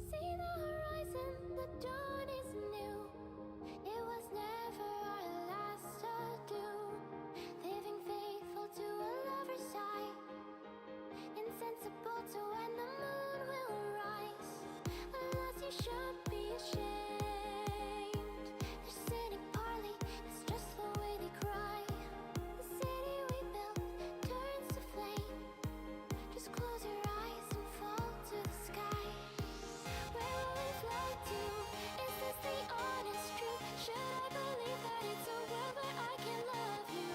See the horizon, the dawn is new. It was never our last adieu. Living faithful to a lover's side, insensible to when the moon will rise. Alas, you should be ashamed. Their cynic parley is just the way they cry. The city we built turns to flame. Just close your eyes and fall to the sky. Where will we fly to? Is this the honest truth? Should I believe that it's a world where I can love you?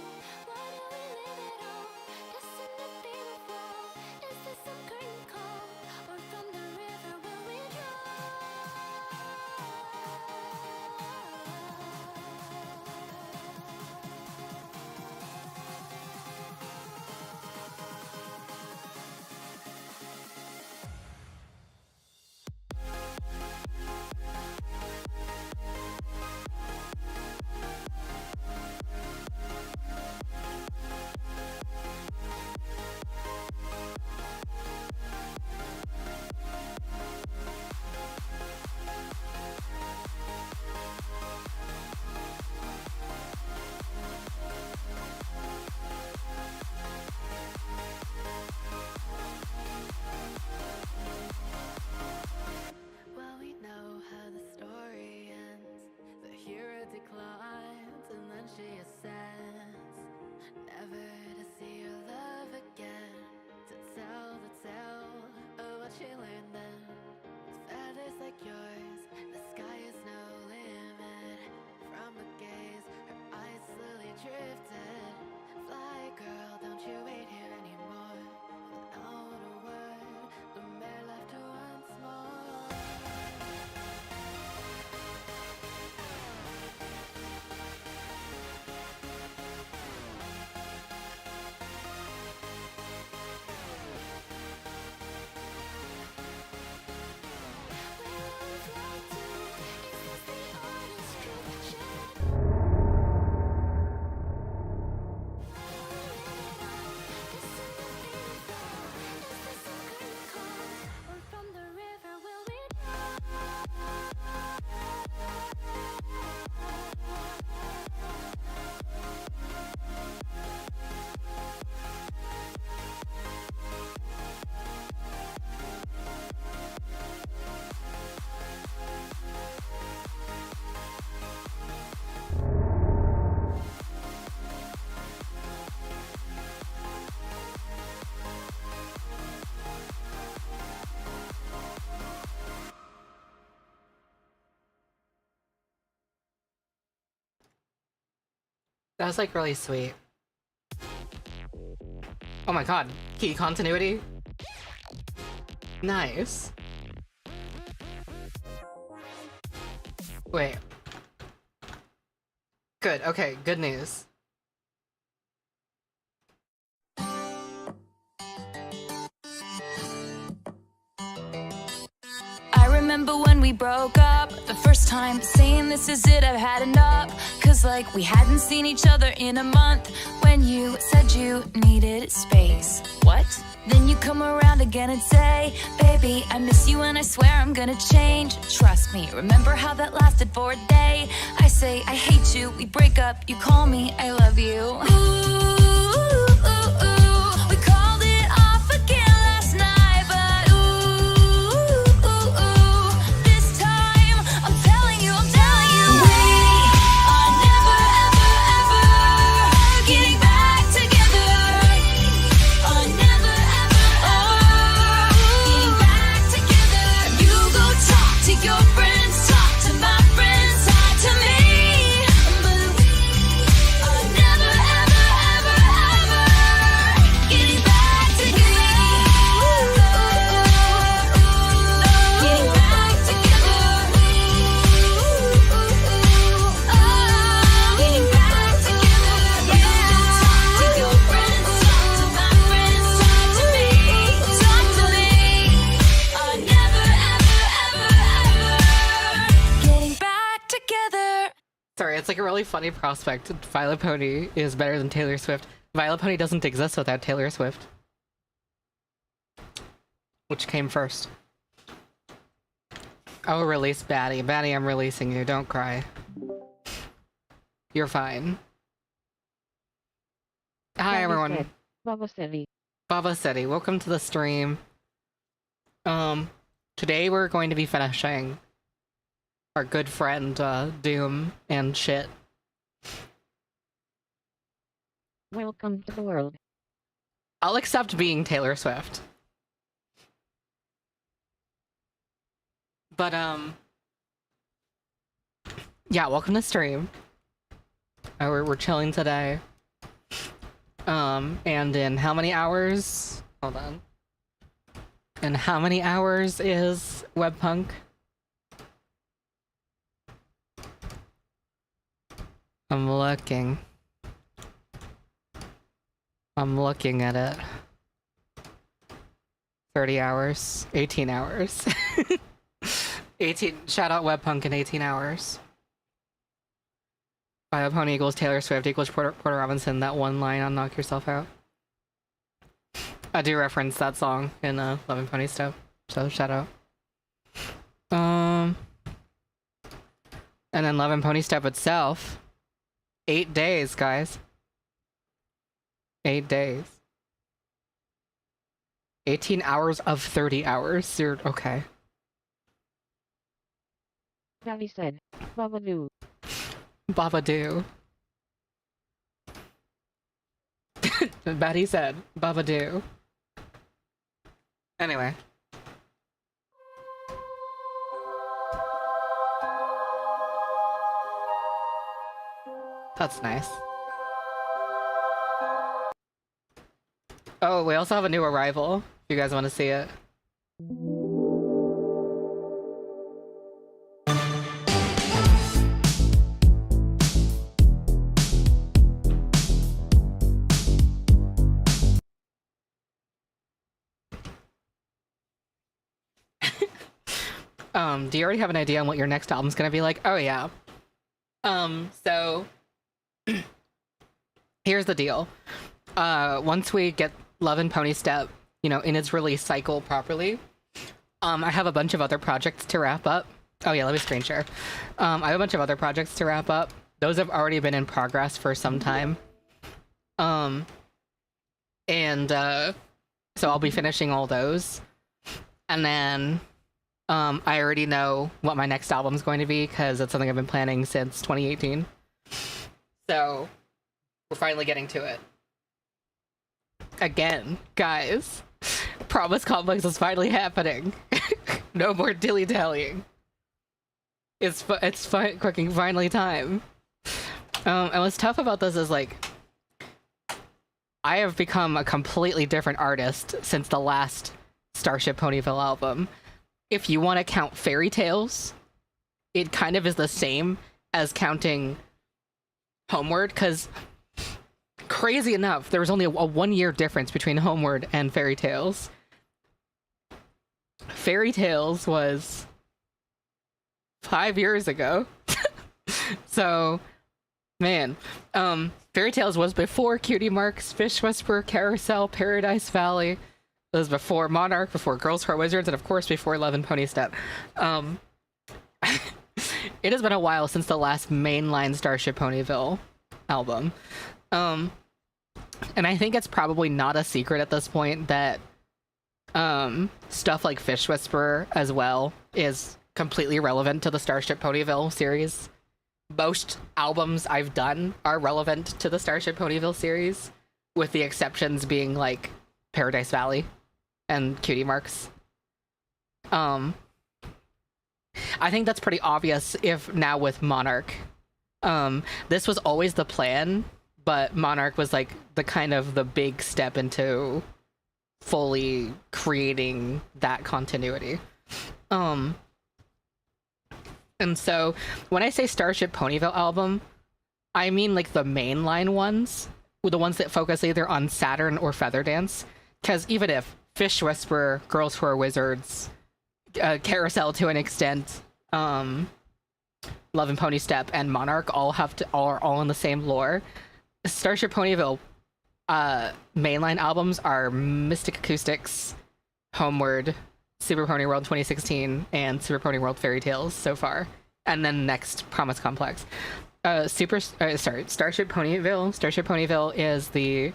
Why do we live at all? Destined to be the fall. Is this some curtain call? Or from the river will we draw? Well, we know how the story ends. The hero declines and then she ascends, never to see her love again. To tell the tale of what she learned then. With feathers like yours, the sky is no limit. From a gaze, her eyes slowly drifted. Fly, girl, don't you wait here anymore. Without a word, the mare left her once more. Where will we fly to? Is this the honest truth? Should I destined to be the fall? Is this some curtain call? Or from the river will we That was like really sweet. Oh my god, key continuity? Nice. Wait. Good, okay, good news. I remember when we broke up the first time, saying this is it, I've had enough. Cause like we hadn't seen each other in a month. When you said you needed space. What? Then you come around again and say, baby, I miss you and I swear I'm gonna change. Trust me, remember how that lasted for a day? I say I hate you, we break up, you call me, I love you. We called it off again last night, but this time I'm telling you, I'm like a really funny prospect. Violet Pony is better than Taylor Swift. Violet Pony doesn't exist without Taylor Swift. Which came first? Oh, release Batty. Batty, I'm releasing you. Don't cry. You're fine. Hi, everyone. Baba City. Baba City, welcome to the stream. Today we're going to be finishing our good friend, Doom and shit. Welcome to the world. I'll accept being Taylor Swift. But, yeah, welcome to stream. We're chilling today. And in how many hours? Hold on. In how many hours is Webpunk? I'm looking. I'm looking at it. 30 hours. 18 hours. 18. Shout out Webpunk in 18 hours. Violet Pony equals Taylor Swift equals Porter Robinson. That one line on Knock Yourself Out. I do reference that song in Love and Pony stuff. So shout out. And then Love and Pony Step itself. 8 days, guys. 8 days. 18 hours of 30 hours. You're okay. Daddy said, Babadoo. Babadoo. Batty said, Babadoo. Anyway. That's nice. Oh, we also have a new arrival, if you guys want to see it. Do you already have an idea on what your next album's gonna be like? Oh yeah. So here's the deal. Once we get Love and Pony Step, you know, in its release cycle properly, I have a bunch of other projects to wrap up. Oh yeah, let me screen share. I have a bunch of other projects to wrap up. Those have already been in progress for some time. So I'll be finishing all those. And then I already know what my next album's going to be because it's something I've been planning since 2018. So we're finally getting to it. Again, guys, Promise Complex is finally happening. No more dilly-dallying. It's finally time. And what's tough about this is, like, I have become a completely different artist since the last Starship Ponyville album. If you want to count fairy tales, it kind of is the same as counting Homeward, because crazy enough, there was only a 1 year difference between Homeward and Fairy Tales. Fairy Tales was 5 years ago. So, man, Fairy Tales was before Cutie Marks, Fish Whisperer, Carousel, Paradise Valley. It was before Monarch, before Girls Who Are Wizards, and of course before Love and Pony Step. It has been a while since the last mainline Starship Ponyville album. And I think it's probably not a secret at this point that stuff like Fish Whisperer as well is completely relevant to the Starship Ponyville series. Most albums I've done are relevant to the Starship Ponyville series, with the exceptions being like Paradise Valley and Cutie Marks. I think that's pretty obvious if now with Monarch. This was always the plan, but Monarch was like the kind of the big step into fully creating that continuity. And so when I say Starship Ponyville album, I mean like the mainline ones, the ones that focus either on Saturn or Feather Dance. Because even if Fish Whisperer, Girls Who Are Wizards, Carousel to an extent, Love and Pony Step, and Monarch are all in the same lore. Starship Ponyville mainline albums are Mystic Acoustics, Homeward, Super Pony World 2016, and Super Pony World Fairy Tales so far. And then next, Promise Complex. Starship Ponyville. Starship Ponyville is the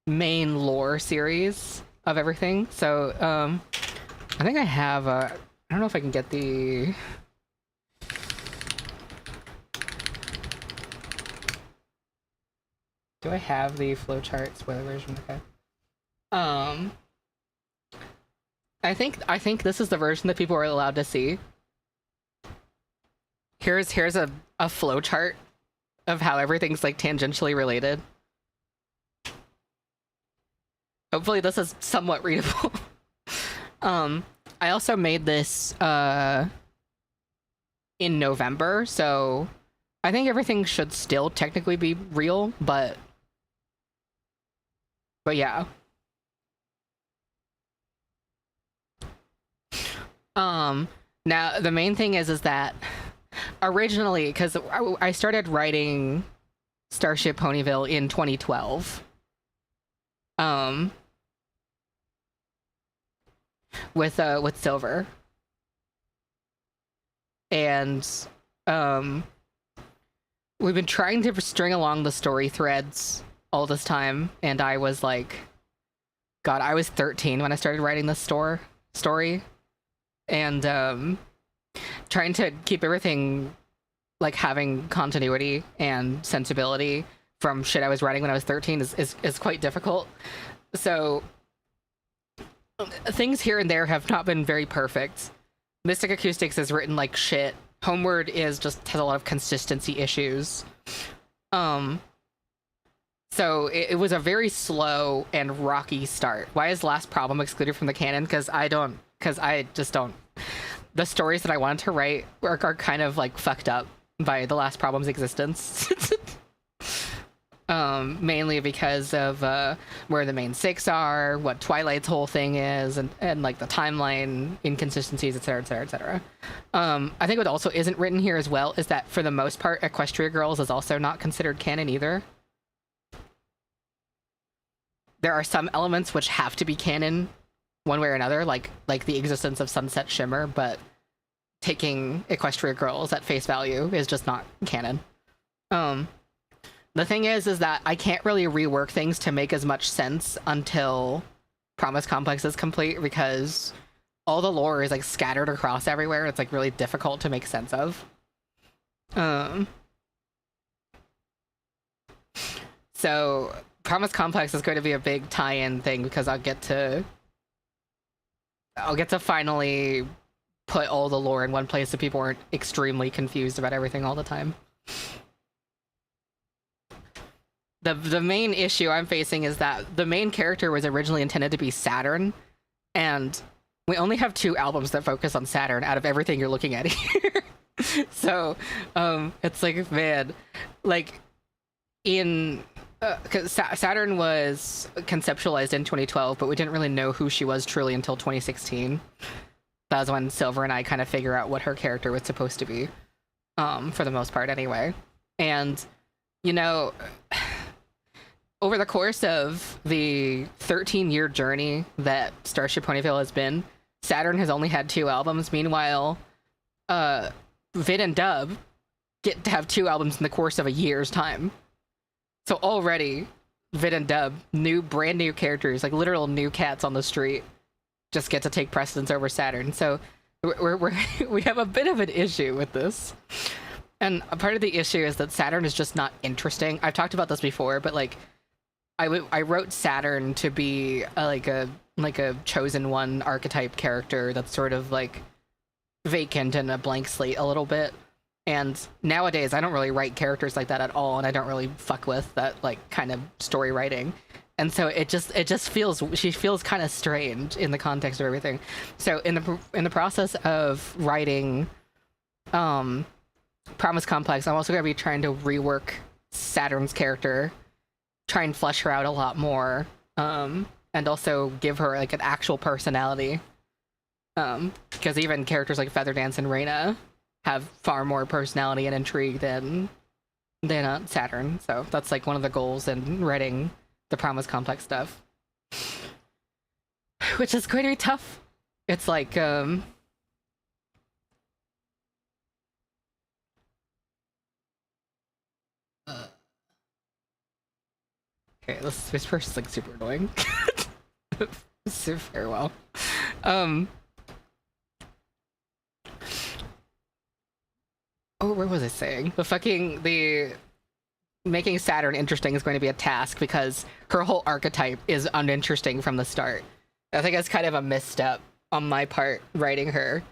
main lore series of everything. So, I think I have I don't know if I can get the... Do I have the flowchart spoiler version? Okay. I think this is the version that people are allowed to see. Here's a flowchart of how everything's like tangentially related. Hopefully this is somewhat readable. I also made this in November, so I think everything should still technically be real, but yeah. Now the main thing is that originally, because I started writing Starship Ponyville in 2012, with Silver, and we've been trying to string along the story threads all this time, and I was like, God, I was 13 when I started writing this story, and trying to keep everything like having continuity and sensibility from shit I was writing when I was 13 is quite difficult. So things here and there have not been very perfect. Mystic Acoustics is written like shit. Homeward has a lot of consistency issues. So it was a very slow and rocky start. Why is Last Problem excluded from the canon? Because I just don't. The stories that I wanted to write are kind of like fucked up by the Last Problem's existence. Mainly because of where the main six are, what Twilight's whole thing is, and like the timeline inconsistencies, etc., etc., etc. I think what also isn't written here as well is that for the most part, Equestria Girls is also not considered canon either. There are some elements which have to be canon one way or another, like the existence of Sunset Shimmer, but taking Equestria Girls at face value is just not canon. The thing is that I can't really rework things to make as much sense until Promise Complex is complete, because all the lore is like scattered across everywhere. It's like really difficult to make sense of. So Promise Complex is going to be a big tie-in thing, because I'll get to finally put all the lore in one place so people aren't extremely confused about everything all the time. The main issue I'm facing is that the main character was originally intended to be Saturn, and we only have 2 albums that focus on Saturn out of everything you're looking at here. So, it's like, man, like, because Saturn was conceptualized in 2012, but we didn't really know who she was truly until 2016. That was when Silver and I kind of figure out what her character was supposed to be, for the most part anyway. And, you know, over the course of the 13-year journey that Starship Ponyville has been, Saturn has only had 2 albums. Meanwhile, Vid and Dub get to have 2 albums in the course of a year's time. So already, Vid and Dub, brand new characters, like literal new cats on the street, just get to take precedence over Saturn. So we have a bit of an issue with this. And a part of the issue is that Saturn is just not interesting. I've talked about this before, but like, I wrote Saturn to be a chosen one archetype character that's sort of like vacant and a blank slate a little bit. And nowadays, I don't really write characters like that at all, and I don't really fuck with that like kind of story writing. And so she feels kind of strange in the context of everything. So in the process of writing Promise Complex, I'm also going to be trying to rework Saturn's character, try and flesh her out a lot more, and also give her like an actual personality. Because even characters like Feather Dance and Reina have far more personality and intrigue than Saturn. So that's like one of the goals in writing the Promise Complex stuff, which is going to be tough. It's like okay, this person's like super annoying. So very well. Oh, what was I saying? The making Saturn interesting is going to be a task because her whole archetype is uninteresting from the start. I think that's kind of a misstep on my part writing her,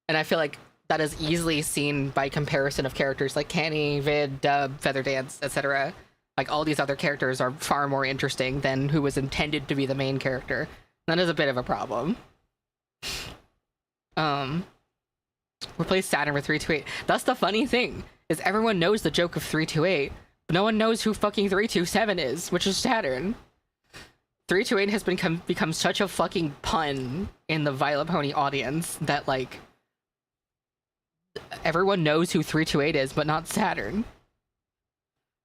and I feel like that is easily seen by comparison of characters like Canny, Vid, Dub, Featherdance, etc. Like all these other characters are far more interesting than who was intended to be the main character. That is a bit of a problem. Replace Saturn with 328. That's the funny thing, is everyone knows the joke of 328, but no one knows who fucking 327 is, which is Saturn. 328 has become such a fucking pun in the Vylet Pony audience that, like, everyone knows who 328 is, but not Saturn.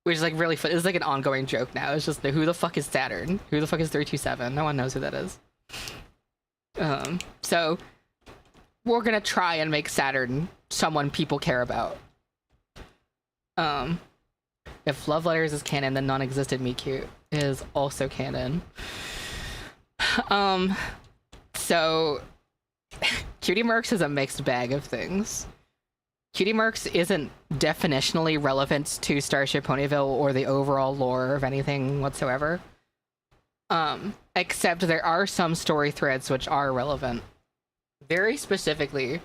Which is, like, really fun. It's like an ongoing joke now. It's just, who the fuck is Saturn? Who the fuck is 327? No one knows who that is. So we're gonna try and make Saturn someone people care about. If Love Letters is canon, then non-existent Meet Cute is also canon. So Cutie Marks is a mixed bag of things. Cutie Marks isn't definitionally relevant to Starship Ponyville or the overall lore of anything whatsoever. Except there are some story threads which are relevant. Very specifically,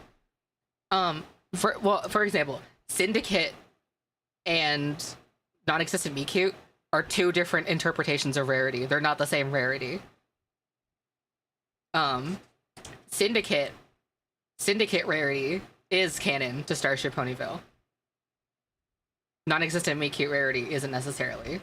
for example, Syndicate and non-existent Meet Cute are two different interpretations of rarity. They're not the same rarity. Syndicate rarity is canon to Starship Ponyville. Non-existent Meet Cute rarity isn't necessarily.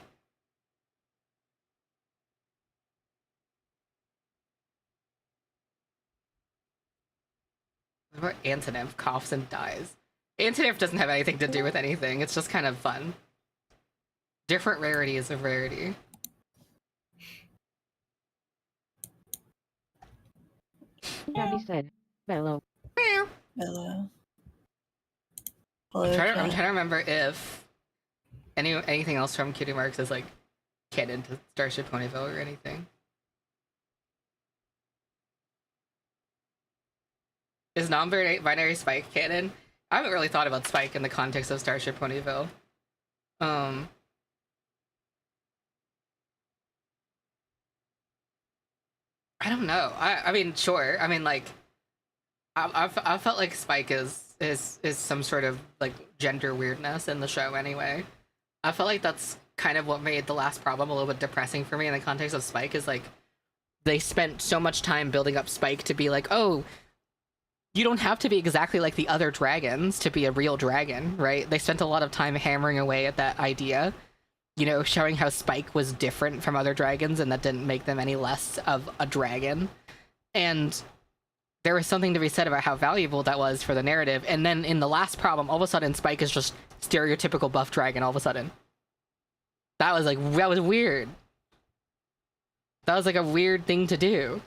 What about Antonym coughs and dies? Antonym doesn't have anything to do with anything. It's just kind of fun. Different rarities of rarity. Daddy said, bellow. Hello. I'm trying to remember if anything else from Cutie Marks is like canon to Starship Ponyville or anything. Is non-binary Spike canon? I haven't really thought about Spike in the context of Starship Ponyville. I don't know. I mean, sure. I mean, like, I felt like Spike is some sort of like gender weirdness in the show anyway. I felt like that's kind of what made the last problem a little bit depressing for me in the context of Spike, is like they spent so much time building up Spike to be like, oh, you don't have to be exactly like the other dragons to be a real dragon, right? They spent a lot of time hammering away at that idea, you know, showing how Spike was different from other dragons and that didn't make them any less of a dragon. And there was something to be said about how valuable that was for the narrative. And then in the last problem, all of a sudden Spike is just stereotypical buff dragon all of a sudden. That was weird. That was like a weird thing to do.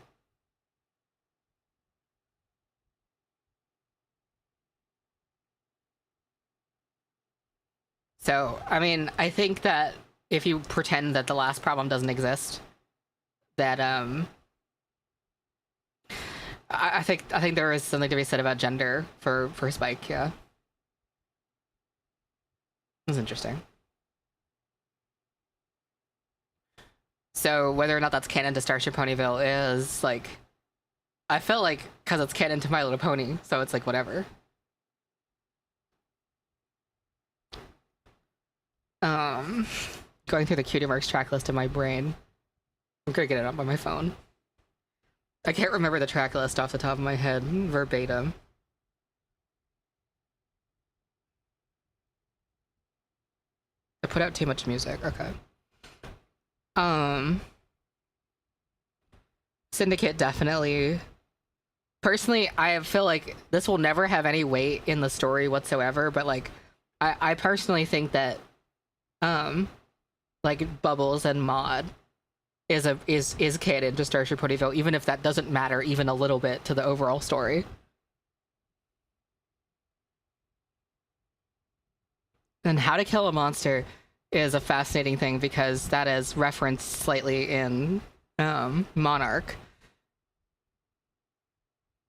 So, I mean, I think that if you pretend that the last problem doesn't exist, that I think there is something to be said about gender for Spike, yeah. It's interesting. So whether or not that's canon to Starship Ponyville is like, I felt like because it's canon to My Little Pony, so it's like whatever. Going through the Cutie Marks track list in my brain. I'm gonna get it up on my phone. I can't remember the track list off the top of my head, verbatim. I put out too much music, okay. Syndicate definitely personally, I feel like this will never have any weight in the story whatsoever, but like I personally think that like Bubbles and Maud is canon to Starship Ponyville, even if that doesn't matter even a little bit to the overall story. And How to Kill a Monster is a fascinating thing because that is referenced slightly in Monarch.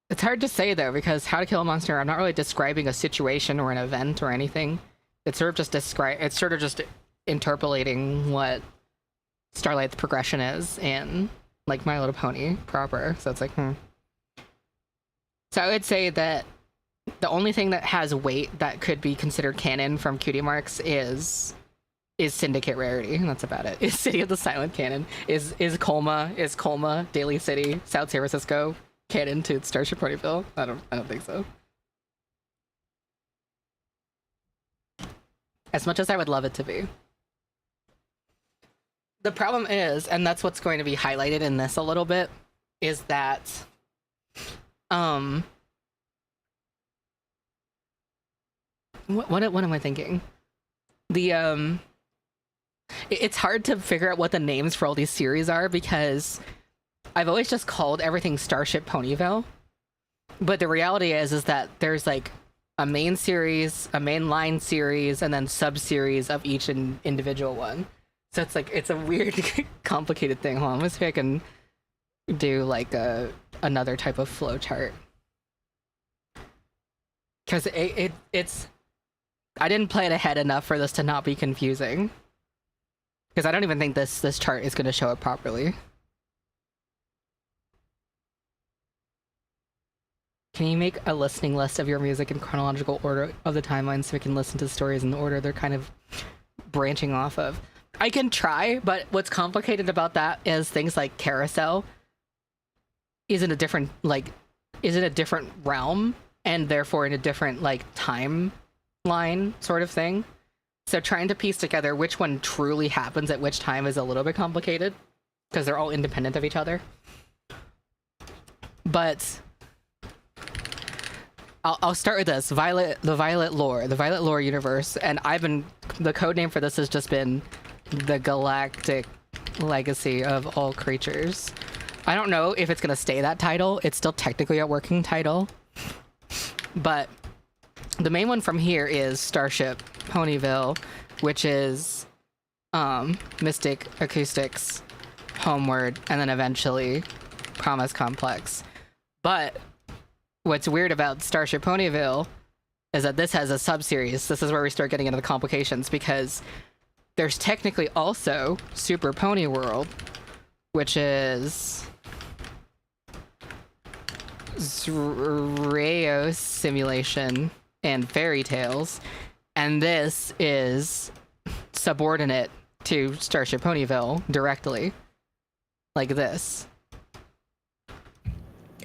It's hard to say though, because How to Kill a Monster, I'm not really describing a situation or an event or anything. It's sort of just interpolating what Starlight's progression is in like My Little Pony proper. So it's like, So I would say that the only thing that has weight that could be considered canon from Cutie Marks is Syndicate Rarity, and that's about it. Is City of the Silent canon? Is Colma, Daly City, South San Francisco canon to Starship Ponyville? I don't think so. As much as I would love it to be. The problem is, and that's what's going to be highlighted in this a little bit, is that what am I thinking? It's hard to figure out what the names for all these series are because I've always just called everything Starship Ponyville. But the reality is that there's like a main series, a main line series, and then sub-series of each individual one. So it's like, it's a weird, complicated thing. Hold on, let's see if I can do like another type of flow chart. Because it's... I didn't play it ahead enough for this to not be confusing. Because I don't even think this chart is going to show up properly. Can you make a listening list of your music in chronological order of the timeline so we can listen to stories in the order they're kind of branching off of? I can try, but what's complicated about that is things like Carousel is in a different realm, and therefore in a different like timeline sort of thing. So trying to piece together which one truly happens at which time is a little bit complicated because they're all independent of each other. But I'll start with this. The Vylet lore universe, and the code name for this has just been the Galactic Legacy of All Creatures. I don't know if it's gonna stay that title. It's still technically a working title, but the main one from here is Starship Ponyville, which is Mystic Acoustics, Homeward, and then eventually Promise Complex. But what's weird about Starship Ponyville is that this has a sub-series. This is where we start getting into the complications, because there's technically also Super Pony World, which is Rayo Simulation and Fairy Tales, and this is subordinate to Starship Ponyville directly, like this.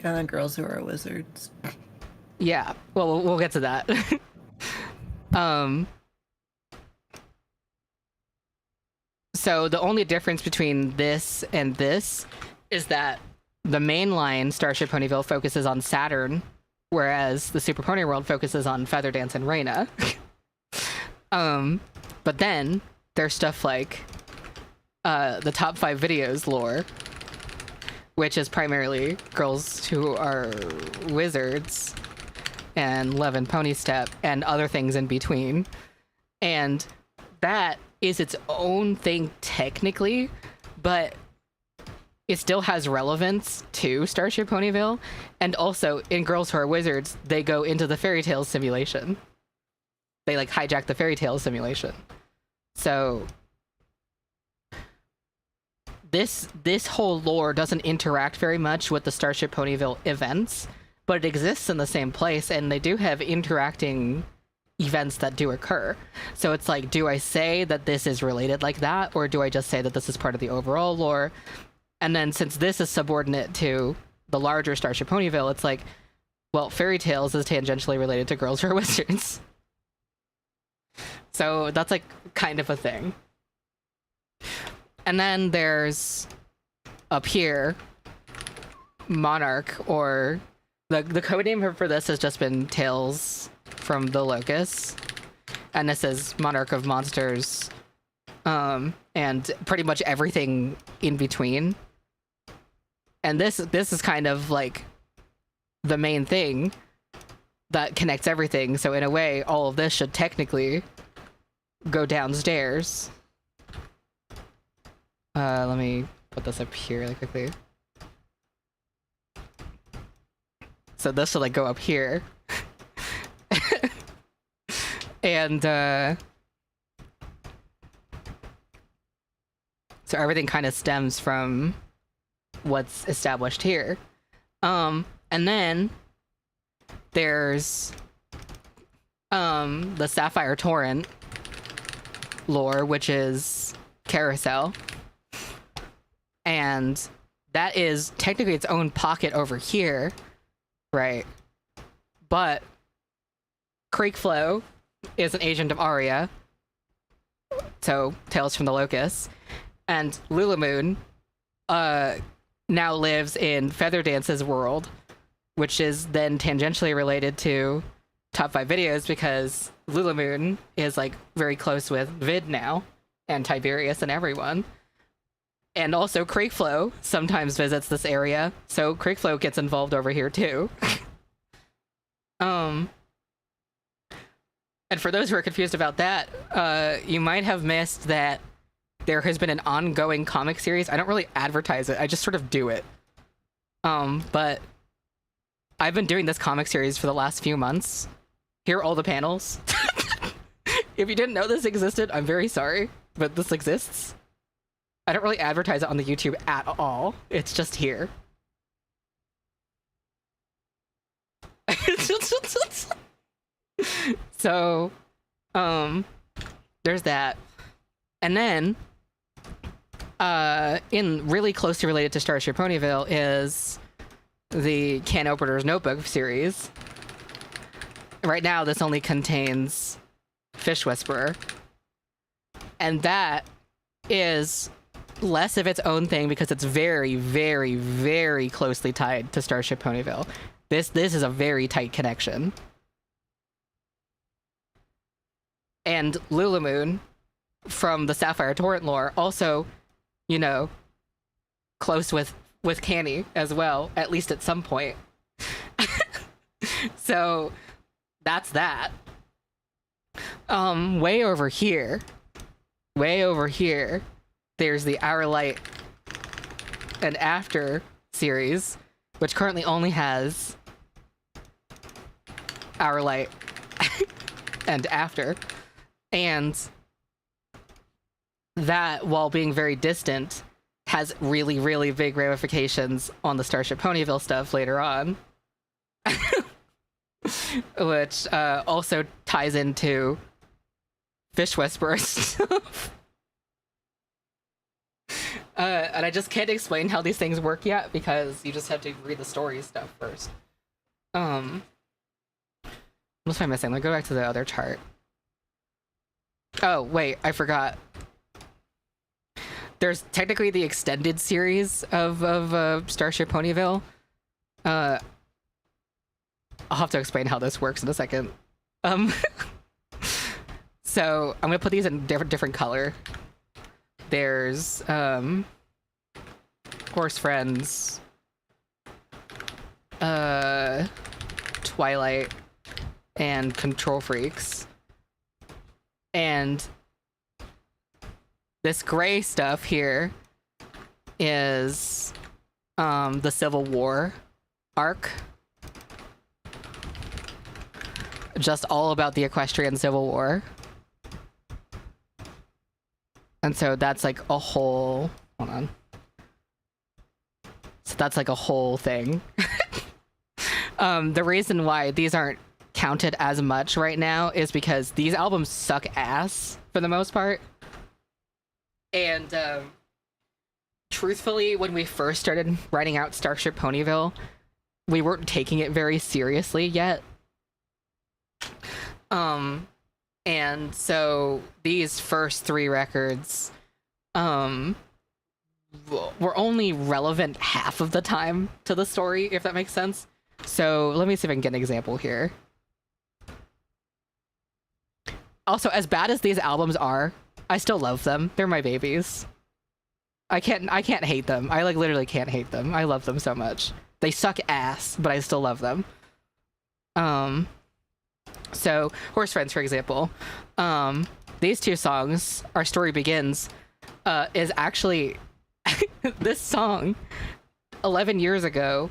Kind of girls who are wizards. Yeah, well, we'll get to that. So the only difference between this and this is that the mainline Starship Ponyville focuses on Saturn, whereas the Super Pony World focuses on Feather Dance and Reina. But then there's stuff like the top 5 videos lore, which is primarily girls who are wizards and Love and Pony Step and other things in between. And that is its own thing technically, but it still has relevance to Starship Ponyville. And also in Girls Who Are Wizards, they go into the fairy tale simulation. They like hijack the fairy tale simulation. So this whole lore doesn't interact very much with the Starship Ponyville events, but it exists in the same place, and they do have interacting events that do occur. So it's like, do I say that this is related like that, or do I just say that this is part of the overall lore? And then since this is subordinate to the larger Starship Ponyville, it's like, well, Fairy Tales is tangentially related to Girls Who Are Wizards. So that's like kind of a thing. And then there's up here Monarch, or the code name for this has just been Tales from the Locust, and this is Monarch of Monsters, and pretty much everything in between. And this is kind of like the main thing that connects everything. So in a way, all of this should technically go downstairs. Let me put this up here really quickly. So this should like go up here. And so everything kind of stems from what's established here. And then there's the Sapphire Torrent lore, which is Carousel. And that is technically its own pocket over here, right? But Creekflow is an agent of Aria, so Tales from the Locust. And Lulamoon now lives in Featherdance's world, which is then tangentially related to Top 5 Videos because Lulamoon is like very close with Vid now and Tiberius and everyone. And also Creekflow sometimes visits this area, so Creekflow gets involved over here too. And for those who are confused about that, you might have missed that there has been an ongoing comic series. I don't really advertise it, I just sort of do it. But I've been doing this comic series for the last few months. Here are all the panels. If you didn't know this existed, I'm very sorry, but this exists. I don't really advertise it on the YouTube at all. It's just here. So, there's that. And then, in really closely related to Starship Ponyville is the Can Opener's Notebook series. Right now, this only contains Fish Whisperer. And that is less of its own thing because it's very, very, very closely tied to Starship Ponyville. This is a very tight connection. And Lulamoon from the Sapphire Torrent lore also, you know, close with Canny as well, at least at some point. So that's that. Way over here, there's the Our Light and After series, which currently only has Our Light and After. And that, while being very distant, has really, really big ramifications on the Starship Ponyville stuff later on. Which also ties into Fish Whisperer stuff. And I just can't explain how these things work yet because you just have to read the story stuff first. What was I missing? Let me go back to the other chart. Oh, wait, I forgot. There's technically the extended series of Starship Ponyville. I'll have to explain how this works in a second. So I'm gonna put these in different color. There's Horse Friends, Twilight, and Control Freaks. And this gray stuff here is the Civil War arc. Just all about the Equestrian Civil War. And so that's like a whole... Hold on. So that's like a whole thing. The reason why these aren't counted as much right now is because these albums suck ass for the most part. And truthfully, when we first started writing out Starship Ponyville, we weren't taking it very seriously yet. And so these first 3 records were only relevant half of the time to the story, if that makes sense. So let me see if I can get an example here. Also, as bad as these albums are, I still love them. They're my babies. I can't hate them. I like literally can't hate them. I love them so much. They suck ass, but I still love them. So Horse Friends, for example, these two songs, Our Story Begins, is actually this song 11 years ago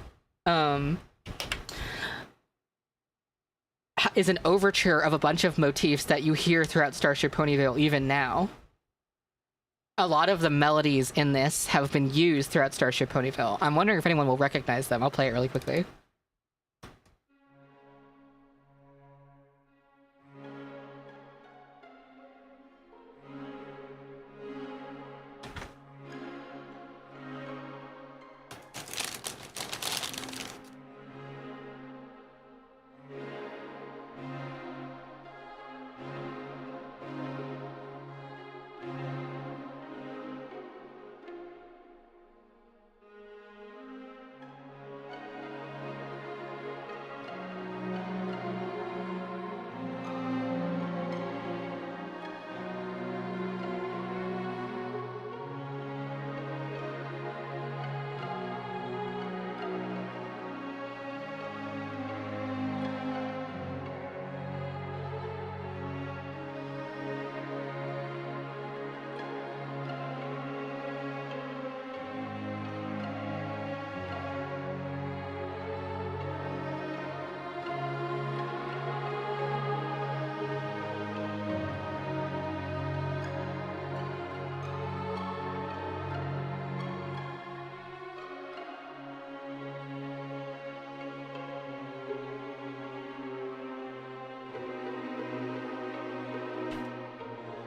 is an overture of a bunch of motifs that you hear throughout Starship Ponyville even now. A lot of the melodies in this have been used throughout Starship Ponyville. I'm wondering if anyone will recognize them. I'll play it really quickly.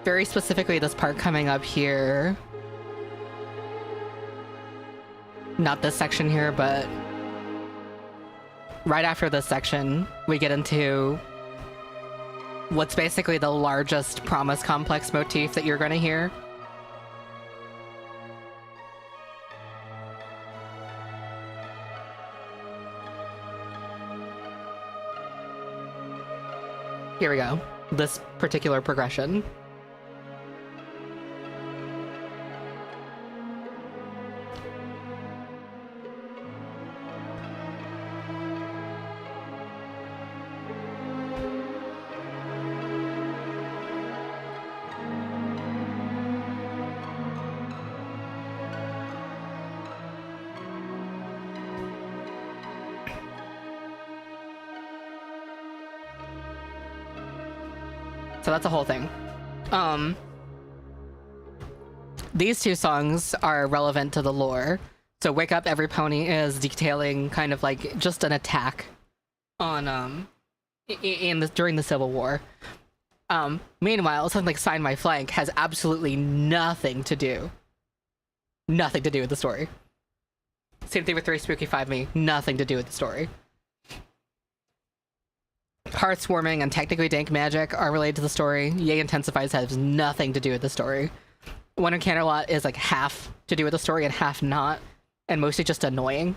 Very specifically, this part coming up here. Not this section here, but right after this section, we get into what's basically the largest promise complex motif that you're going to hear. Here we go. This particular progression. So that's a whole thing. These two songs are relevant to the lore. So Wake Up Every Pony is detailing kind of like just an attack on during the Civil War. Meanwhile, something like Sign My Flank has absolutely nothing to do with the story. Same thing with 3 Spooky 5 Me, nothing to do with the story. Heartswarming and Technically Dank Magic are related to the story. Yay Intensifies has nothing to do with the story. Winter Canterlot is like half to do with the story and half not, and mostly just annoying.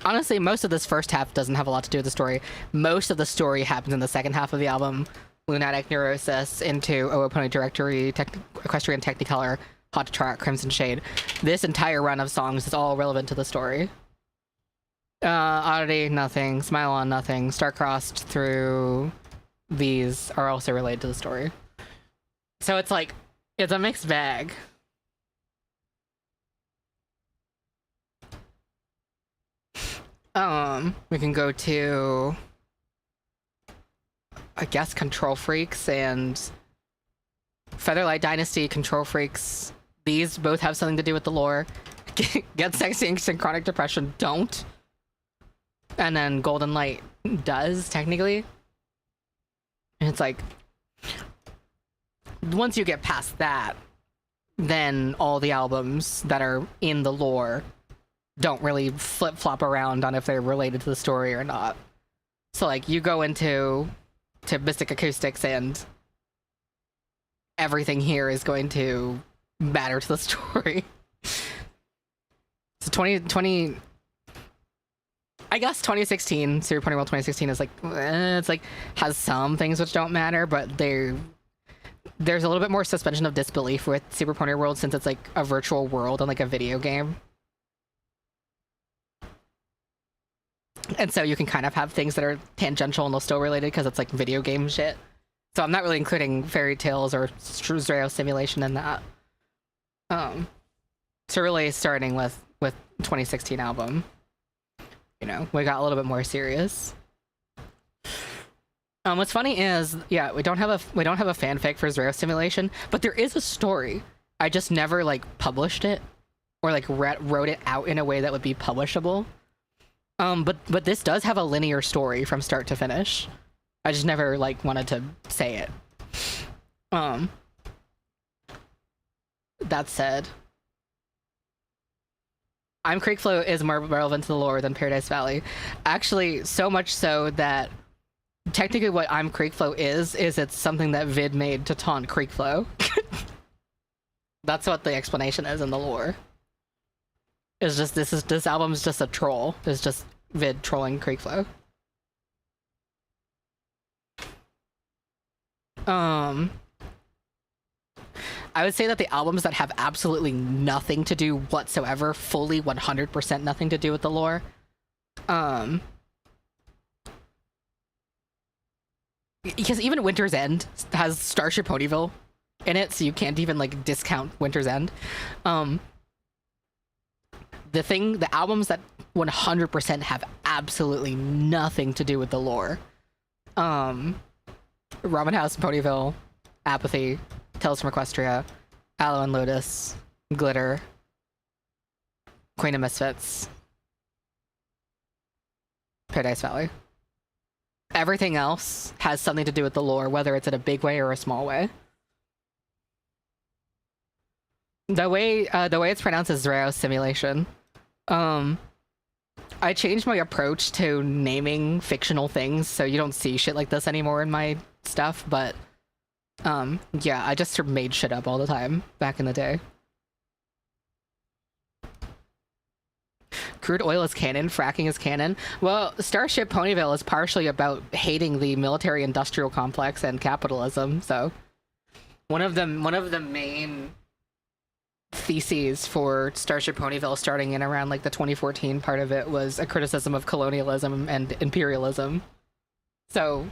Honestly, most of this first half doesn't have a lot to do with the story. Most of the story happens in the second half of the album. Lunatic Neurosis into OO Pony Directory, Equestrian Technicolor, Hot to Trot, Crimson Shade. This entire run of songs is all relevant to the story. Oddity, nothing. Smile on, nothing. Star-Crossed through these are also related to the story. So it's like, it's a mixed bag. We can go to, I guess, Control Freaks and Featherlight Dynasty, Control Freaks. These both have something to do with the lore. Get Sexy Inks and Chronic Depression don't. And then Golden Light does, technically. And it's like, once you get past that, then all the albums that are in the lore don't really flip-flop around on if they're related to the story or not. So like, you go into Mystic Acoustics and everything here is going to matter to the story. So 2020, I guess 2016, Super Pony World 2016 is like, it's like, has some things which don't matter, but there's a little bit more suspension of disbelief with Super Pony World since it's like a virtual world and like a video game. And so you can kind of have things that are tangential and they'll still related because it's like video game shit. So I'm not really including fairy tales or Zero simulation in that. So really starting with 2016 album, you know, we got a little bit more serious. What's funny is, yeah, we don't have a fanfic for Zero simulation, but there is a story. I just never like published it or like wrote it out in a way that would be publishable. But this does have a linear story from start to finish. I just never like wanted to say it. That said, I'm Creekflow is more relevant to the lore than Paradise Valley. Actually, so much so that technically what I'm Creekflow is it's something that Vid made to taunt Creekflow. That's what the explanation is in the lore. It's just this album's just a troll. It's just Vid trolling Creekflow. I would say that the albums that have absolutely nothing to do whatsoever, fully 100% nothing to do with the lore, because even Winter's End has Starship Ponyville in it, so you can't even like discount Winter's End. The albums that 100% have absolutely nothing to do with the lore, Ramen House and Ponyville, Apathy, Tales from Equestria, Aloe and Lotus, Glitter, Queen of Misfits, Paradise Valley. Everything else has something to do with the lore, whether it's in a big way or a small way. The way it's pronounced is Zero simulation. I changed my approach to naming fictional things, so you don't see shit like this anymore in my stuff, but yeah, I just sort of made shit up all the time back in the day. Crude oil is canon, fracking is canon. Well, Starship Ponyville is partially about hating the military-industrial complex and capitalism, so one of the main theses for Starship Ponyville starting in around like the 2014 part of it was a criticism of colonialism and imperialism. So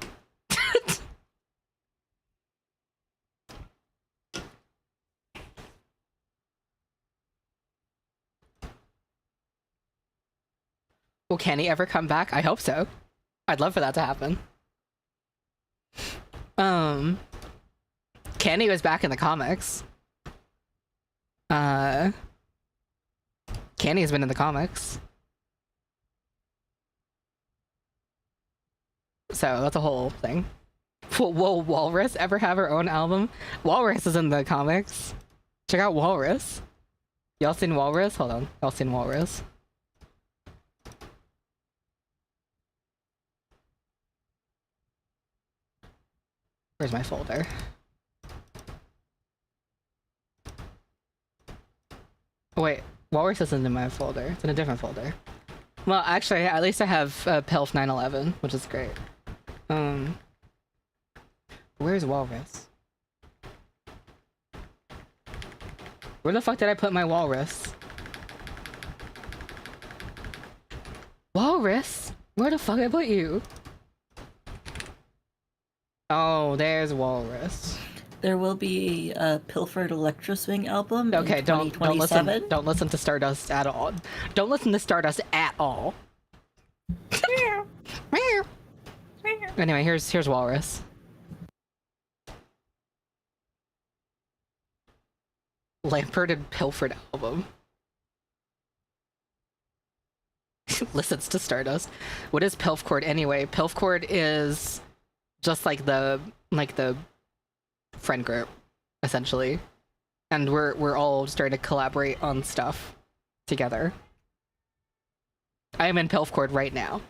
will Kenny ever come back? I hope so. I'd love for that to happen. Kenny was back in the comics. Candy has been in the comics. So that's a whole thing. Will Walrus ever have her own album? Walrus is in the comics. Check out Walrus. Y'all seen Walrus? Hold on. Y'all seen Walrus? Where's my folder? Oh, wait, Walrus isn't in my folder. It's in a different folder. Well, actually, at least I have Pilf 911, which is great. Where's Walrus? Where the fuck did I put my Walrus? Walrus? Where the fuck did I put you? Oh, there's Walrus. There will be a Pilfered Electro Swing album. Okay, in don't listen. 2027. Don't listen to Stardust at all. Don't listen to Stardust at all. Anyway, here's Walrus. Lampert and Pilfered album. Listens to Stardust. What is Pilfcord anyway? Pilfcord is just like the friend group, essentially, and we're all starting to collaborate on stuff together. I am in Pilfcord right now.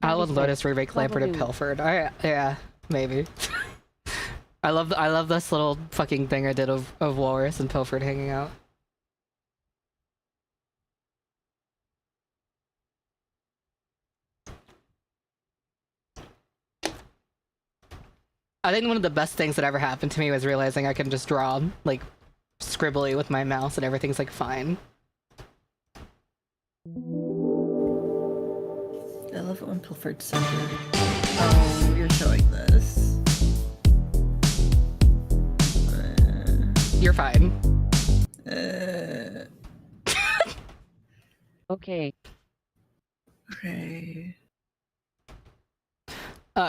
How would said, Lotus remake Lampert and Bubble Pilfered? Yeah, maybe. I love this little fucking thing I did of Walrus and Pilfered hanging out. I think one of the best things that ever happened to me was realizing I can just draw, like, scribbly with my mouse and everything's, like, fine. I love it when Pilfered said, oh, you're showing this. You're fine. Okay. Okay.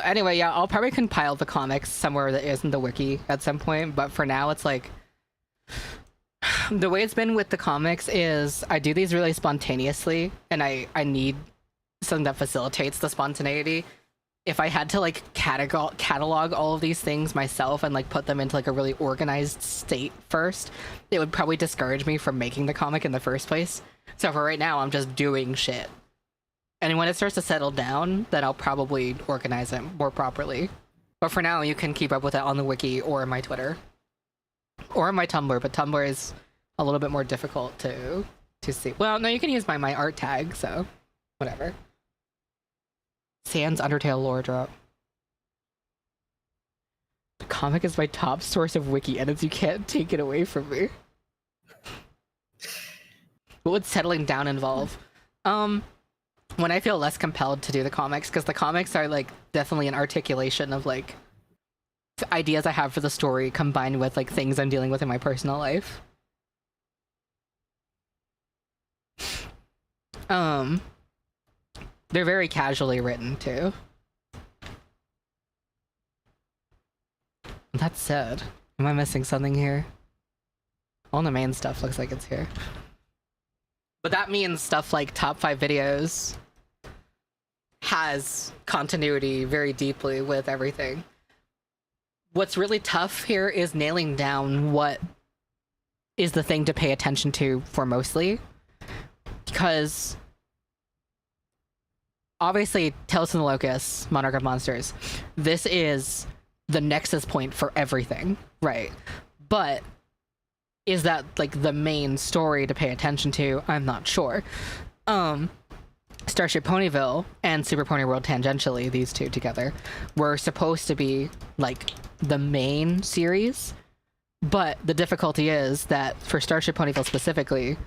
Anyway, yeah, I'll probably compile the comics somewhere that isn't the wiki at some point, but for now it's like... The way it's been with the comics is I do these really spontaneously, and I need something that facilitates the spontaneity. If I had to, like, catalog all of these things myself and, like, put them into, like, a really organized state first, it would probably discourage me from making the comic in the first place. So for right now, I'm just doing shit. And when it starts to settle down, then I'll probably organize it more properly. But for now, you can keep up with it on the wiki or in my Twitter. Or in my Tumblr, but Tumblr is a little bit more difficult to see. Well, no, you can use my art tag, so whatever. Sans Undertale lore drop. The comic is my top source of wiki edits. You can't take it away from me. What would settling down involve? When I feel less compelled to do the comics, because the comics are, like, definitely an articulation of, like, ideas I have for the story combined with, like, things I'm dealing with in my personal life. They're very casually written, too. That's sad. Am I missing something here? All the main stuff looks like it's here. But that means stuff like top 5 videos has continuity very deeply with everything. What's really tough here is nailing down what is the thing to pay attention to for mostly. Because obviously, Tales from the Locust, Monarch of Monsters, this is the nexus point for everything, right? But is that, like, the main story to pay attention to? I'm not sure. Starship Ponyville and Super Pony World tangentially, these two together, were supposed to be, like, the main series. But the difficulty is that for Starship Ponyville specifically,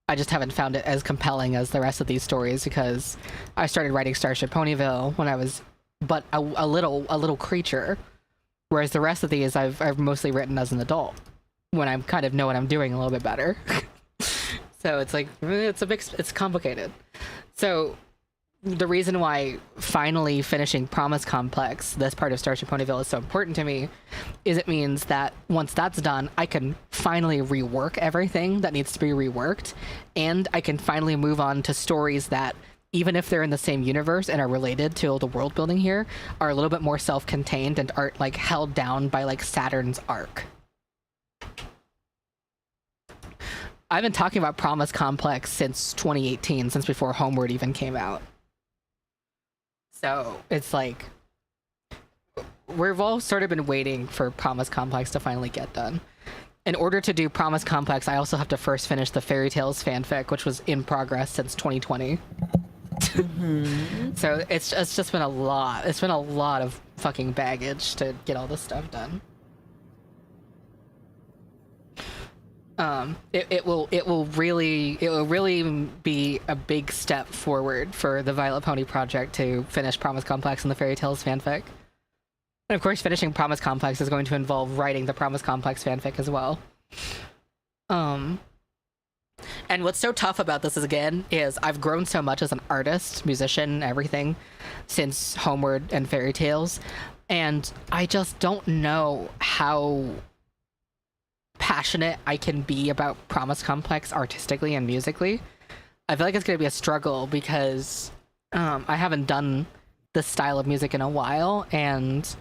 I just haven't found it as compelling as the rest of these stories because I started writing Starship Ponyville when I was but a little creature, whereas the rest of these I've mostly written as an adult when I kind of know what I'm doing a little bit better. So it's like it's complicated. So the reason why finally finishing Promise Complex, this part of Starship Ponyville, is so important to me is it means that once that's done, I can finally rework everything that needs to be reworked, and I can finally move on to stories that, even if they're in the same universe and are related to the world building here, are a little bit more self-contained and aren't, like, held down by, like, Saturn's arc. I've been talking about Promise Complex since 2018, since before Homeward even came out. So it's like we've all sort of been waiting for Promise Complex to finally get done. In order to do Promise Complex, I also have to first finish the Fairy Tales fanfic, which was in progress since 2020. So it's just been a lot. It's been a lot of fucking baggage to get all this stuff done. It will really be a big step forward for the Vylet Pony project to finish Promise Complex and the Fairy Tales fanfic. And of course, finishing Promise Complex is going to involve writing the Promise Complex fanfic as well. And what's so tough about this is I've grown so much as an artist, musician, everything since Homeward and Fairy Tales, and I just don't know how passionate I can be about Promise Complex artistically and musically. I feel like it's going to be a struggle because I haven't done this style of music in a while, and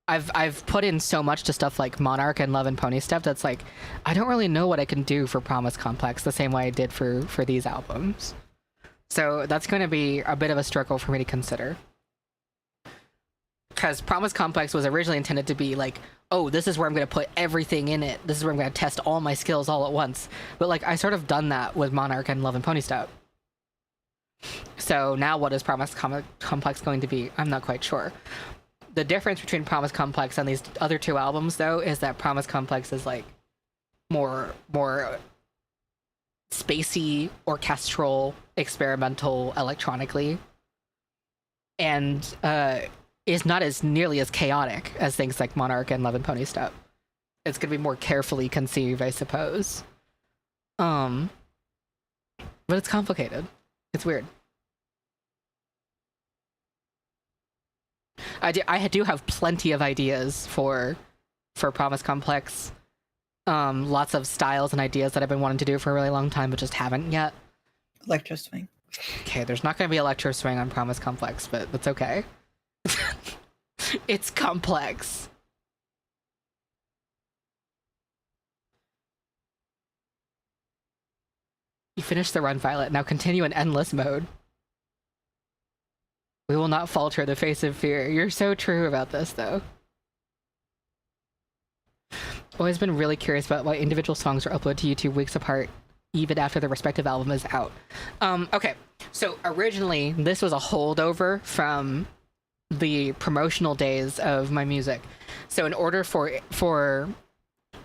I've put in so much to stuff like Monarch and Love and Pony stuff that's like I don't really know what I can do for Promise Complex the same way I did for these albums. So that's going to be a bit of a struggle for me to consider. Because Promise Complex was originally intended to be like, oh, this is where I'm going to put everything in it. This is where I'm going to test all my skills all at once. But like, I sort of done that with Monarch and Love and Pony Step. So now what is Promise Complex going to be? I'm not quite sure. The difference between Promise Complex and these other two albums, though, is that Promise Complex is like more spacey, orchestral, experimental, electronically, and is not as nearly as chaotic as things like Monarch and Love and Pony Step. It's going to be more carefully conceived, I suppose. But it's complicated. It's weird. I do have plenty of ideas for Promise Complex. Lots of styles and ideas that I've been wanting to do for a really long time, but just haven't yet. Electro swing. Okay, there's not going to be electro swing on Promise Complex, but that's okay. It's complex. You finished the run, Vylet. Now continue in endless mode. We will not falter the face of fear. You're so true about this, though. Always been really curious about why individual songs are uploaded to YouTube weeks apart, even after their respective album is out. Okay, so originally this was a holdover from the promotional days of my music. So in order for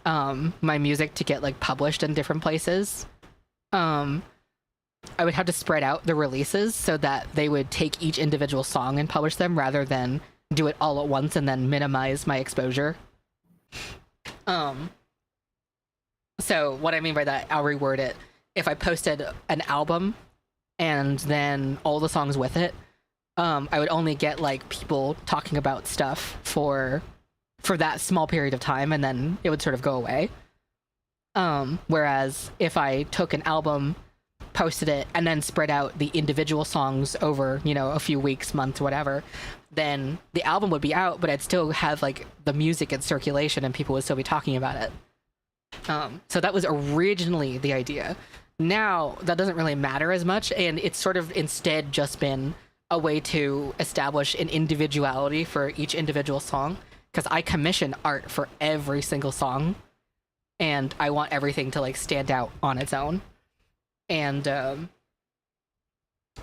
my music to get like published in different places, I would have to spread out the releases so that they would take each individual song and publish them rather than do it all at once and then minimize my exposure. So what I mean by that, I'll reword it. If I posted an album and then all the songs with it, I would only get like people talking about stuff for that small period of time, and then it would sort of go away. Whereas if I took an album, posted it, and then spread out the individual songs over, you know, a few weeks, months, whatever, then the album would be out, but I'd still have like the music in circulation and people would still be talking about it. So that was originally the idea. Now that doesn't really matter as much, and it's sort of instead just been a way to establish an individuality for each individual song, because I commission art for every single song, and I want everything to like stand out on its own. And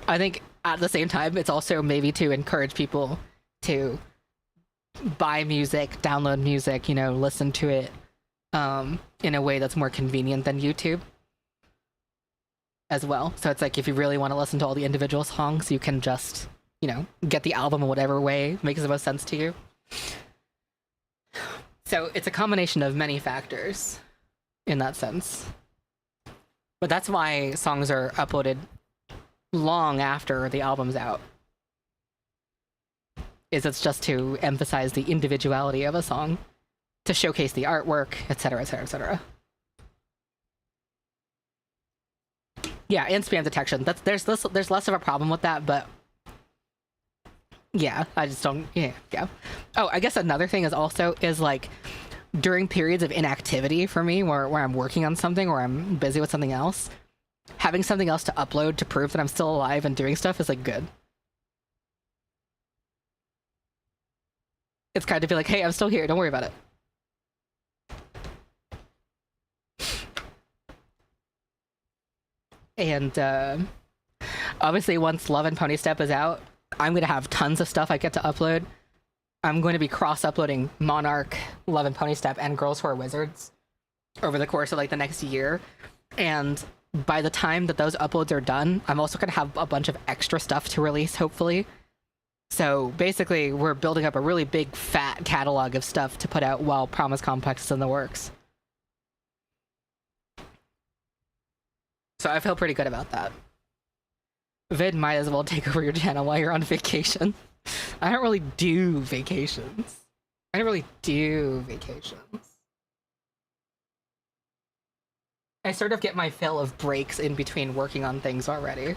I think at the same time, it's also maybe to encourage people to buy music, download music, you know, listen to it in a way that's more convenient than YouTube as well. So it's like, if you really want to listen to all the individual songs, you can just, you know, get the album in whatever way makes the most sense to you. So it's a combination of many factors in that sense. But that's why songs are uploaded long after the album's out. It's just to emphasize the individuality of a song, to showcase the artwork, etc., etc., etc. Yeah, and spam detection. There's less of a problem with that, but yeah, I just don't. Yeah. Oh, I guess another thing is like, during periods of inactivity for me, where I'm working on something or I'm busy with something else, having something else to upload to prove that I'm still alive and doing stuff is like good. It's kind of be like, hey, I'm still here, don't worry about it. And obviously once Love and Pony Step is out, I'm going to have tons of stuff I get to upload. I'm going to be cross-uploading Monarch, Love and Pony Step, and Girls Who Are Wizards over the course of like the next year. And by the time that those uploads are done, I'm also going to have a bunch of extra stuff to release, hopefully. So basically, we're building up a really big, fat catalog of stuff to put out while Promise Complex is in the works. So I feel pretty good about that. Vid might as well take over your channel while you're on vacation. I don't really do vacations. I sort of get my fill of breaks in between working on things already.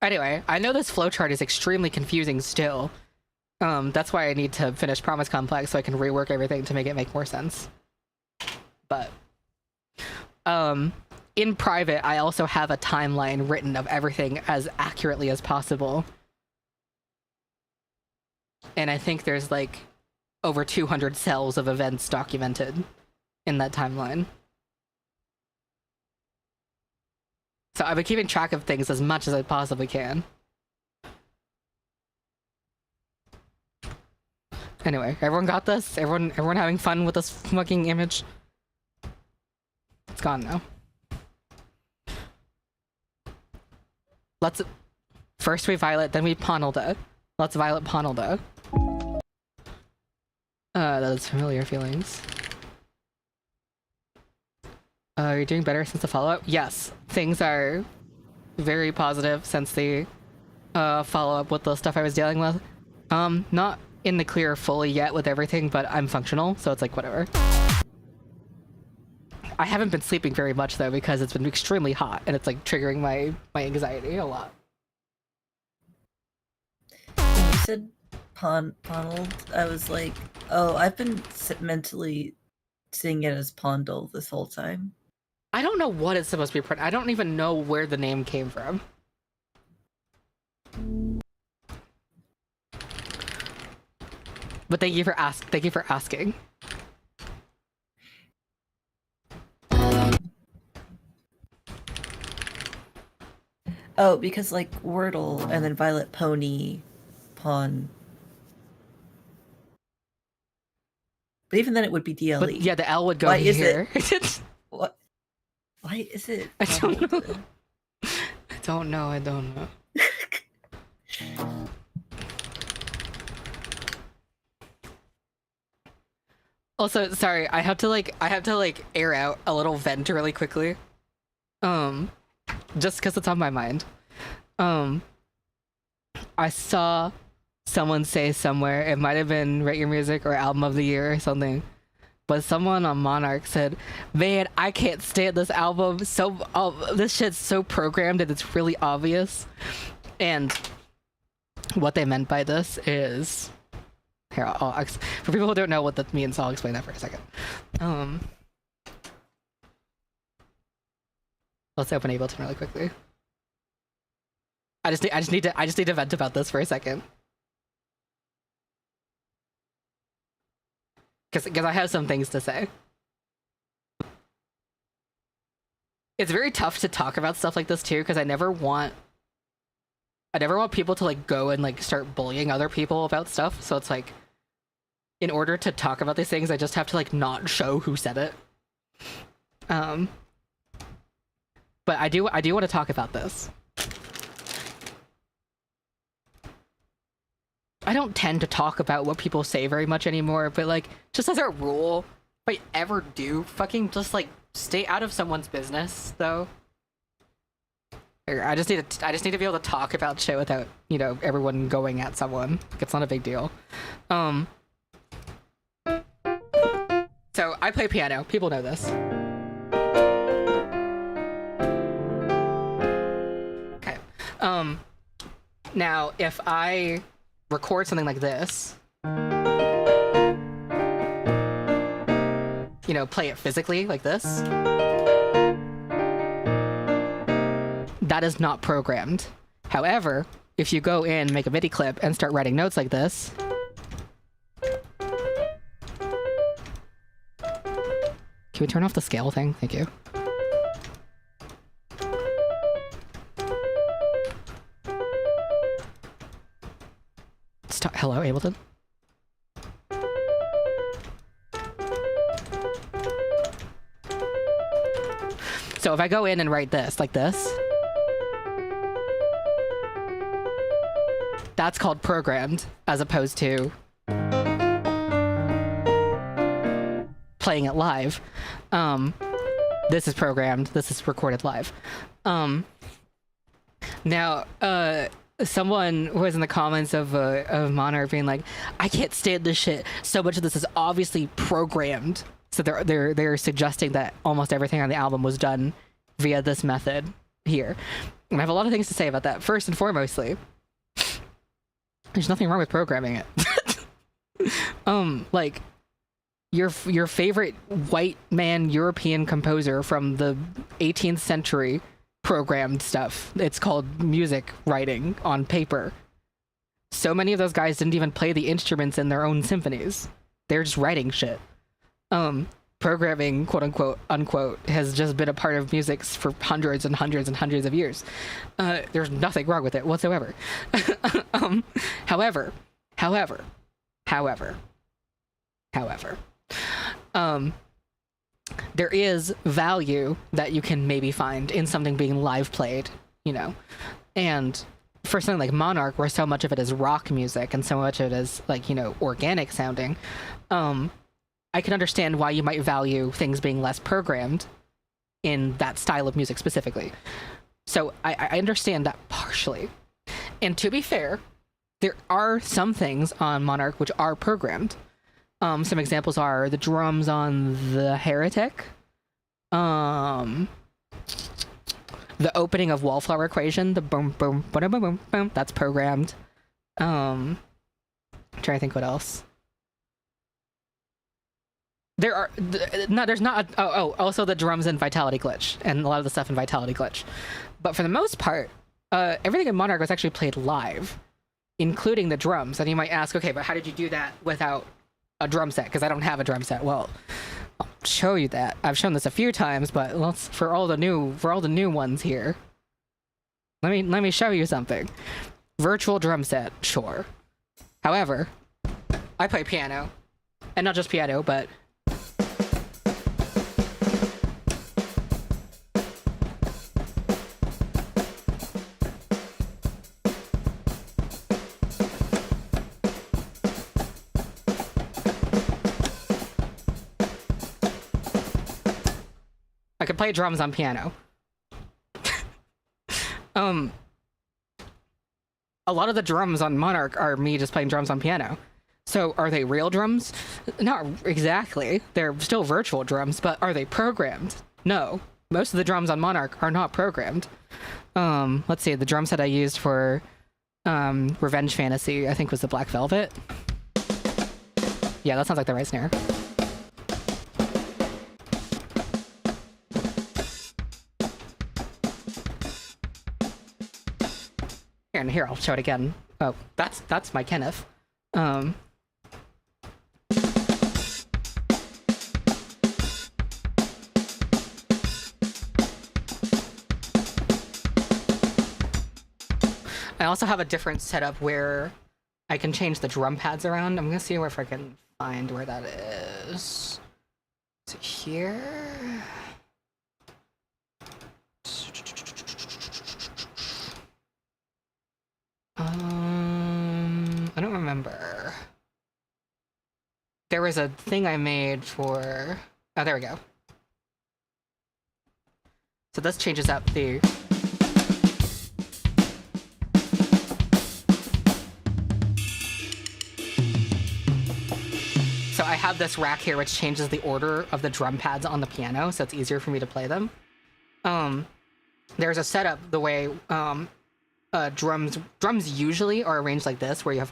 Anyway, I know this flowchart is extremely confusing still. That's why I need to finish Promise Complex so I can rework everything to make it make more sense. But in private, I also have a timeline written of everything as accurately as possible. And I think there's like over 200 cells of events documented in that timeline. So I've been keeping track of things as much as I possibly can. Anyway, everyone got this? Everyone having fun with this fucking image? It's gone now. First we Vylet, then we Ponelda. Let's Vylet Ponelda. That is familiar feelings. You're doing better since the follow-up? Yes. Things are very positive since the follow-up with the stuff I was dealing with. Not in the clear fully yet with everything, but I'm functional, so it's like whatever. I haven't been sleeping very much though because it's been extremely hot and it's like triggering my anxiety a lot. When you said Poneld, I was like, oh, I've been mentally seeing it as Pondle this whole time. I don't know what it's supposed to be. I don't even know where the name came from. But thank you for asking. Oh, because like Wordle and then Violet Pony, Pawn. But even then it would be DLE. But yeah, the L would go Why is here. What? Why is it? I don't know. I don't know. Also, sorry, I have to air out a little vent really quickly. Just because it's on my mind. I saw someone say somewhere, it might have been Rate Your Music or Album of the Year or something, but someone on Monarch said, man, I can't stand this album. This shit's so programmed and it's really obvious. And what they meant by this is... Here, for people who don't know what that means, I'll explain that for a second. Let's open Ableton really quickly. I just need to vent about this for a second. Because I have some things to say. It's very tough to talk about stuff like this too, because I never want people to like go and like start bullying other people about stuff. So it's like, in order to talk about these things, I just have to like not show who said it. But I do want to talk about this. I don't tend to talk about what people say very much anymore, but like, just as a rule, if I ever do, fucking just like stay out of someone's business, though. I just need to be able to talk about shit without, you know, everyone going at someone. Like, it's not a big deal. So I play piano. People know this. Okay. Now, if I record something like this, you know, play it physically like this, that is not programmed. However, if you go in, make a MIDI clip, and start writing notes like this, can we turn off the scale thing? Thank you. Stop. Hello, Ableton? So if I go in and write this, like this, that's called programmed, as opposed to playing it live. This is programmed, this is recorded live. Now, someone was in the comments of Monarch being like, I can't stand this shit. So much of this is obviously programmed. So they're suggesting that almost everything on the album was done via this method here. And I have a lot of things to say about that. First and foremostly, there's nothing wrong with programming it. Like, your favorite white man European composer from the 18th century programmed stuff. It's called music writing on paper. So many of those guys didn't even play the instruments in their own symphonies. They're just writing shit. Programming, quote unquote, unquote, has just been a part of music for hundreds and hundreds and hundreds of years. There's nothing wrong with it whatsoever. However, there is value that you can maybe find in something being live played, you know, and for something like Monarch, where so much of it is rock music and so much of it is like, you know, organic sounding, I can understand why you might value things being less programmed in that style of music specifically. So I understand that partially. And to be fair, there are some things on Monarch which are programmed. Some examples are the drums on The Heretic, the opening of Wallflower Equation, the boom boom boom boom boom boom, that's programmed. I'm trying to think what else. There's not also the drums in Vitality Glitch and a lot of the stuff in Vitality Glitch. But for the most part, everything in Monarch was actually played live, including the drums. And you might ask, okay, but how did you do that without a drum set? Because I don't have a drum set. Well, I'll show you that. I've shown this a few times, but let's for all the new ones here. Let me show you something. Virtual drum set, sure. However, I play piano, and not just piano, but I could play drums on piano. A lot of the drums on Monarch are me just playing drums on piano. So are they real drums? Not exactly. They're still virtual drums, but are they programmed? No. Most of the drums on Monarch are not programmed. Let's see, the drum set I used for Revenge Fantasy, I think was the Black Velvet. Yeah, that sounds like the right snare. And here, I'll show it again. Oh, that's my Kenneth. I also have a different setup where I can change the drum pads around. I'm gonna see if I can find where that is. Is it here? I don't remember. There was a thing I made for... Oh, there we go. So this changes up the... So I have this rack here which changes the order of the drum pads on the piano, so it's easier for me to play them. There's a setup the way drums usually are arranged like this, where you have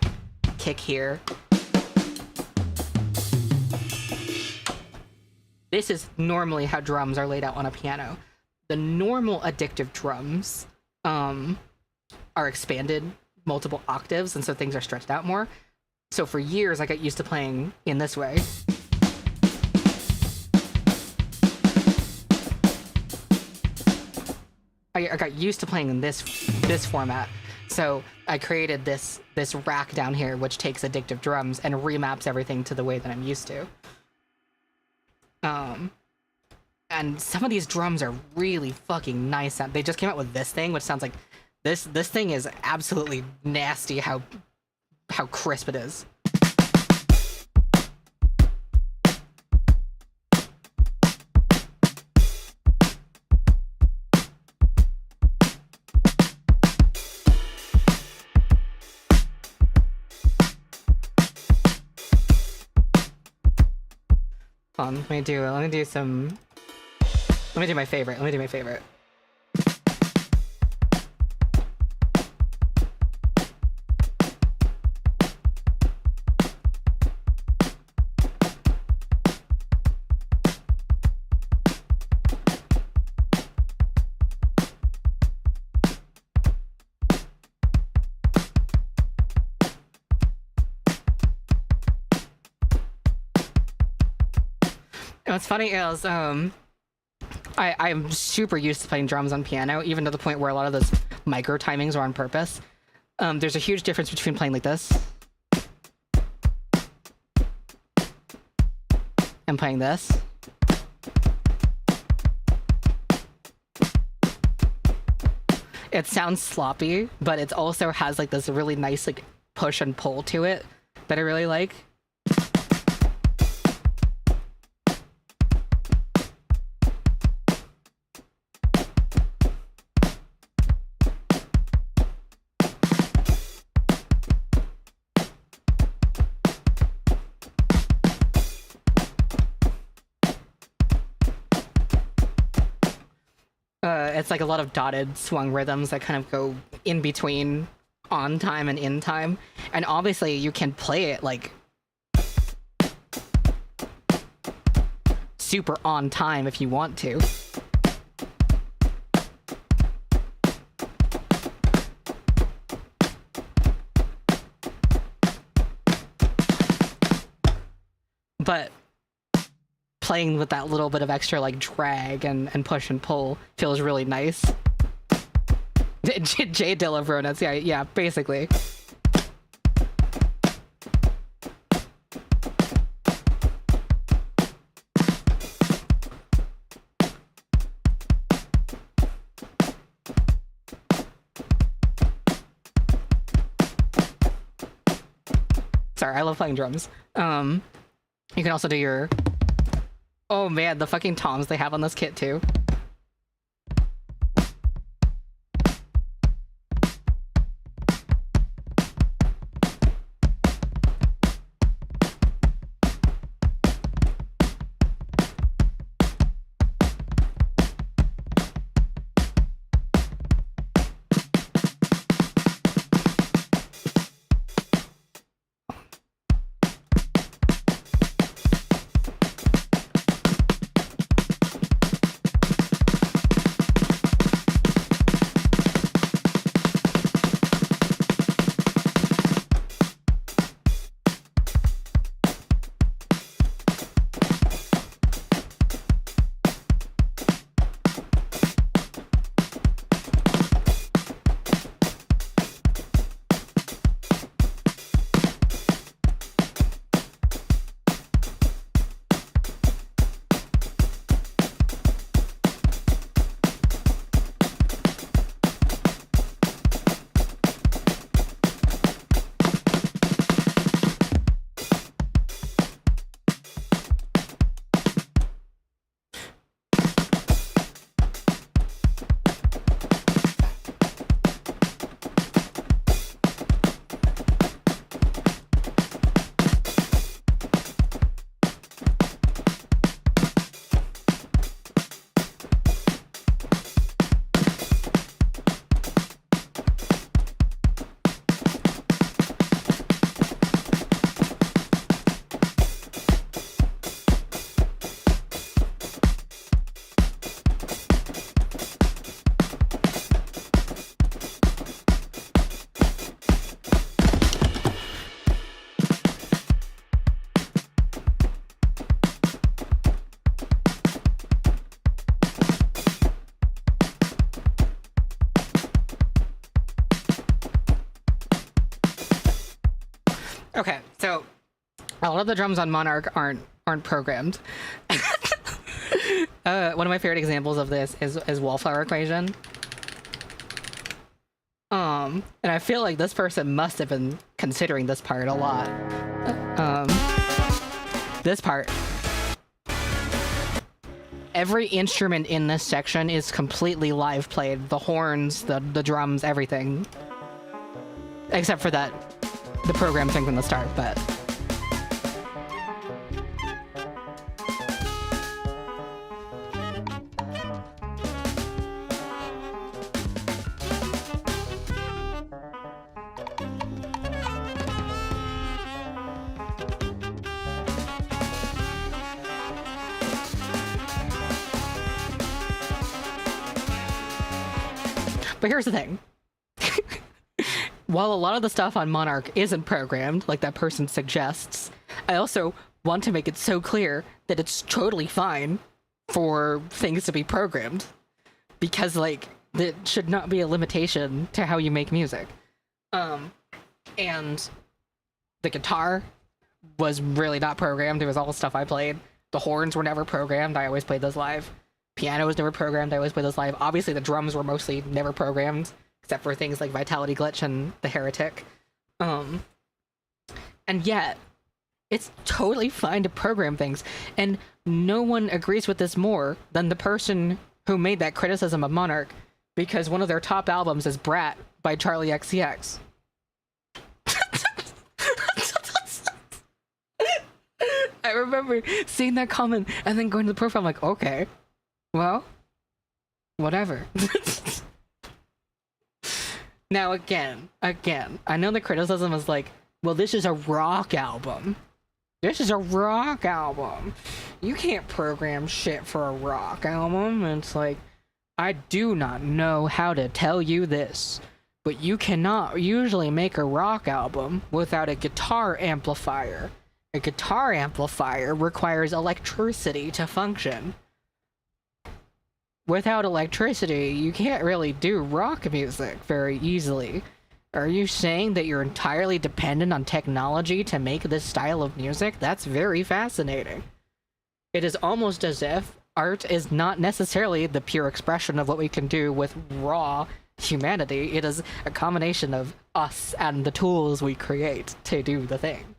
kick here. This is normally how drums are laid out on a piano. The normal addictive drums are expanded multiple octaves, and so things are stretched out more. So for years, I got used to playing in this way. I got used to playing in this format. So I created this rack down here, which takes addictive drums and remaps everything to the way that I'm used to. And some of these drums are really fucking nice. They just came out with this thing, which sounds like this thing is absolutely nasty. How crisp it is. Let me do my favorite. What's funny is I'm super used to playing drums on piano, even to the point where a lot of those micro timings are on purpose. There's a huge difference between playing like this and playing this. It sounds sloppy, but it also has like this really nice like push and pull to it that I really like. It's like a lot of dotted swung rhythms that kind of go in between on time and in time. And obviously you can play it like super on time if you want to. But playing with that little bit of extra like drag and push and pull feels really nice. J Dillabronas, yeah, basically. Sorry, I love playing drums. You can also do your... Oh man, the fucking toms they have on this kit too. Okay, so a lot of the drums on Monarch aren't programmed. One of my favorite examples of this is Wallflower Equation. And I feel like this person must have been considering this part a lot. This part. Every instrument in this section is completely live played. The horns, the drums, everything. Except for that, the program thing from the start, but... But here's the thing. While a lot of the stuff on Monarch isn't programmed, like that person suggests, I also want to make it so clear that it's totally fine for things to be programmed, because like that should not be a limitation to how you make music. And the guitar was really not programmed. It was all stuff I played. The horns were never programmed. I always played those live. Piano was never programmed. I always played those live. Obviously, the drums were mostly never programmed, except for things like Vitality Glitch and The Heretic. And yet, it's totally fine to program things. And no one agrees with this more than the person who made that criticism of Monarch, because one of their top albums is Brat by Charlie XCX. I remember seeing that comment and then going to the profile. I'm like, okay, well, whatever. Now, again, I know the criticism is like, well, this is a rock album. This is a rock album. You can't program shit for a rock album. And it's like, I do not know how to tell you this, but you cannot usually make a rock album without a guitar amplifier. A guitar amplifier requires electricity to function. Without electricity, you can't really do rock music very easily. Are you saying that you're entirely dependent on technology to make this style of music? That's very fascinating. It is almost as if art is not necessarily the pure expression of what we can do with raw humanity. It is a combination of us and the tools we create to do the thing.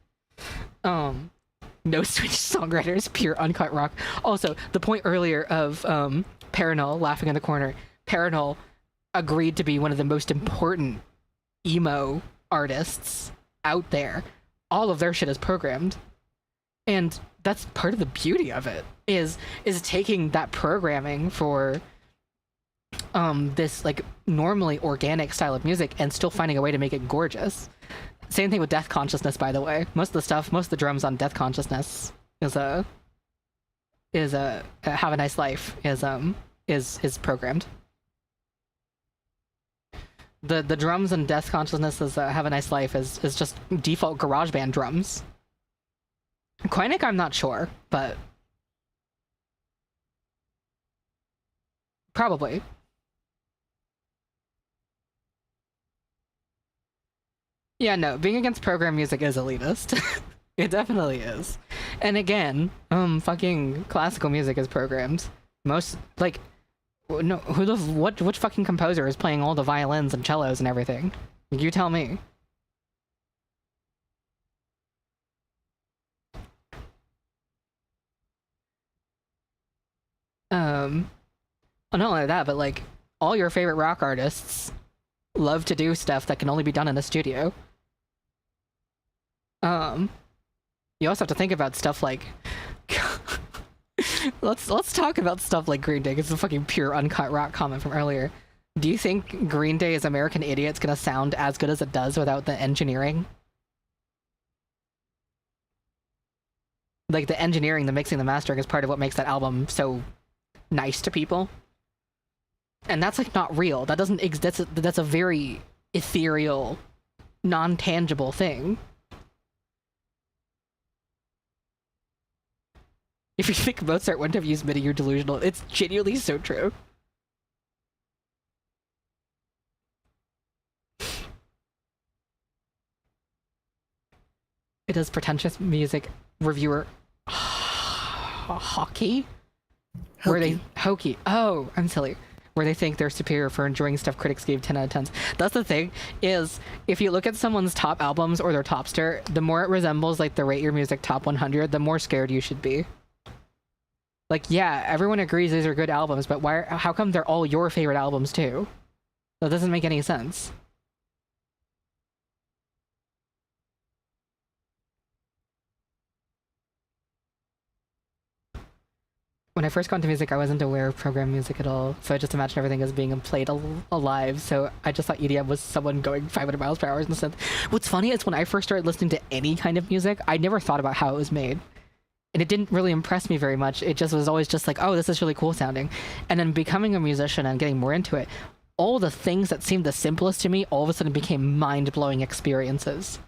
No Swedish songwriters, pure uncut rock. Also, the point earlier of Paranol laughing in the corner. Paranol agreed to be one of the most important emo artists out there. All of their shit is programmed. And that's part of the beauty of it, is taking that programming for this like normally organic style of music and still finding a way to make it gorgeous. Same thing with Death Consciousness, by the way. Most of the drums on Death Consciousness is Have a Nice Life is programmed. The drums in Death Consciousness is Have a Nice Life is just default GarageBand drums. Quinic, I'm not sure, but probably. Yeah, no, being against program music is elitist. It definitely is. And again, fucking classical music is programmed. Most, like, no, which fucking composer is playing all the violins and cellos and everything? You tell me. Not only that, but like, all your favorite rock artists love to do stuff that can only be done in a studio. You also have to think about stuff like let's talk about stuff like Green Day. It's a fucking pure uncut rock comment from earlier. Do you think Green Day's American Idiot's gonna sound as good as it does without the engineering? Like, the engineering, the mixing, the mastering is part of what makes that album so nice to people. And that's like not real. That doesn't that's a very ethereal, non-tangible thing. If you think Mozart wouldn't have used MIDI, you're delusional. It's genuinely so true. It is pretentious music reviewer hockey? Where they hokey. Oh, I'm silly. Where they think they're superior for enjoying stuff critics gave 10 out of 10s. That's the thing, is if you look at someone's top albums or their topster, the more it resembles like the Rate Your Music Top 100, the more scared you should be. Like, yeah, everyone agrees these are good albums, but how come they're all your favorite albums too? That doesn't make any sense. When I first got into music, I wasn't aware of program music at all, so I just imagined everything as being played alive, so I just thought EDM was someone going 500 miles per hour in the synth. What's funny is when I first started listening to any kind of music, I never thought about how it was made. And it didn't really impress me very much. It just was always just like, oh, this is really cool sounding. And then becoming a musician and getting more into it, all the things that seemed the simplest to me all of a sudden became mind-blowing experiences.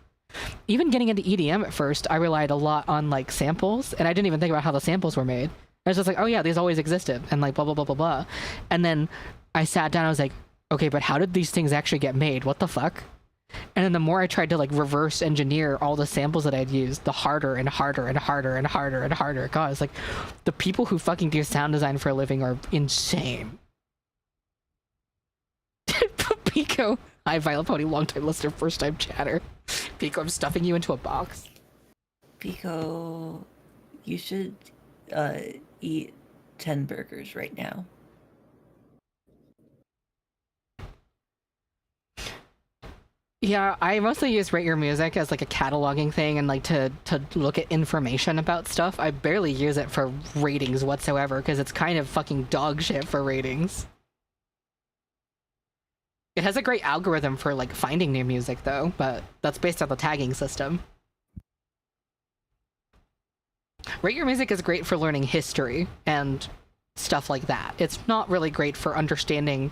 even getting into EDM at first, I relied a lot on like samples, and I didn't even think about how the samples were made. I was just like, oh yeah, these always existed, and like blah blah blah blah blah. And then I sat down, I was like, okay, but how did these things actually get made? What the fuck? And then the more I tried to like reverse engineer all the samples that I'd used, the harder and harder and harder and harder and harder it got. It's like, the people who fucking do sound design for a living are insane. Pico, hi Violet Pony, long time listener, first time chatter. Pico, I'm stuffing you into a box. Pico, you should eat 10 burgers right now. Yeah, I mostly use Rate Your Music as like a cataloging thing and like to look at information about stuff. I barely use it for ratings whatsoever because it's kind of fucking dog shit for ratings. It has a great algorithm for like finding new music though, but that's based on the tagging system. Rate Your Music is great for learning history and stuff like that. It's not really great for understanding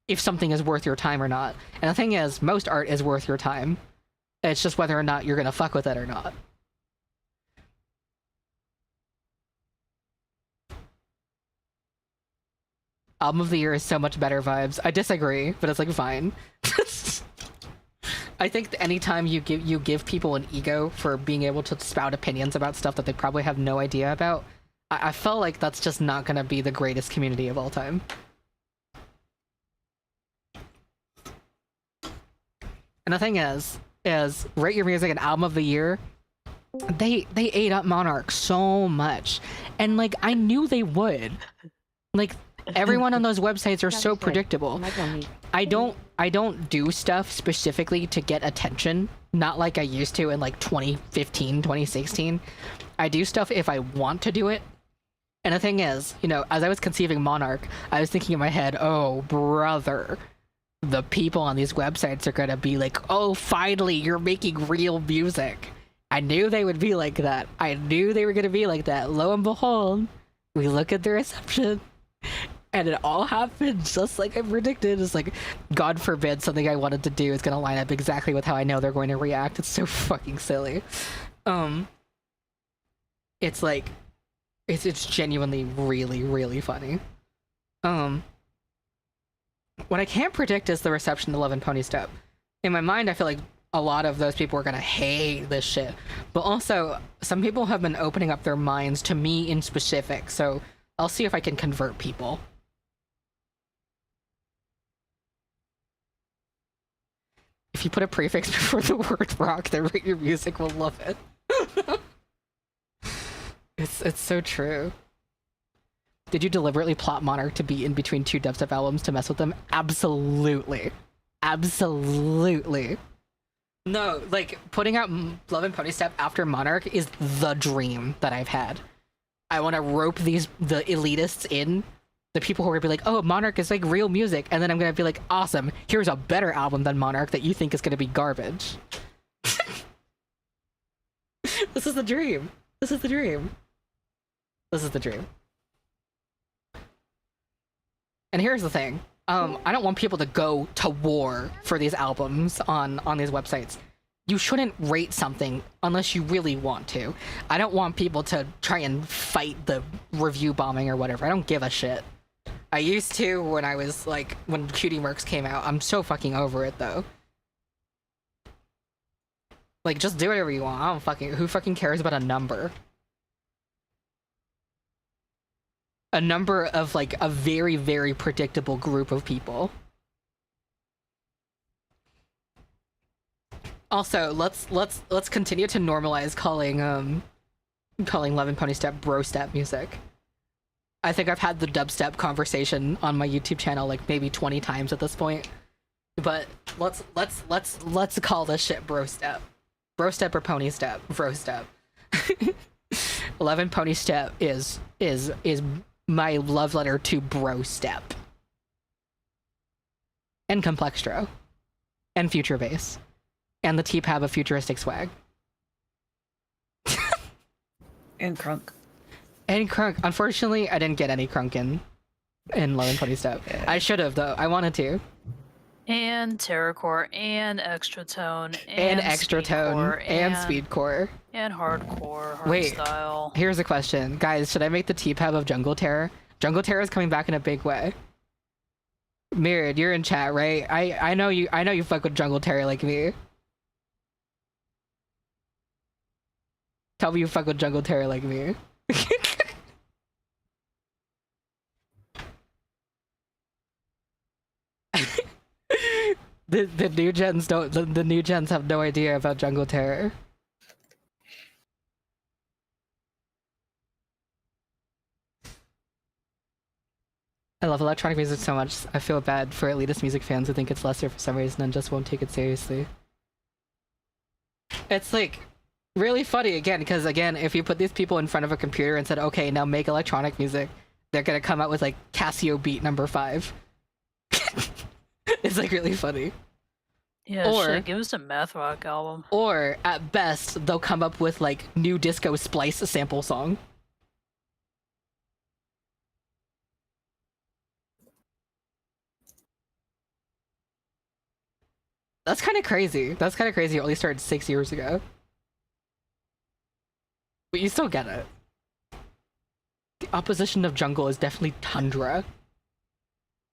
if something is worth your time or not. And the thing is, most art is worth your time. It's just whether or not you're gonna fuck with it or not. Album of the year is so much better vibes. I disagree, but it's like fine. I think anytime you give people an ego for being able to spout opinions about stuff that they probably have no idea about, I felt like that's just not gonna be the greatest community of all time. And the thing is Rate Your Music and Album of the Year, they ate up Monarch so much. And like I knew they would. Like everyone on those websites are so predictable. I don't do stuff specifically to get attention, not like I used to in like 2015, 2016. I do stuff if I want to do it. And the thing is, you know, as I was conceiving Monarch, I was thinking in my head, oh brother, the people on these websites are gonna be like, oh, finally, you're making real music. I knew they would be like that. I knew they were gonna be like that. Lo and behold, we look at the reception, and it all happened just like I predicted. It's like, God forbid something I wanted to do is gonna line up exactly with how I know they're going to react. It's so fucking silly. It's like, it's genuinely really, really funny. What I can't predict is the reception to Love and Pony Step. In my mind, I feel like a lot of those people are gonna hate this shit. But also, some people have been opening up their minds to me in specific, so I'll see if I can convert people. If you put a prefix before the word rock, then Rate Your Music will love it. It's so true. Did you deliberately plot Monarch to be in between two dubstep albums to mess with them? Absolutely. Absolutely. No, like, putting out Love and Pony Step after Monarch is the dream that I've had. I want to rope the elitists in, the people who are going to be like, oh, Monarch is like real music, and then I'm going to be like, awesome, here's a better album than Monarch that you think is going to be garbage. This is the dream. This is the dream. This is the dream. And here's the thing. I don't want people to go to war for these albums on these websites. You shouldn't rate something unless you really want to. I don't want people to try and fight the review bombing or whatever. I don't give a shit. I used to when I was like, when Cutie Mercs came out. I'm so fucking over it though. Like, just do whatever you want. I don't fucking, who fucking cares about a number? A number of like a very, very predictable group of people. Also, let's continue to normalize calling Love and Pony Step bro step music. I think I've had the dubstep conversation on my YouTube channel like maybe 20 times at this point. But let's call this shit bro step. Bro step or pony step? Bro step. Love and Pony Step is my love letter to bro step. And Complextro. And Future Bass. And the T-Pab of futuristic swag. And Crunk. And Crunk. Unfortunately, I didn't get any Crunk in Love and Pony Step. Yeah. I should have, though. I wanted to. And terrorcore, and extra tone, and extra tone, speedcore, and speedcore. and hardcore, Wait, hardstyle. here's a question. Guys, should I make the T-Pab of Jungle Terror? Jungle Terror is coming back in a big way. Mirrored, you're in chat, right? I know you fuck with Jungle Terror like me. Tell me you fuck with Jungle Terror like me. The new gens don't. The new gens have no idea about Jungle Terror. I love electronic music so much. I feel bad for elitist music fans who think it's lesser for some reason and just won't take it seriously. It's like really funny again, because again, if you put these people in front of a computer and said, "Okay, now make electronic music," they're gonna come out with like Casio Beat number 5. It's like really funny. Yeah, Or- shit, give us a math rock album. Or at best, they'll come up with like new disco splice sample song. That's kind of crazy. That's kind of crazy. It only started 6 years ago. But you still get it. The opposition of jungle is definitely tundra.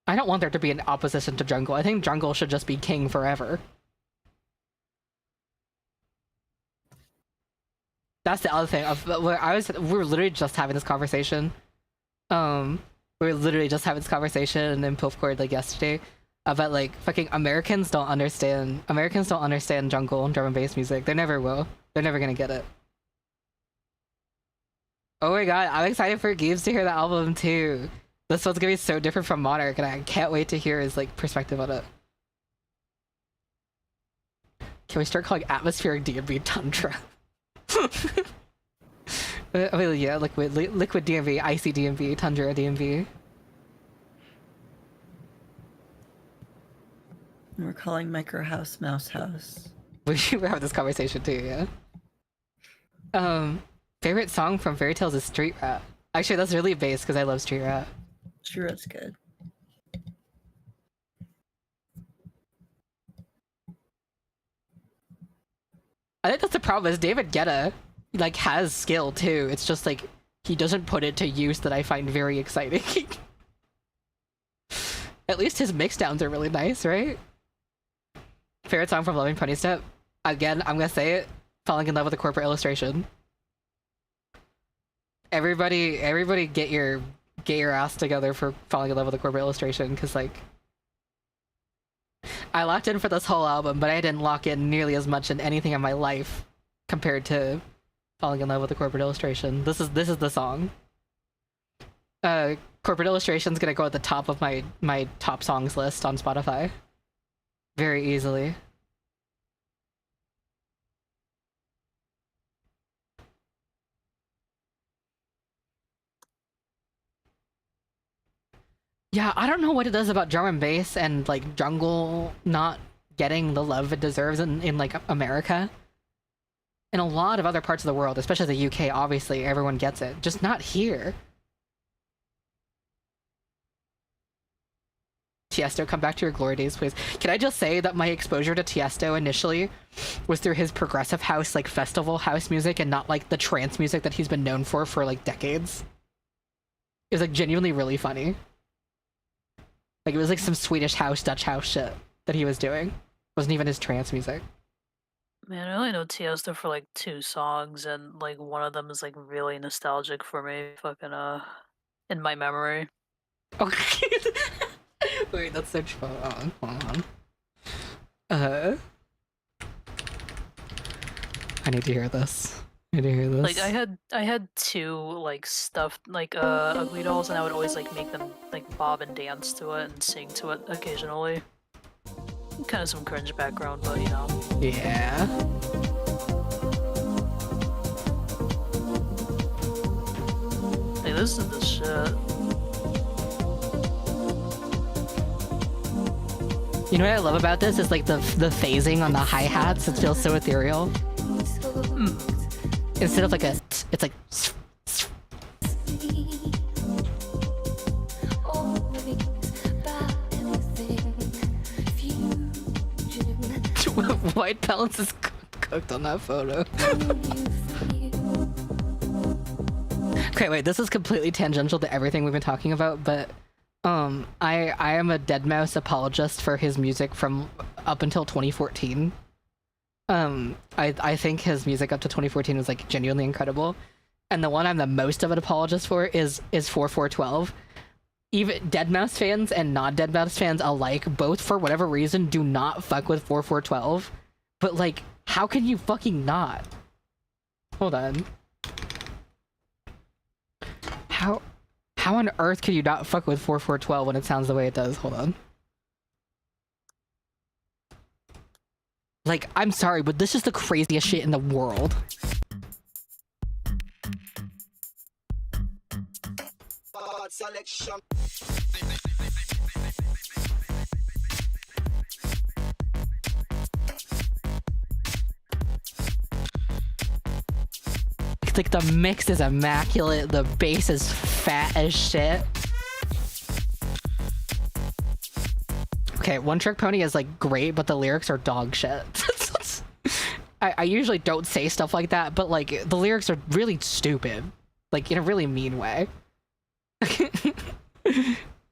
I don't want there to be an opposition to jungle. I think jungle should just be king forever. That's the other thing. We were literally just having this conversation. We were literally just having this conversation in Pilfcord like yesterday about like fucking Americans don't understand jungle and drum and bass music. They never will. They're never gonna get it. Oh my god, I'm excited for Gibbs to hear the album too. This one's gonna be so different from Monarch, and I can't wait to hear his like perspective on it. Can we start calling atmospheric D&B tundra? I mean, yeah, liquid DMV, icy DMV, tundra DMV. We're calling Micro House Mouse House. We have this conversation too, yeah. Favorite song from Fairy Tales is Street Rat. Actually, that's really base because I love Street Rat. Sure, that's good. I think that's the problem is David Guetta like has skill too. It's just like he doesn't put it to use that I find very exciting. At least his mixdowns are really nice, right? Favorite song from Loving Pony Step? Again, I'm gonna say it. Falling in Love with a Corporate Illustration. Everybody get your ass together for Falling in Love with a Corporate Illustration, because like I locked in for this whole album, but I didn't lock in nearly as much in anything in my life compared to Falling in Love with a Corporate Illustration. This is the song. Corporate Illustration's gonna go at the top of my top songs list on Spotify. Very easily. Yeah, I don't know what it is about drum and bass and like jungle not getting the love it deserves in like America. In a lot of other parts of the world, especially the UK, obviously everyone gets it. Just not here. Tiesto, come back to your glory days, please. Can I just say that my exposure to Tiesto initially was through his progressive house, like festival house music, and not like the trance music that he's been known for like decades. It was like genuinely really funny. Like it was like some Swedish house, Dutch house shit that he was doing. It wasn't even his trance music. Man, I only know Tiesto for like 2 songs, and like one of them is like really nostalgic for me. Fucking in my memory. Okay. Wait, that's so hold on. I need to hear this. Like I had 2 like stuffed like ugly dolls, and I would always like make them like bob and dance to it and sing to it occasionally. Kind of some cringe background, but you know. Yeah. Hey, this is the shit. You know what I love about this is like the phasing on the hi-hats. It feels so ethereal. Instead of like a, it's like. White balance is cooked on that photo. Okay, wait, this is completely tangential to everything we've been talking about, but I am a deadmau5 apologist for his music from up until 2014. I think his music up to 2014 was like genuinely incredible, and the one I'm the most of an apologist for is 4412. Even deadmau5 fans and non-deadmau5 fans alike, both for whatever reason, do not fuck with 4412. But like, how can you fucking not? Hold on. How on earth can you not fuck with 4412 when it sounds the way it does? Hold on. Like, I'm sorry, but this is the craziest shit in the world. Like, the mix is immaculate, the bass is fat as shit. Okay, One Trick Pony is like great, but the lyrics are dog shit. I usually don't say stuff like that, but like the lyrics are really stupid, like in a really mean way.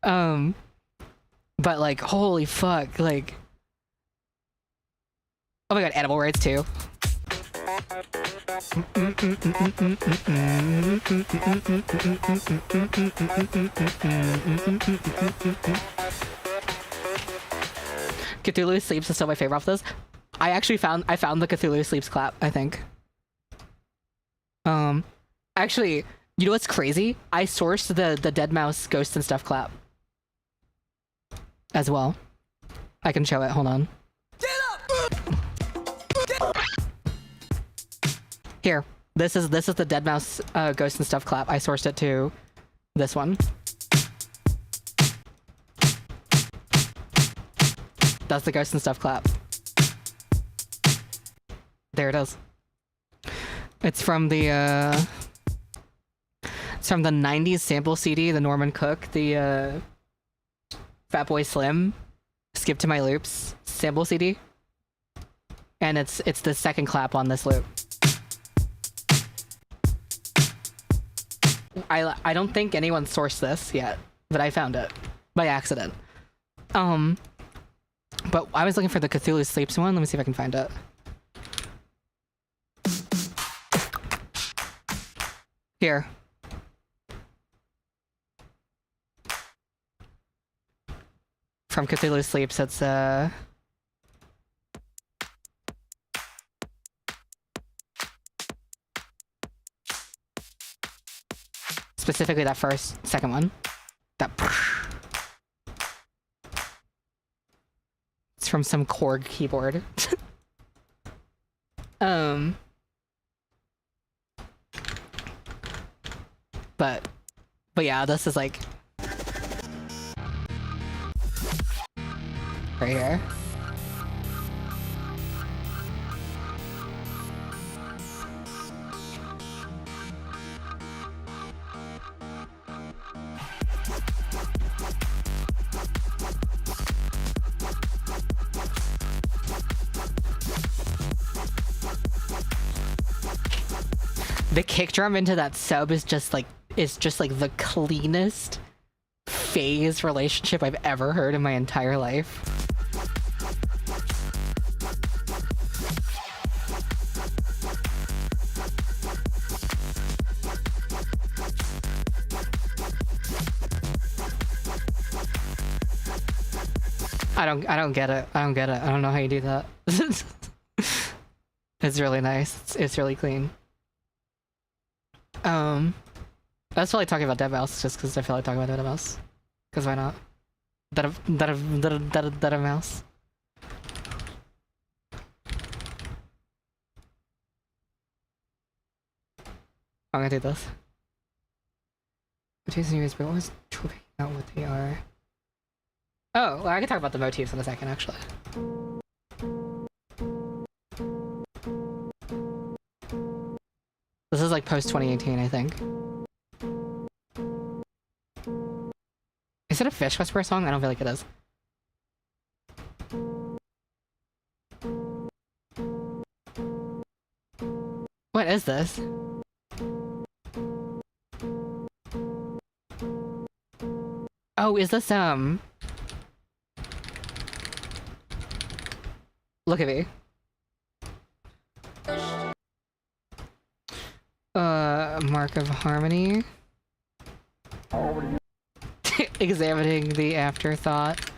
But like, holy fuck, like, oh my god, animal rights too. Cthulhu Sleeps is still my favorite off this. I found the Cthulhu Sleeps clap, I think. Actually, you know what's crazy? I sourced the deadmau5 Ghosts and Stuff clap as well. I can show it, hold on. Here, this is the deadmau5 Ghosts and Stuff clap. I sourced it to this one. That's the Ghosts and Stuff clap. There it is. It's from the 90s sample CD, the Norman Cook, the Fatboy Slim, Skip to My Loops sample CD. And it's the second clap on this loop. I don't think anyone sourced this yet, but I found it by accident. But I was looking for the Cthulhu Sleeps one. Let me see if I can find it. Here. From Cthulhu Sleeps, it's specifically that second one. That. It's from some Korg keyboard. But yeah, this is like right here. The kick drum into that sub is just like the cleanest phase relationship I've ever heard in my entire life. I don't get it. I don't get it. I don't know how you do that. It's really nice. It's really clean. That's probably talking about deadmau5 just because I feel like talking about deadmau5. Because why not? Deadmau5. I'm gonna do this. Motifs and but what was tripping out what they are? Oh, well, I can talk about the motifs in a second, actually. This is like post 2018, I think. Is it a Fish Whisperer song? I don't feel like it is. What is this? Oh, is this, look at me. Mark of harmony. Examining the afterthought.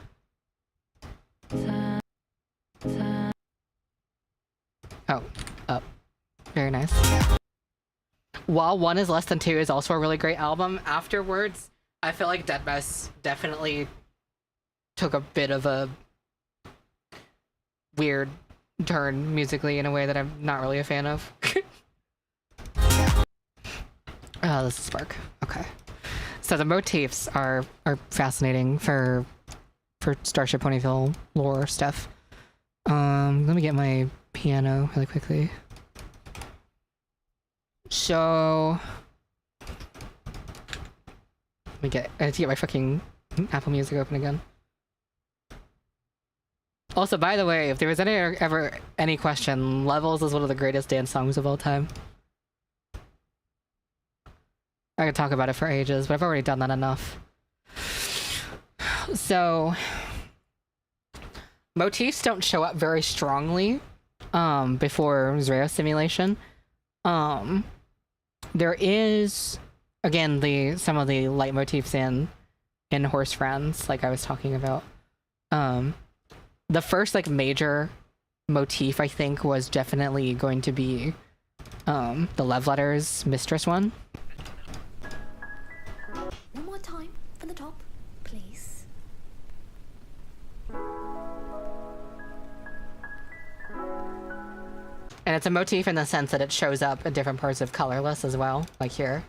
Oh, up. Very nice. While 1 is less than 2 is also a really great album. Afterwards, I feel like Dead Mess definitely took a bit of a weird turn musically in a way that I'm not really a fan of. Oh, this is Spark. Okay. So the motifs are fascinating for Starship Ponyville lore stuff. Let me get my piano really quickly. So I have to get my fucking Apple Music open again. Also, by the way, if there was ever any question, Levels is one of the greatest dance songs of all time. I could talk about it for ages, but I've already done that enough. So, motifs don't show up very strongly before Zreo simulation. There is, again, some of the leitmotifs in Horse Friends, like I was talking about. The first like major motif, I think, was definitely going to be the Love Letters Mistress one. One more time from the top, please. And it's a motif in the sense that it shows up in different parts of Colorless as well, like here.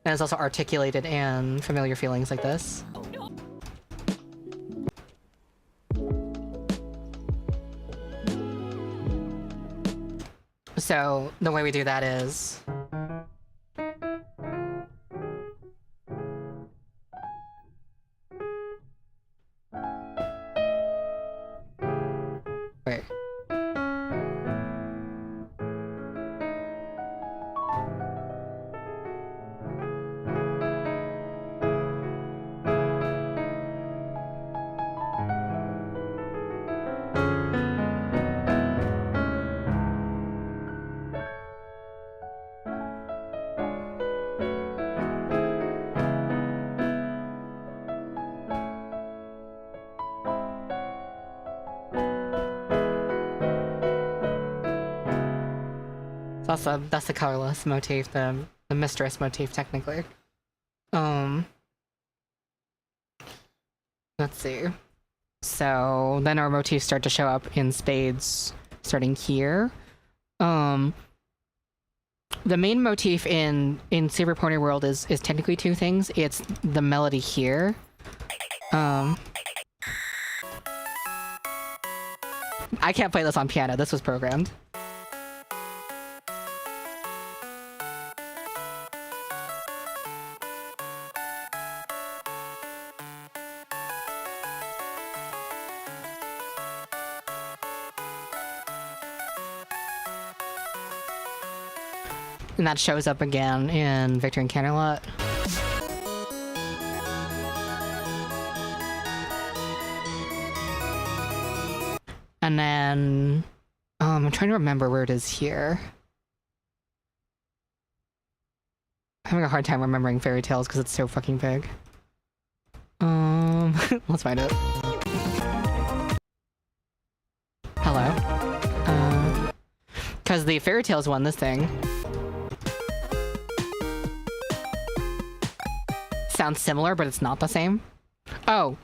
And it's also articulated in Familiar Feelings like this. So the way we do that is... Wait. That's the colorless motif, the mistress motif, technically. Let's see. So then our motifs start to show up in spades, starting here. The main motif in Super Pony World is technically two things. It's the melody here. I can't play this on piano. This was programmed. And that shows up again in Victor and Canterlot. And then, I'm trying to remember where it is here. I'm having a hard time remembering Fairy Tales because it's so fucking big. Let's find it. Hello. Because the Fairy Tales one, this thing, sounds similar, but it's not the same. Oh,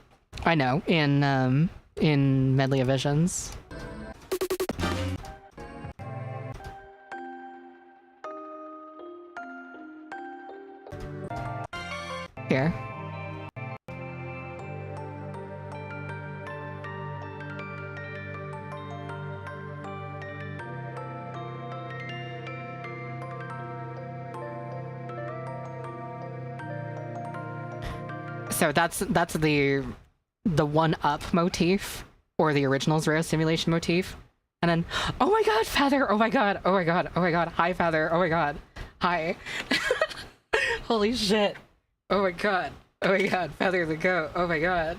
I know. In Medley of Visions. Here. So that's the one up motif, or the original Zero simulation motif. And then, oh my god, Feather! Oh my god, oh my god, oh my god, hi Feather, oh my god, hi. Holy shit. Oh my god, Feather the goat, oh my god.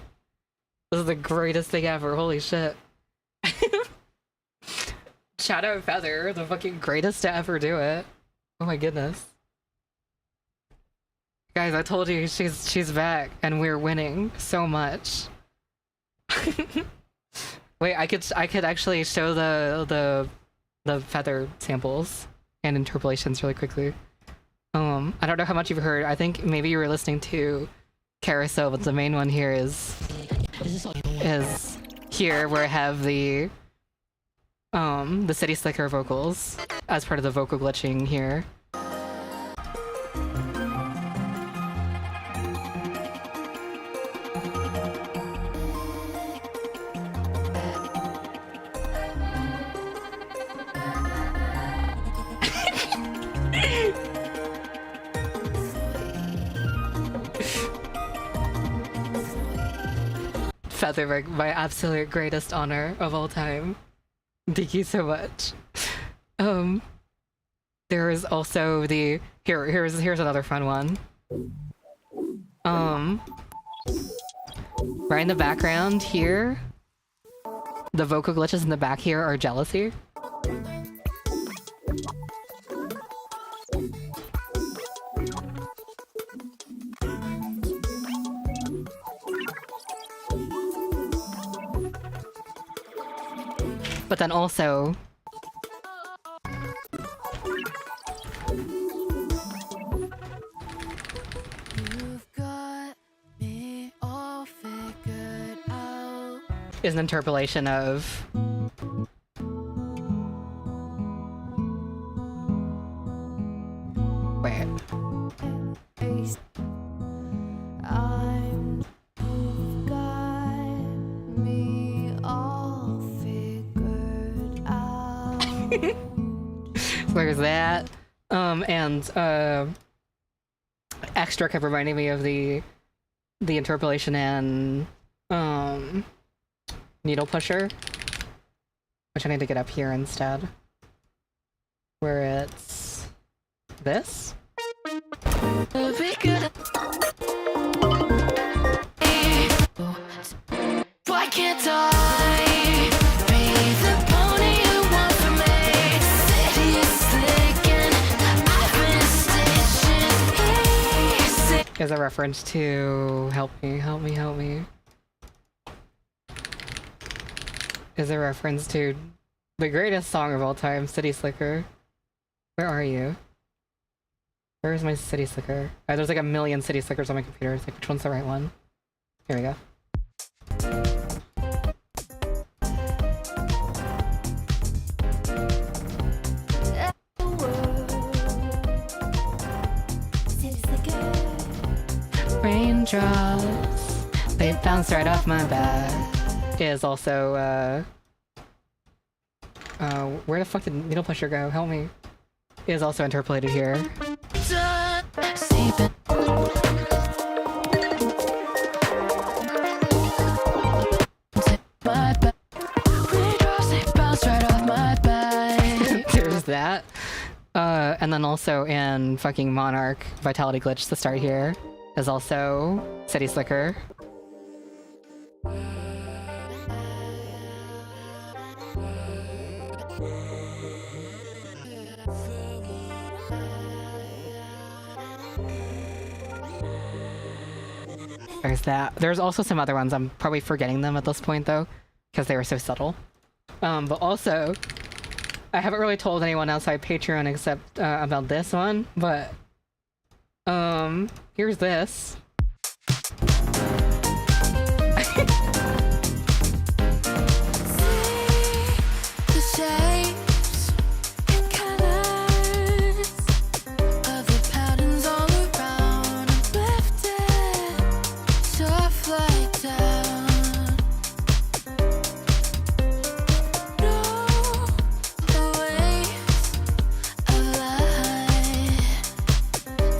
This is the greatest thing ever, holy shit. Shout out Feather, the fucking greatest to ever do it. Oh my goodness. Guys, I told you she's back and we're winning so much. Wait, I could actually show the Feather samples and interpolations really quickly. I don't know how much you've heard. I think maybe you were listening to Carousel, but the main one here is here where I have the City Slicker vocals as part of the vocal glitching here. Feather, my absolute greatest honor of all time. Thank you so much. There is also the here's another fun one. Right in the background here, the vocal glitches in the back here are jealousy. But then also, You've got me all figured out. is an interpolation of wait. You've got me all figured out. So there's that. And extra kept reminding me of the interpolation and needle pusher, which I need to get up here instead, where it's this. Why can't I be the pony you want from me? City is slicking, I've been stitching. Is a reference to help me. Is a reference to the greatest song of all time, City Slicker. Where are you? Where is my City Slicker? Oh, there's like a million City Slickers on my computer. It's like, which one's the right one? Here we go. Raindrops, they bounce right off my back. Is also, where the fuck did Needle Pusher go? Help me. Is also interpolated here. Sleeping. My back. Raindrops, they bounce right off my back. There's that. And then also in fucking Monarch, Vitality Glitch, the start here, is also City Slicker. There's that. There's also some other ones. I'm probably forgetting them at this point though, because they were so subtle. But also, I haven't really told anyone outside Patreon except about this one, but here's this. The shapes and colors of the patterns all around. I'm lifted, soft like down. No, the waves of light,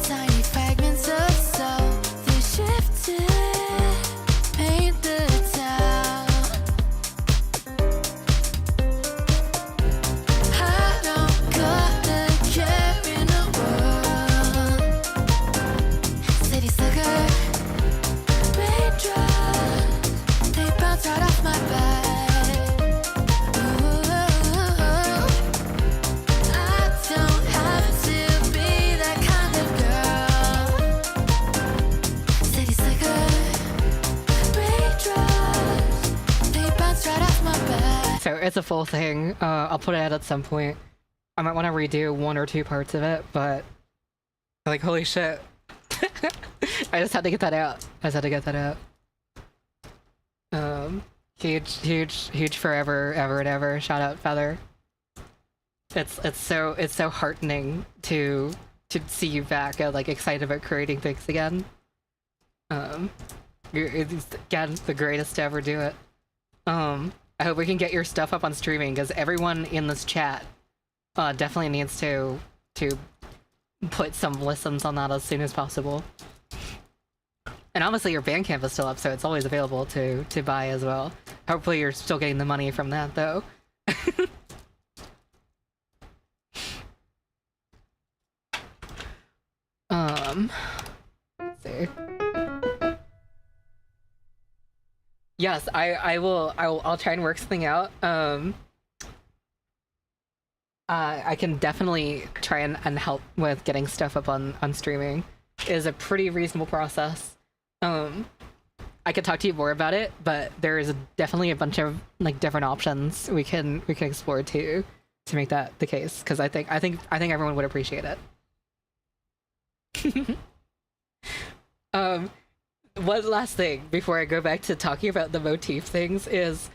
tiny fragments of soul. it's a full thing. I'll put it out at some point. I might want to redo 1 or 2 parts of it, but like, holy shit. I just had to get that out. Huge forever, ever and ever. Shout out Feather. It's so heartening to see you back and like excited about creating things again. You're again the greatest to ever do it. I hope we can get your stuff up on streaming because everyone in this chat definitely needs to put some listens on that as soon as possible. And obviously your Bandcamp is still up, so it's always available to buy as well. Hopefully you're still getting the money from that though. Let's see. Yes, I'll try and work something out. I can definitely try and help with getting stuff up on streaming. It is a pretty reasonable process. I could talk to you more about it, but there is definitely a bunch of like different options we can explore to make that the case, because I think everyone would appreciate it. One last thing before I go back to talking about the motif things is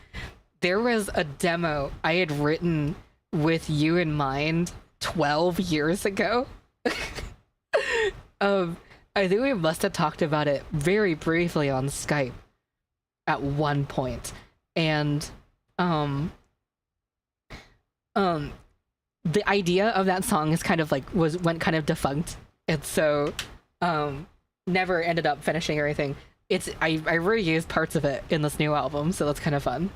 there was a demo I had written with you in mind 12 years ago. I think we must have talked about it very briefly on Skype at one point. And the idea of that song is kind of like went kind of defunct. And so never ended up finishing or anything. I reused parts of it in this new album, so that's kind of fun.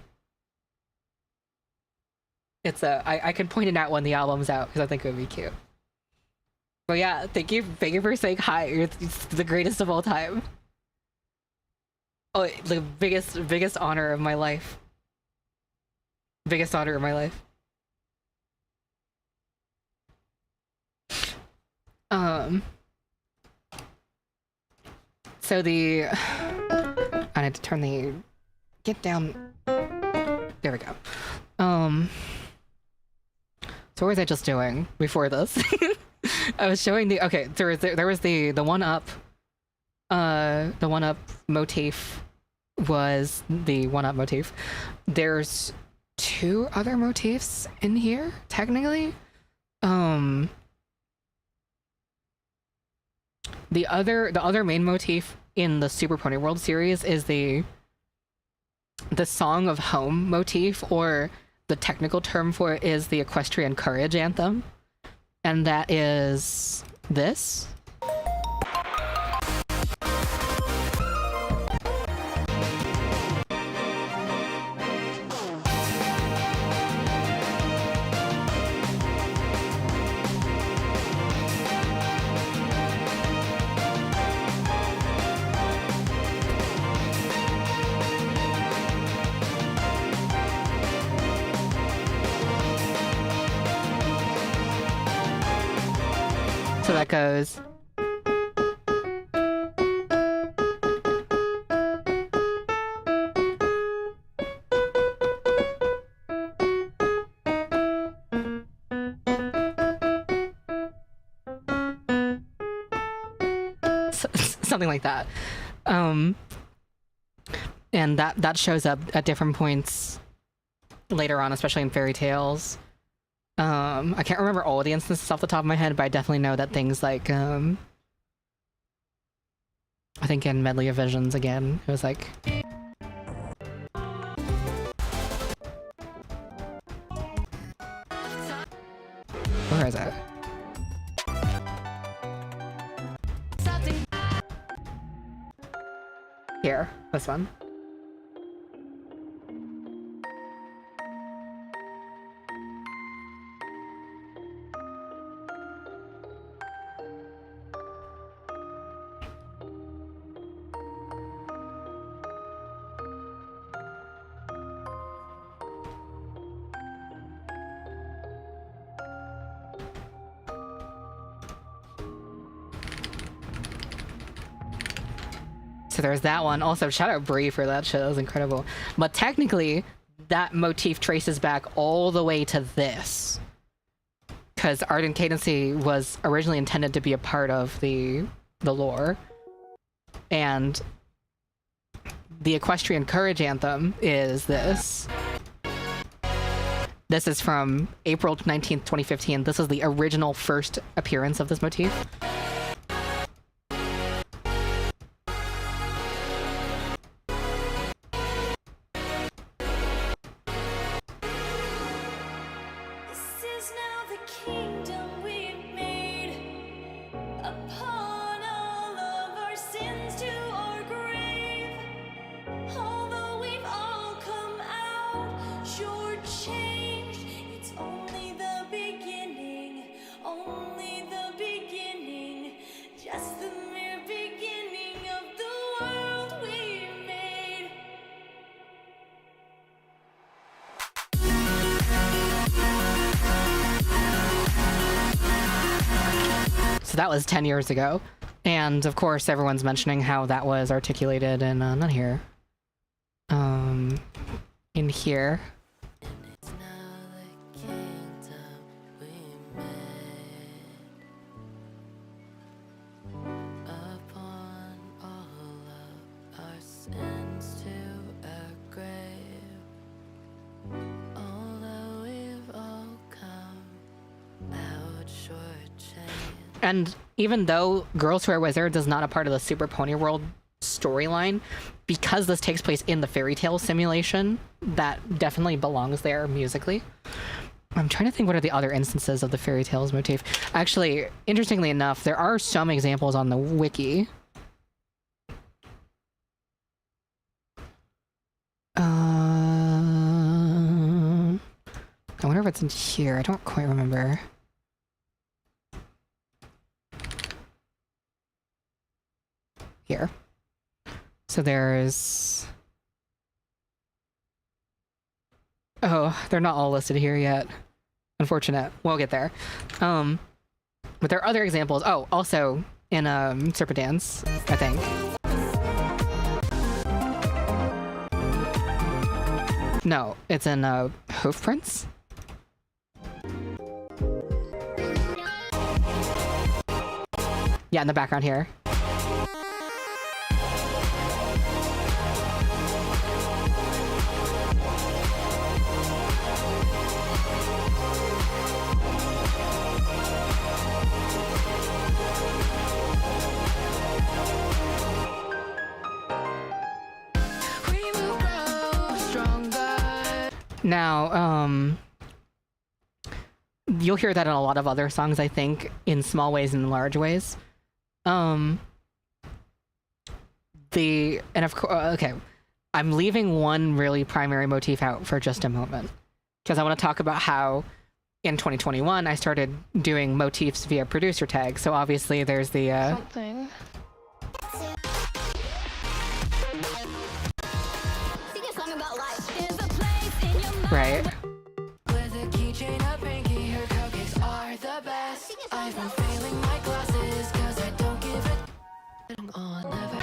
It's I can point it out when the album's out because I think it would be cute. But yeah, thank you for saying hi. You're the greatest of all time. Oh, the biggest honor of my life. Biggest honor of my life. So I need to turn the get down. There we go. So what was I just doing before this? I was showing the there was the one up motif was the one up motif. There's 2 other motifs in here technically. The other main motif in the Super Pony World series is the Song of Home motif, or the technical term for it is the Equestrian Courage Anthem. And that is this. So that goes. Something like that. And that shows up at different points later on, especially in fairy tales. I can't remember all the instances off the top of my head, but I definitely know that things like, I think in Medley of Visions again, it was like... Where is it? Here, this one. So there's that one. Also, shout out Bree for that shit. That was incredible. But technically, that motif traces back all the way to this. Because Ardent Cadency was originally intended to be a part of the lore. And the Equestrian Courage Anthem is this. This is from April 19th, 2015. This is the original first appearance of this motif. This is now the kingdom we've made, upon all of our sins to our grave. Although we've all come out short changed, it's only the beginning, just the mere beginning of the world we made. So that was 10 years ago. And of course, everyone's mentioning how that was articulated in, not here. In here. It's now the kingdom we made, upon all of our sins to our grave. Although we've all come out shortchanged. And even though Girls Who Are Wizards is not a part of the Super Pony World storyline, because this takes place in the fairy tale simulation, that definitely belongs there musically. I'm trying to think what are the other instances of the fairy tales motif. Actually, interestingly enough, there are some examples on the wiki. I wonder if it's in here. I don't quite remember. Here. So there's... Oh, they're not all listed here yet. Unfortunate. We'll get there. But there are other examples. Oh, also in Serpentance, I think. No, it's in Hoofprints. Yeah, in the background here. Now, you'll hear that in a lot of other songs, I think, in small ways and in large ways. And of course, okay, I'm leaving one really primary motif out for just a moment, because I want to talk about how in 2021 I started doing motifs via producer tags. So obviously there's the Something. right. With a keychain, a pinky, her cupcakes are the best. I've been failing my classes cause I don't give a on never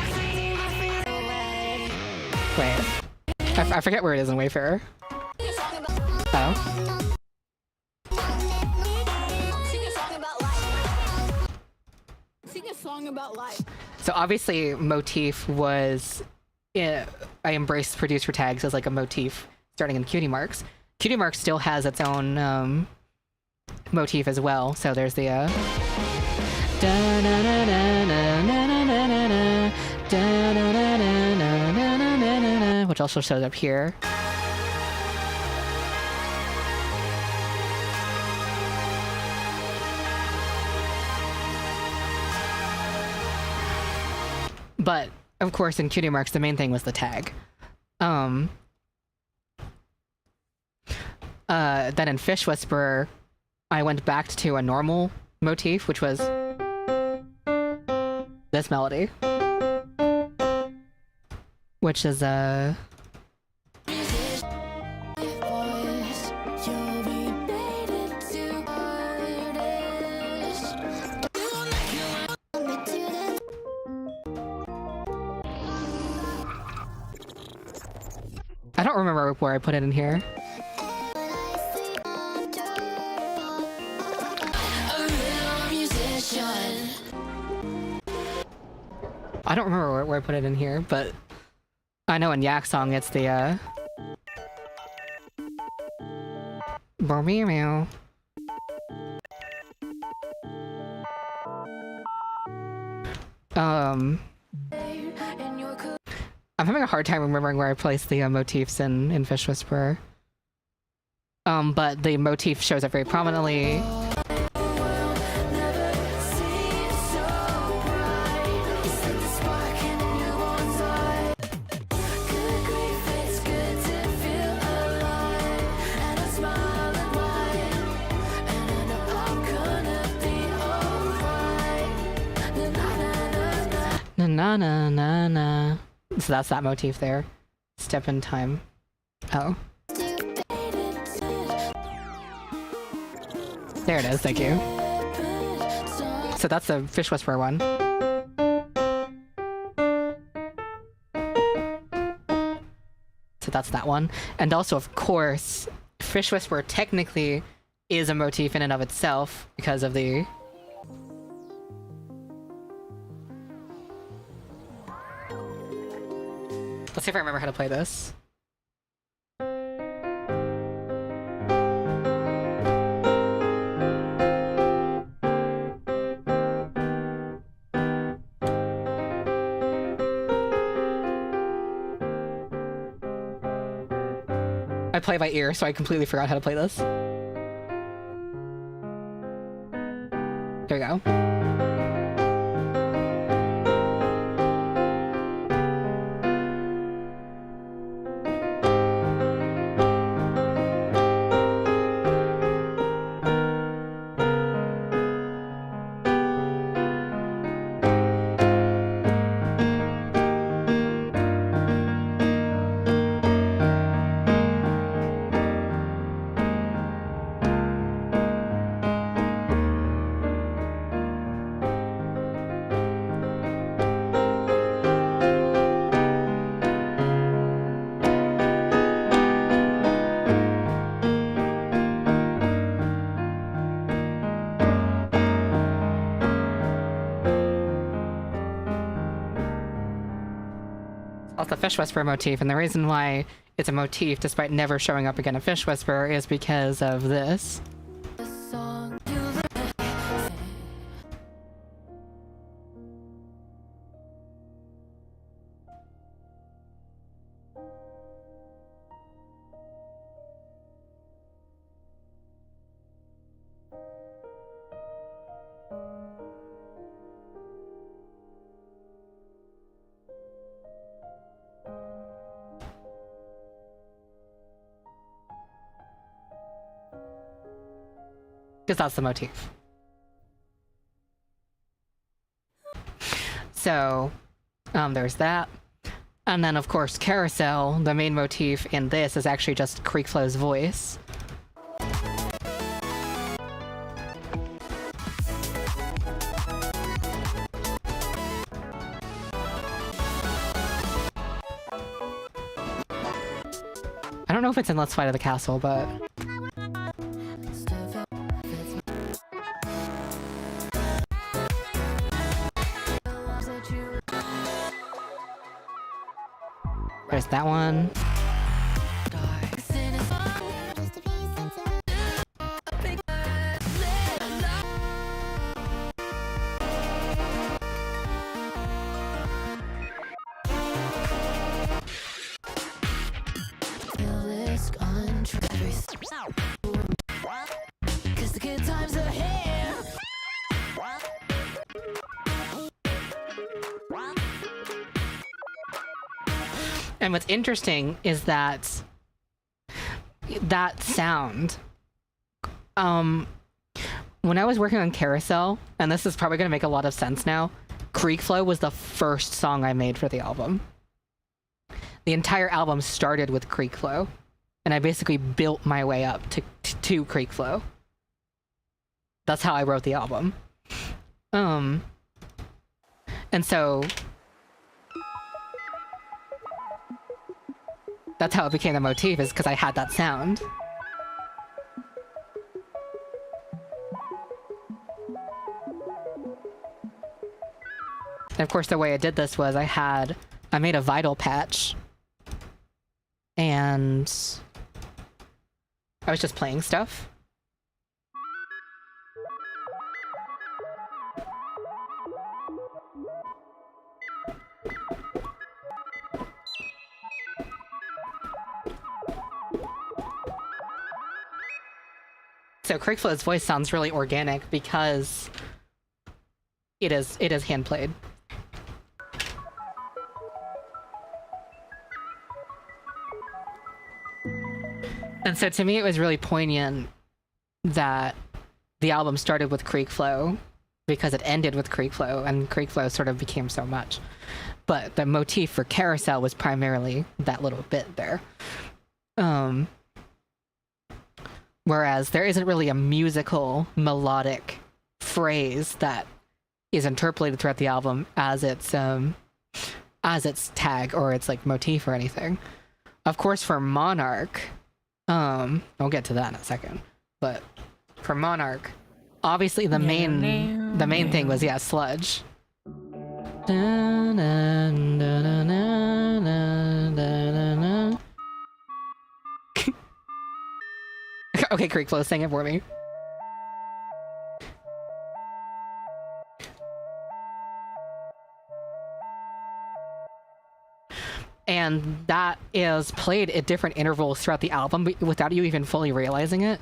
away. Wait, I forget where it is in Wayfarer. Oh. Sing a song about life. So obviously motif was, I embraced producer tags as like a motif starting in Cutie Marks. Cutie Marks still has its own motif as well. So there's the which also shows up here. But of course in Cutie Marks the main thing was the tag. Then in Fish Whisperer, I went back to a normal motif, which was this melody, which is I don't don't remember where I put it in here. I don't remember where I put it in here, but I know in Yak Song it's the meow. I'm having a hard time remembering where I placed the motifs in Fish Whisperer. But the motif shows up very prominently. Na na na na. So that's that motif there. Step in time. Oh. There it is, thank you. So that's the Fish Whisperer one. So that's that one. And also, of course, Fish Whisperer technically is a motif in and of itself because of the... Let's see if I remember how to play this. I play by ear, so I completely forgot how to play this. There we go. The Fish Whisperer motif, and the reason why it's a motif despite never showing up again in Fish Whisperer is because of this. Because that's the motif. So, there's that. And then, of course, Carousel, the main motif in this is actually just Creekflow's voice. I don't know if it's in Let's Fly to the Castle, but... There's that one. And what's interesting is that that sound, when I was working on Carousel, and this is probably going to make a lot of sense now, Creekflow was the first song I made for the album. The entire album started with Creekflow, and I basically built my way up to Creekflow. That's how I wrote the album. And so... That's how it became the motif, is because I had that sound. And of course, the way I did this was I made a vital patch, and I was just playing stuff. So Creekflow's voice sounds really organic because it is hand played. And so to me, it was really poignant that the album started with Creekflow because it ended with Creekflow, and Creekflow sort of became so much. But the motif for Carousel was primarily that little bit there. Whereas there isn't really a musical, melodic phrase that is interpolated throughout the album as its tag or its like motif or anything. Of course, for Monarch, I'll get to that in a second. But for Monarch, obviously the main thing was Sludge. Okay, Creekflow, sing it for me. And that is played at different intervals throughout the album without you even fully realizing it.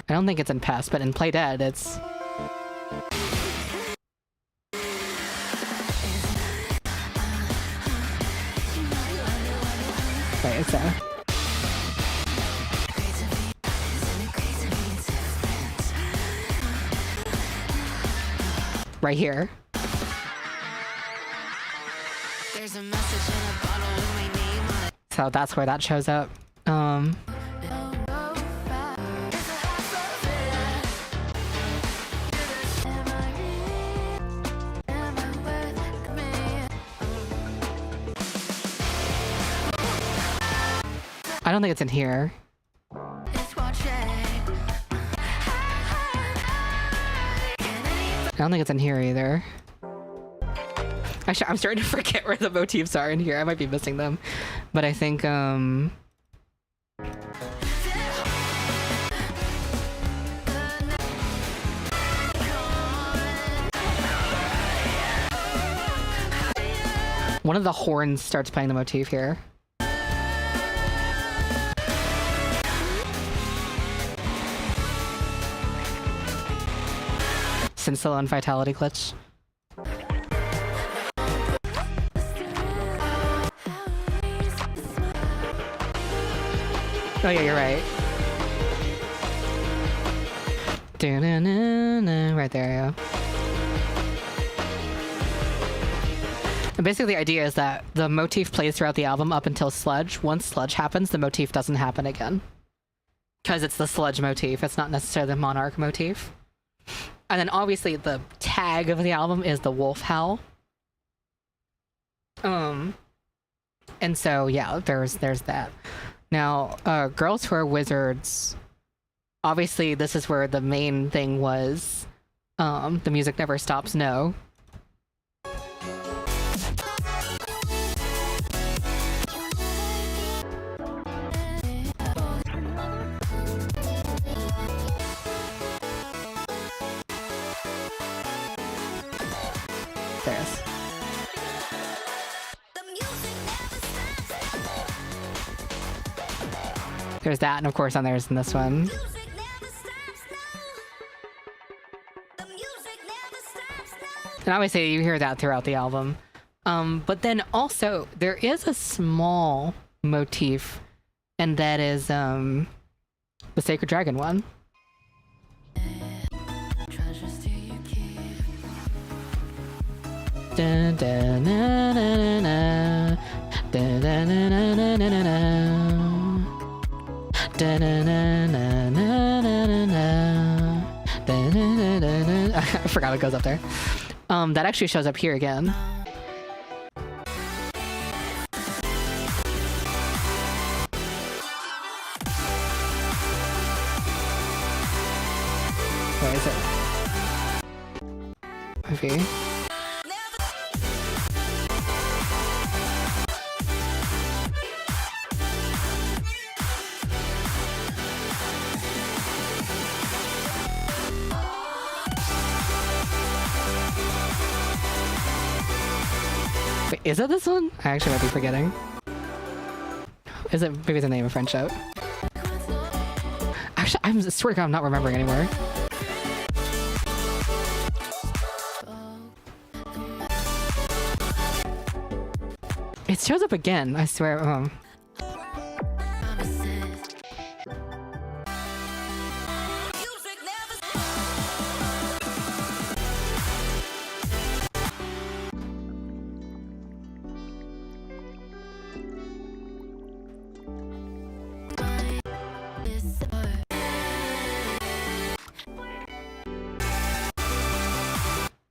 I don't think it's in Pest, but in Play Dead, it's... Wait, it's right here. So that's where that shows up. I don't think it's in here. I don't think it's in here either. Actually, I'm starting to forget where the motifs are in here. I might be missing them. But I think, one of the horns starts playing the motif here. Sincilla and Vitality glitch. Oh yeah, you're right. Right there, yeah. And basically the idea is that the motif plays throughout the album up until Sludge. Once Sludge happens, the motif doesn't happen again. Because it's the Sludge motif, it's not necessarily the Monarch motif. And then obviously the tag of the album is the wolf howl. And so yeah, there's that. Now, Girls Who Are Wizards, obviously this is where the main thing was The Music Never Stops, No. There's. There's that, and of course, then there's this one. And obviously, you hear that throughout the album. But then also, there is a small motif, and that is the Sacred Dragon one. Dun, dun, na, na, na, na. Dun, dun, na, na, na, na, na, na. Dun, na, na, na, na, na, na. I forgot it goes up there. That actually shows up here again. Where is it? Maybe. Wait, is it this one? I actually might be forgetting. Is it maybe the name of friendship? Actually, I swear to God, I'm not remembering anymore. It shows up again, I swear.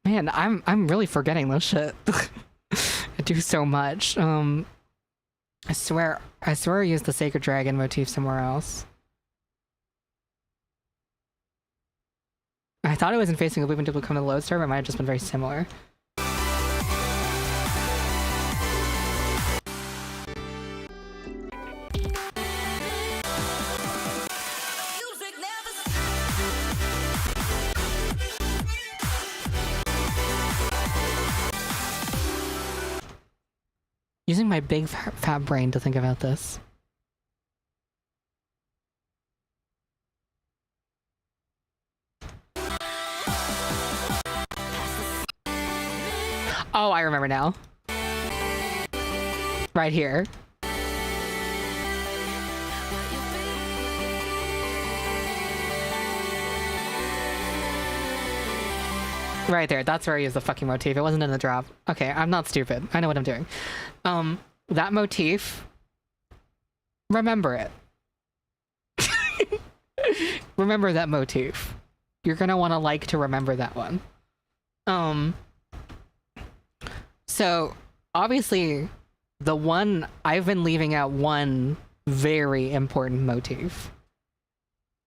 Man, I'm really forgetting this shit. I do so much. I swear I used the Sacred Dragon motif somewhere else. I thought it was in Facing a Loop until we come to the Lodestar, but it might have just been very similar. Using my big fat brain to think about this. Oh, I remember now. Right here. Right there, that's where I used the fucking motif. It wasn't in the drop. Okay, I'm not stupid. I know what I'm doing. That motif, remember it. Remember that motif. You're gonna want to like to remember that one. So, obviously, the one, I've been leaving out one very important motif.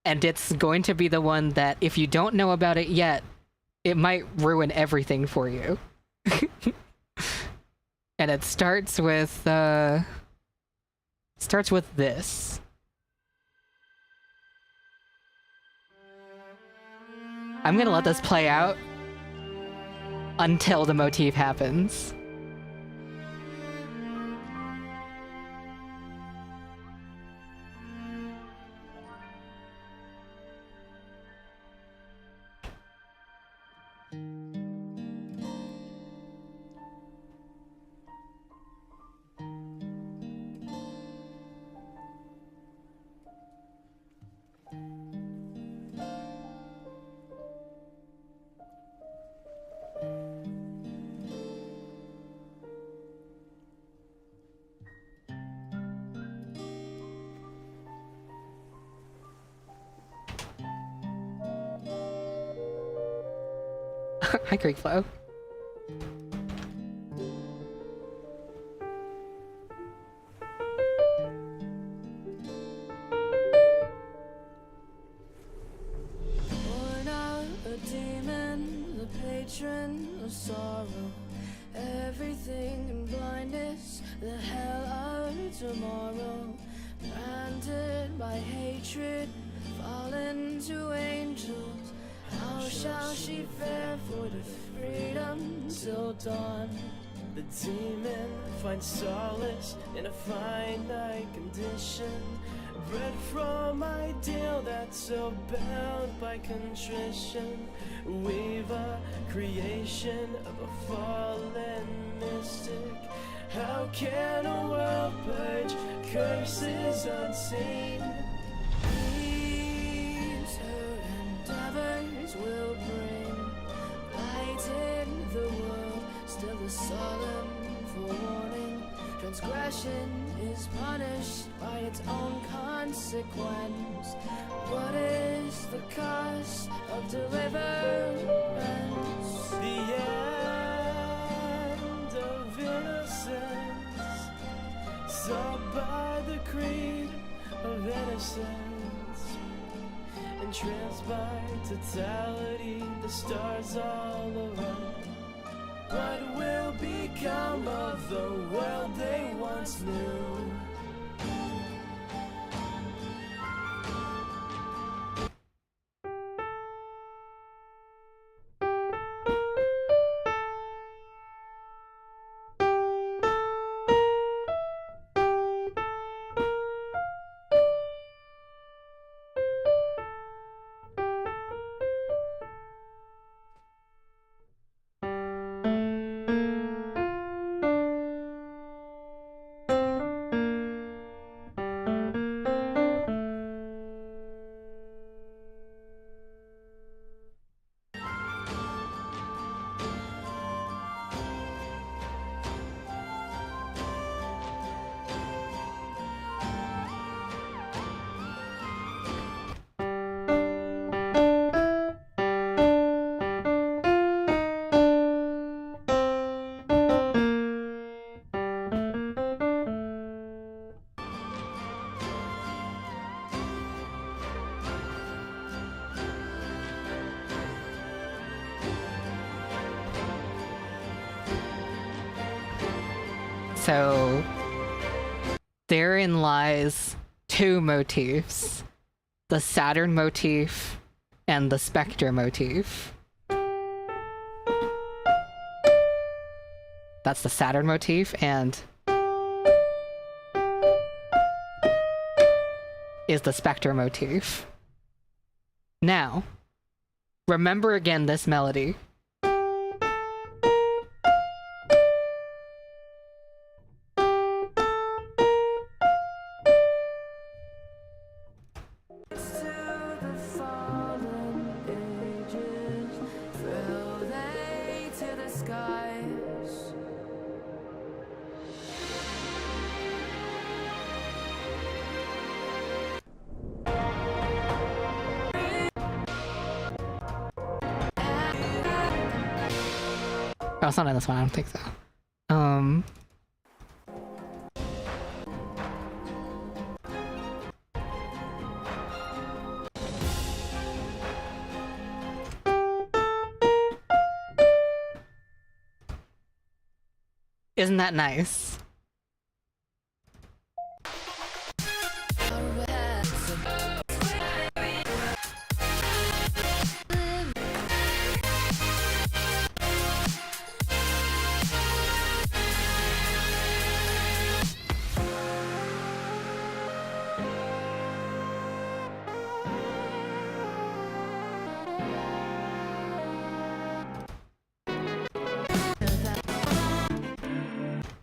And it's going to be the one that, if you don't know about it yet, it might ruin everything for you. And it starts with this. I'm gonna let this play out until the motif happens. Hi, Creek Flow. Born out a demon, the patron of sorrow. Everything in blindness, the hell of tomorrow. Branded by hatred, fallen to angels. How shall she fare for the freedom till dawn? The demon finds solace in a finite condition, bred from ideal that's so bound by contrition. We've a creation of a fallen mystic. How can a world purge curses unseen? These her endeavors will bring light in the world, still the solemn forewarning. Transgression is punished by its own consequence. What is the cost of deliverance? The end of innocence, sought by the creed of innocence, entranced by totality, the stars all around. What will become of the world they once knew? So therein lies two motifs, the Saturn motif and the Spectre motif. That's the Saturn motif, and is the Spectre motif. Now, remember again this melody. Oh, it's not in this one, I don't think so. Isn't that nice?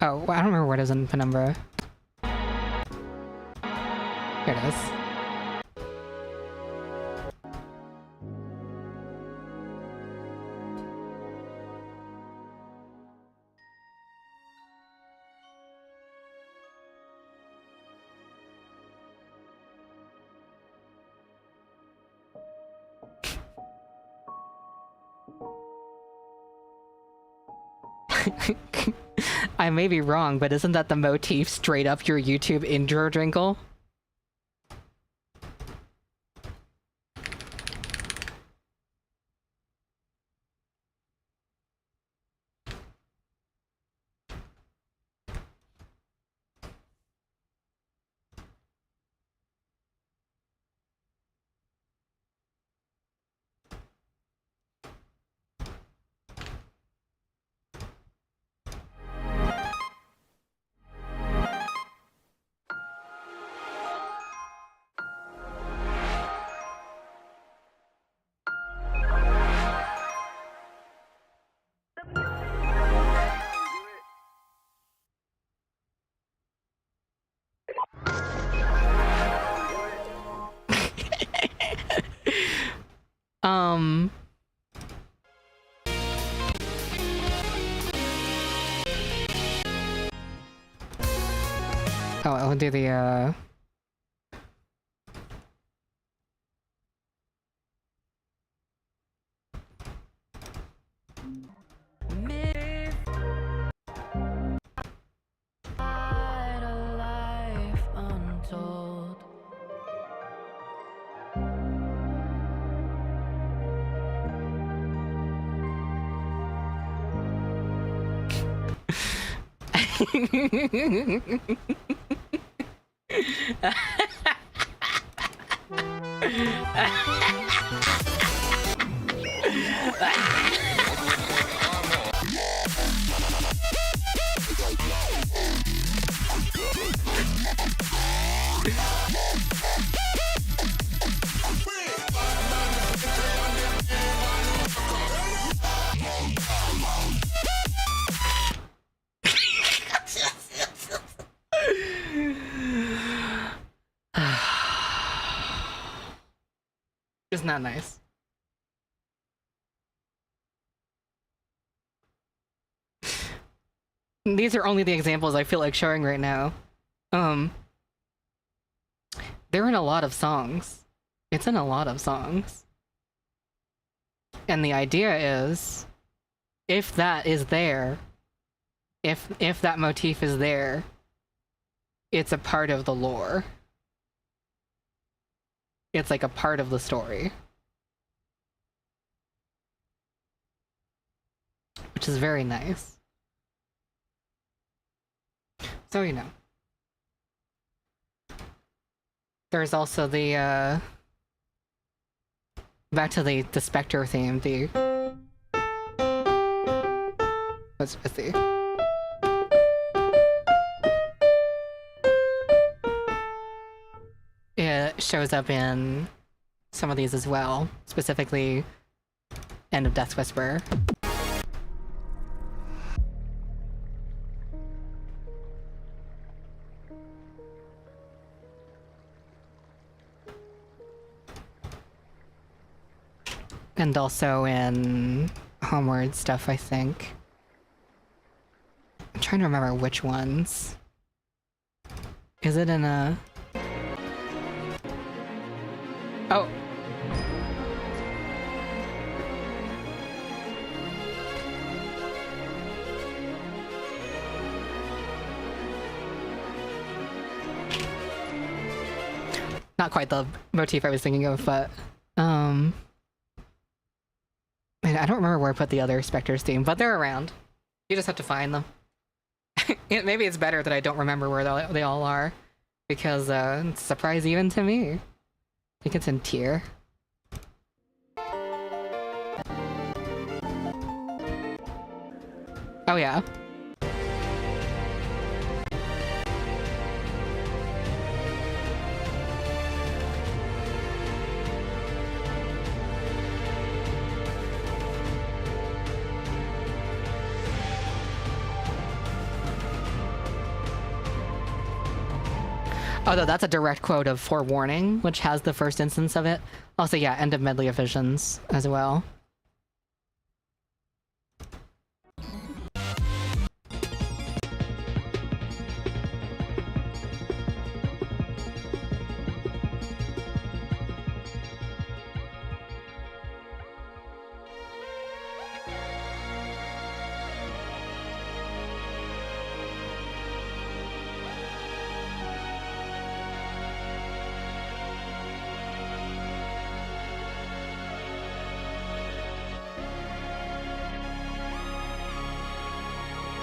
Oh, I don't remember what is in Penumbra. Here it is. I may be wrong, but isn't that the motif straight up your YouTube intro drinkle? Oh, I'll do the It's not nice. These are only the examples I feel like showing right now. They're in a lot of songs. It's in a lot of songs. And the idea is, if that is there, if that motif is there, it's a part of the lore. It's like a part of the story. Which is very nice. So, you know. There's also the, back to the Spectre theme, the... What's the... It shows up in some of these as well, specifically End of Death's Whisper. And also in Homeward stuff, I think. I'm trying to remember which ones. Is it in a... Oh. Not quite the motif I was thinking of, but man, I don't remember where I put the other Spectre's theme, but they're around. You just have to find them. Maybe it's better that I don't remember where they all are, because it's a surprise even to me. I think it's in tier. Oh yeah. Although that's a direct quote of Forewarning, which has the first instance of it. Also, yeah, End of Medley of Visions as well.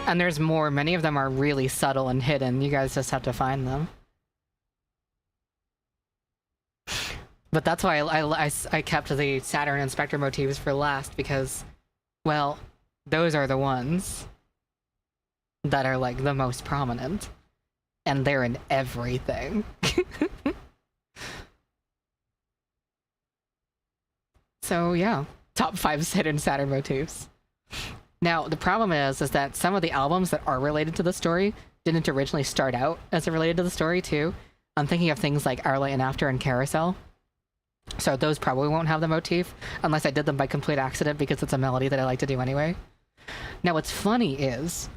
And there's more. Many of them are really subtle and hidden. You guys just have to find them. But that's why I kept the Saturn and Spectre motifs for last, because, well, those are the ones that are, like, the most prominent. And they're in everything. So, yeah. Top 5 hidden Saturn motifs. Now, the problem is that some of the albums that are related to the story didn't originally start out as related to the story, too. I'm thinking of things like Our Light and After and Carousel. So those probably won't have the motif, unless I did them by complete accident because it's a melody that I like to do anyway. Now, what's funny is,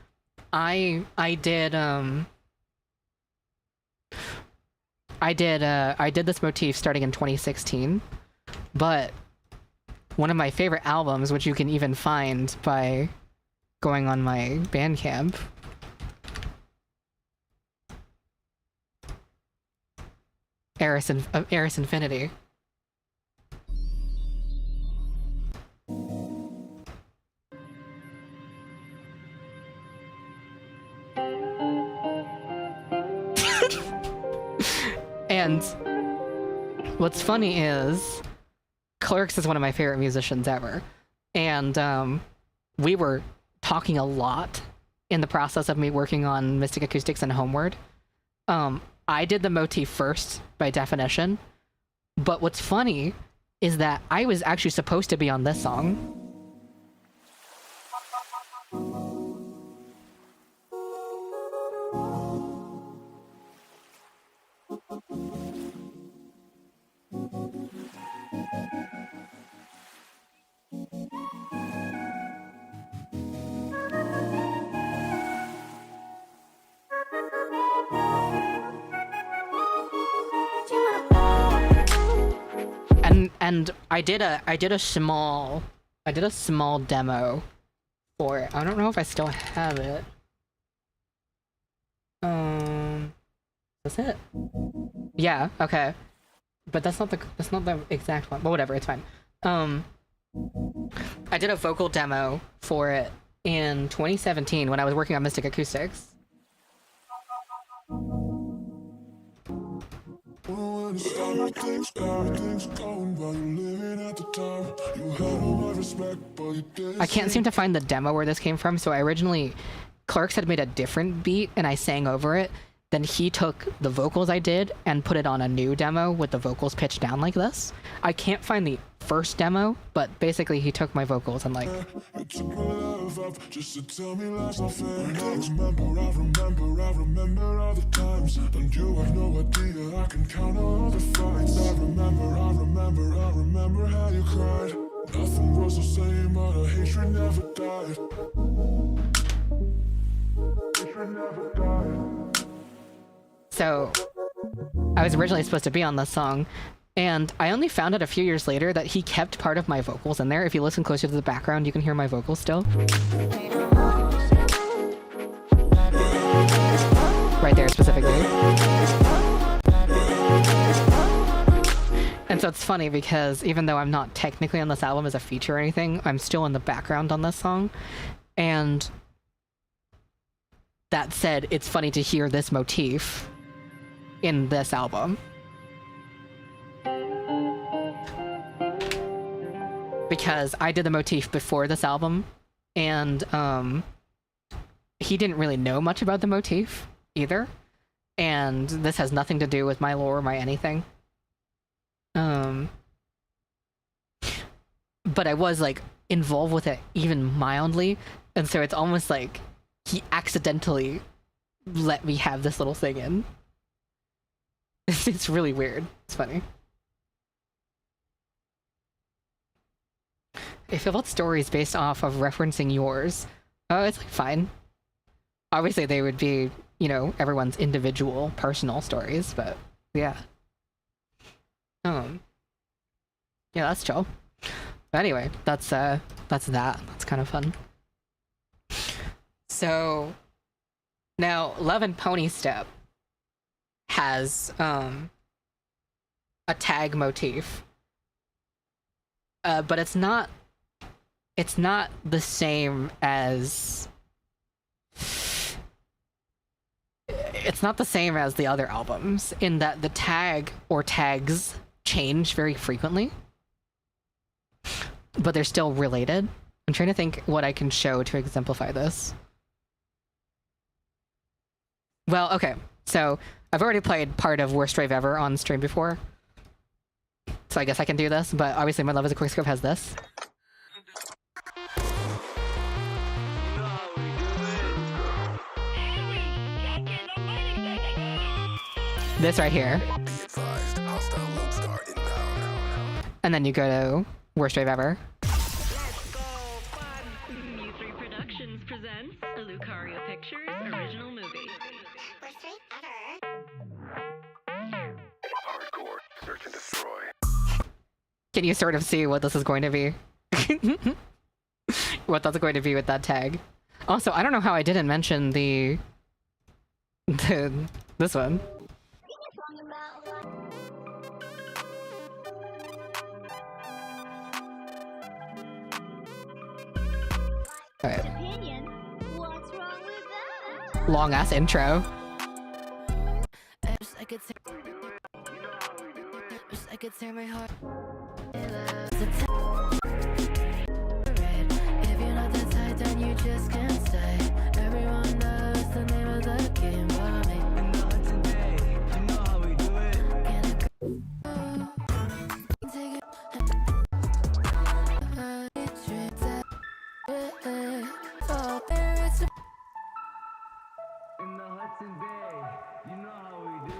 I did I did this motif starting in 2016, but one of my favorite albums, which you can even find by going on my Bandcamp, Eris Infinity. And what's funny is Clerks is one of my favorite musicians ever. And we were talking a lot in the process of me working on Mystic Acoustics and Homeward. I did the motif first, by definition. But what's funny is that I was actually supposed to be on this song. And I did a small demo for it. I don't know if I still have it. That's it. Yeah, okay. But that's not the exact one. But whatever, it's fine. I did a vocal demo for it in 2017 when I was working on Mystic Acoustics. I can't seem to find the demo where this came from, so I originally... Clerks had made a different beat, and I sang over it. Then he took the vocals I did and put it on a new demo with the vocals pitched down like this. I can't find the first demo, but basically he took my vocals and like... I remember all the times, and you have no idea. I can count all the fights. I remember how you cried. Nothing was the same, but our hatred never died. Hatred never died. So, I was originally supposed to be on this song, and I only found out a few years later that he kept part of my vocals in there. If you listen closer to the background, you can hear my vocals still. Right there, specifically. And so it's funny because even though I'm not technically on this album as a feature or anything, I'm still in the background on this song. And that said, it's funny to hear this motif in this album. Because I did the motif before this album, and he didn't really know much about the motif either. And this has nothing to do with my lore or my anything. But I was like involved with it even mildly, and so it's almost like he accidentally let me have this little thing in. It's really weird. It's funny. If you want stories based off of referencing yours, it's like fine. Obviously they would be, you know, everyone's individual personal stories, but yeah. Yeah, that's chill. But anyway, that's that. That's kind of fun. So now Love and Pony Step has a tag motif. But it's not the same as the other albums in that the tag or tags change very frequently, but they're still related. I'm trying to think what I can show to exemplify this. Well, okay, so I've already played part of Worst Rave Ever on stream before, so I guess I can do this, but obviously My Love is a Quickscope has this. This right here. And then you go to Worst Rave Ever. U3 Productions presents a Lucario Pictures original movie. Worst Rave Ever. Can you sort of see what this is going to be? What that's going to be with that tag. Also, I don't know how I didn't mention this one. Alright. What's wrong with that? Long ass intro. I could tear my heart. If you're not the type, then you just can't stay. Everyone knows the name of the game, but me. You know how we do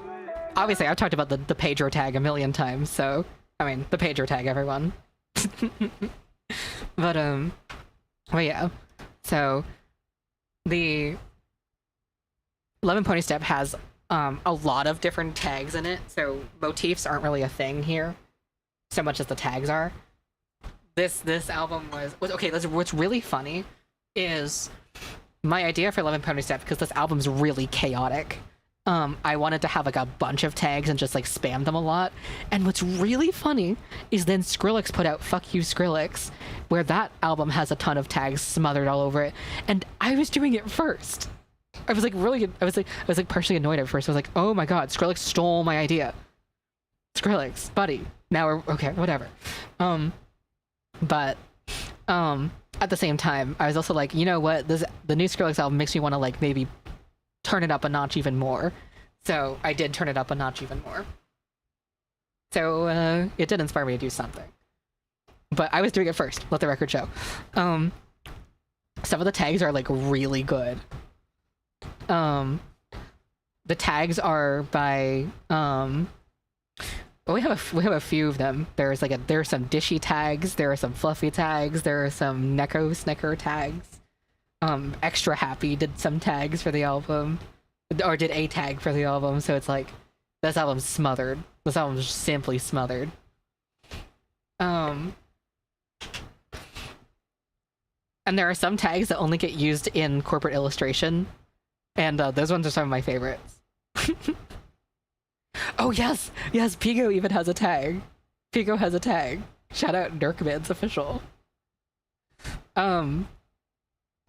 it. Obviously, I've talked about the Pedro tag a million times, so I mean, the Pedro tag, everyone. but yeah. So the 11 Pony Step has a lot of different tags in it, so motifs aren't really a thing here, so much as the tags are. This album was okay. What's really funny is my idea for 11 Pony Step, because this album's really chaotic. I wanted to have like a bunch of tags and just like spam them a lot. And what's really funny is then Skrillex put out Fuck You Skrillex, where that album has a ton of tags smothered all over it. And I was doing it first. I was partially annoyed at first. I was like, oh my god, Skrillex stole my idea. Skrillex, buddy. Now we're okay, whatever. But at the same time, I was also like, you know what? The new Skrillex album makes me want to like maybe turn it up a notch even more. So I did turn it up a notch even more. So it did inspire me to do something. But I was doing it first, let the record show. Some of the tags are like really good. The tags are by we have a few of them. There are some dishy tags, there are some fluffy tags, there are some Neko Snicker tags. Extra Happy did some tags for the album, or did a tag for the album, so it's like, this album's smothered. This album's simply smothered. And there are some tags that only get used in corporate illustration, and those ones are some of my favorites. Oh yes! Yes, Pico even has a tag. Pico has a tag. Shout out Dirkman's official.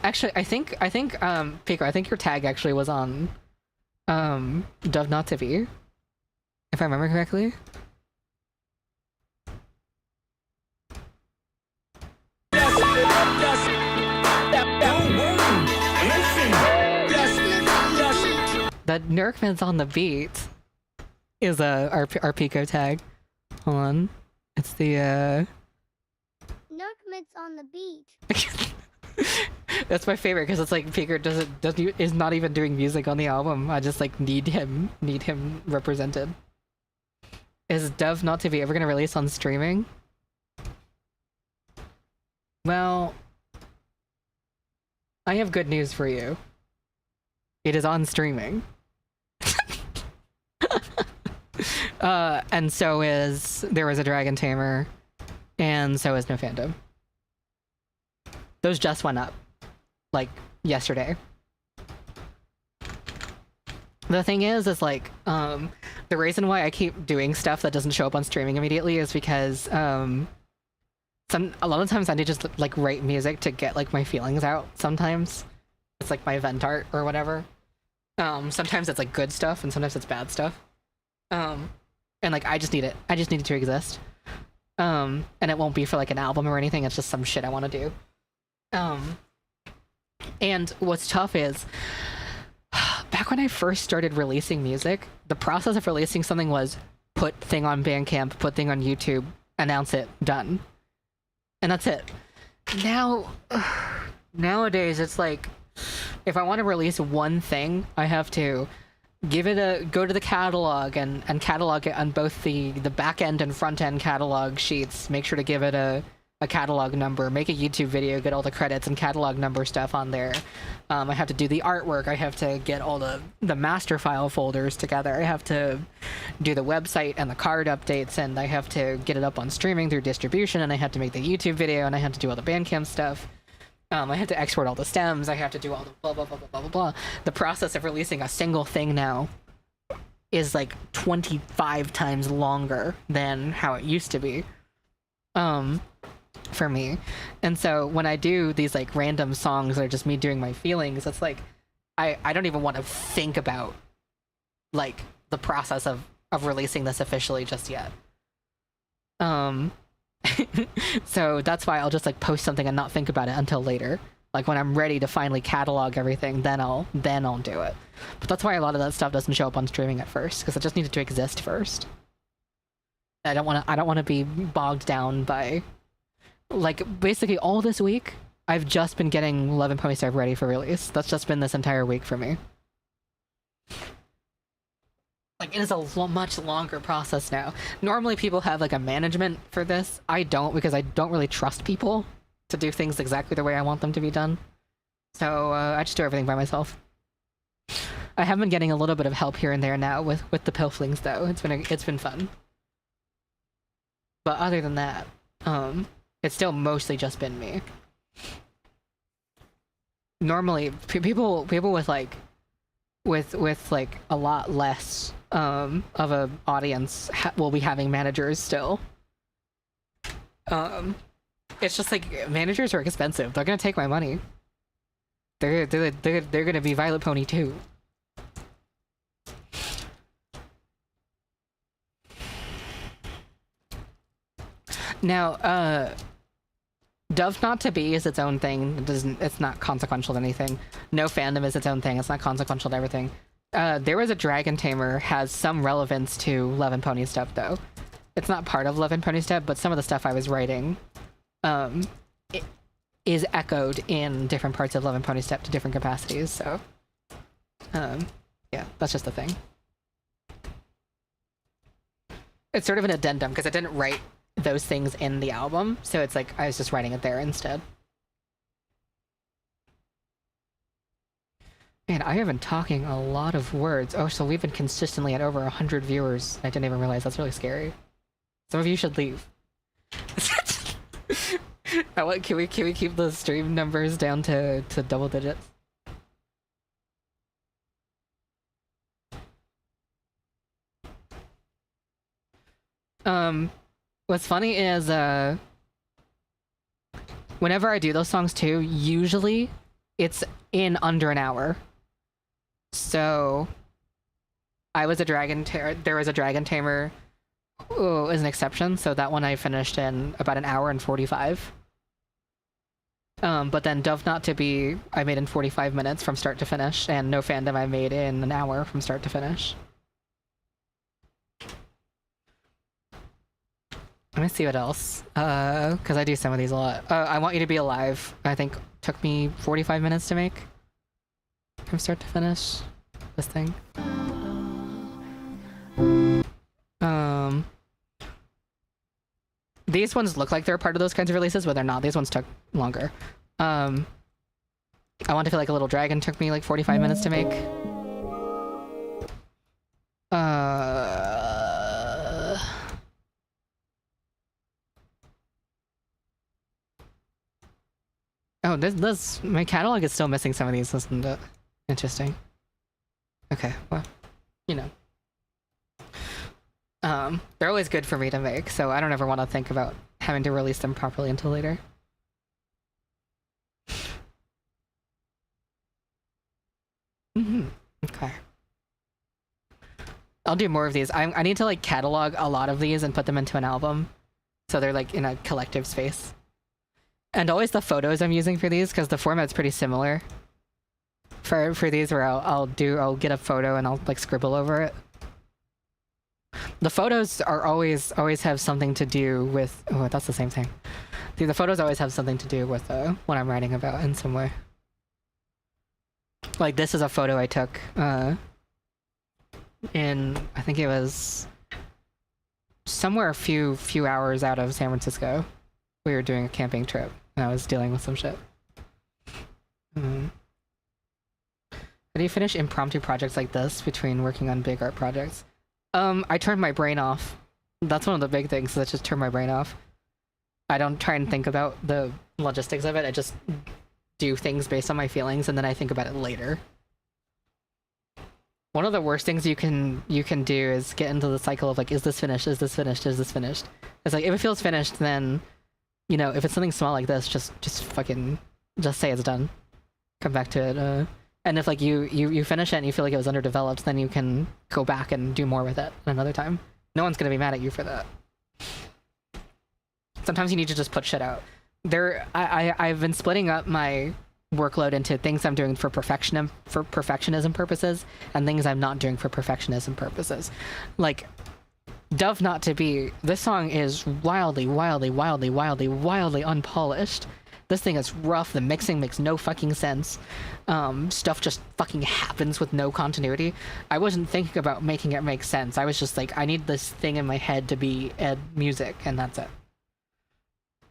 Actually, I think Pico, I think your tag actually was on Dove Not to Be, if I remember correctly. That Nerkman's on the beat is our Pico tag. Hold on, it's the Nerkman's on the beat. That's my favorite, because it's like Pico is not even doing music on the album. I just like need him represented. Is Dove Not to Be ever gonna release on streaming? Well, I have good news for you. It is on streaming. And so is There Was a Dragon Tamer, and so is No Fandom. Those just went up, like, yesterday. The thing is like, the reason why I keep doing stuff that doesn't show up on streaming immediately is because, a lot of times I need to just, like, write music to get, like, my feelings out sometimes. It's, like, my vent art or whatever. Sometimes it's, like, good stuff, and sometimes it's bad stuff. And, like, I just need it. I just need it to exist. And it won't be for, like, an album or anything, it's just some shit I want to do. And what's tough is, back when I first started releasing music, the process of releasing something was put thing on Bandcamp, put thing on YouTube, announce it, done. And that's it. Nowadays, it's like, if I want to release one thing, I have to go to the catalog and catalog it on both the back end and front end catalog sheets. Make sure to give it a a catalog number, make a YouTube video, get all the credits and catalog number stuff on there. I have to do the artwork. I have to get all the master file folders together. I have to do the website and the card updates, and I have to get it up on streaming through distribution, and I have to make the YouTube video, and I have to do all the Bandcamp stuff. I have to export all the stems. I have to do all the blah, blah, blah, blah, blah, blah, blah. The process of releasing a single thing now is like 25 times longer than how it used to be. For me. And so when I do these like random songs that are just me doing my feelings, it's like I don't even want to think about like the process of releasing this officially just yet. So that's why I'll just like post something and not think about it until later. Like when I'm ready to finally catalog everything, then I'll do it. But that's why a lot of that stuff doesn't show up on streaming at first, because it just needed to exist first. I don't want to be bogged down by like basically all this week. I've just been getting Love and Pony stuff ready for release. That's just been this entire week for me. Like it is a much longer process now. Normally people have like a management for this. I don't, because I don't really trust people to do things exactly the way I want them to be done. So I just do everything by myself. I have been getting a little bit of help here and there now with the pilflings though. It's been fun. But other than that, it's still mostly just been me. Normally, people with like, with like a lot less of a audience will be having managers still. It's just like managers are expensive. They're gonna take my money. They're gonna be Vylet Pony too. Now, Dove Not To Be is its own thing. It's not consequential to anything. No Fandom is its own thing. It's not consequential to everything. There Was a Dragon Tamer has some relevance to Love and Pony stuff, though. It's not part of Love and Pony stuff, but some of the stuff I was writing it is echoed in different parts of Love and Pony stuff to different capacities, so... yeah, that's just the thing. It's sort of an addendum, because I didn't write those things in the album, so it's like I was just writing it there instead. Man, I have been talking a lot of words. Oh, so we've been consistently at over 100 viewers. I didn't even realize. That's really scary. Some of you should leave. Can we keep the stream numbers down to double digits? What's funny is, whenever I do those songs too, usually it's in under an hour. So, There Was a Dragon Tamer is an exception, so that one I finished in about an hour and 45. But then Dove Not To Be, I made in 45 minutes from start to finish, and No Fandom I made in an hour from start to finish. Let me see what else, because I do some of these a lot. I Want You to Be Alive, I think took me 45 minutes to make from start to finish, this thing. These ones look like they're part of those kinds of releases, but they're not. These ones took longer. I Want to Feel Like a Little Dragon took me like 45 minutes to make. Oh, this my catalog is still missing some of these, isn't it? Interesting. Okay, well, you know. They're always good for me to make, so I don't ever want to think about having to release them properly until later. Okay. I'll do more of these. I need to like catalog a lot of these and put them into an album, so they're like in a collective space. And always the photos I'm using for these, because the format's pretty similar. For these, where I'll get a photo and I'll like scribble over it. The photos are always have something to do with. Oh, that's the same thing. The photos always have something to do with what I'm writing about in some way. Like this is a photo I took in, I think it was somewhere a few hours out of San Francisco. we were doing a camping trip and I was dealing with some shit. How do you finish impromptu projects like this between working on big art projects? I turned my brain off. That's one of the big things, is I just turn my brain off. I don't try and think about the logistics of it. I just do things based on my feelings, and then I think about it later. One of the worst things you can do is get into the cycle of like, is this finished? Is this finished? Is this finished? It's like, if it feels finished, then, you know, if it's something small like this, just say it's done. Come back to it. And if like you finish it and you feel like it was underdeveloped, then you can go back and do more with it another time. No one's gonna be mad at you for that. Sometimes you need to just put shit out. I've been splitting up my workload into things I'm doing for perfectionism purposes and things I'm not doing for perfectionism purposes. Like, Dove Not to Be, this song is wildly unpolished. This thing is rough, the mixing makes no fucking sense. Stuff just fucking happens with no continuity. I wasn't thinking about making it make sense. I was just like, I need this thing in my head to be music, and that's it.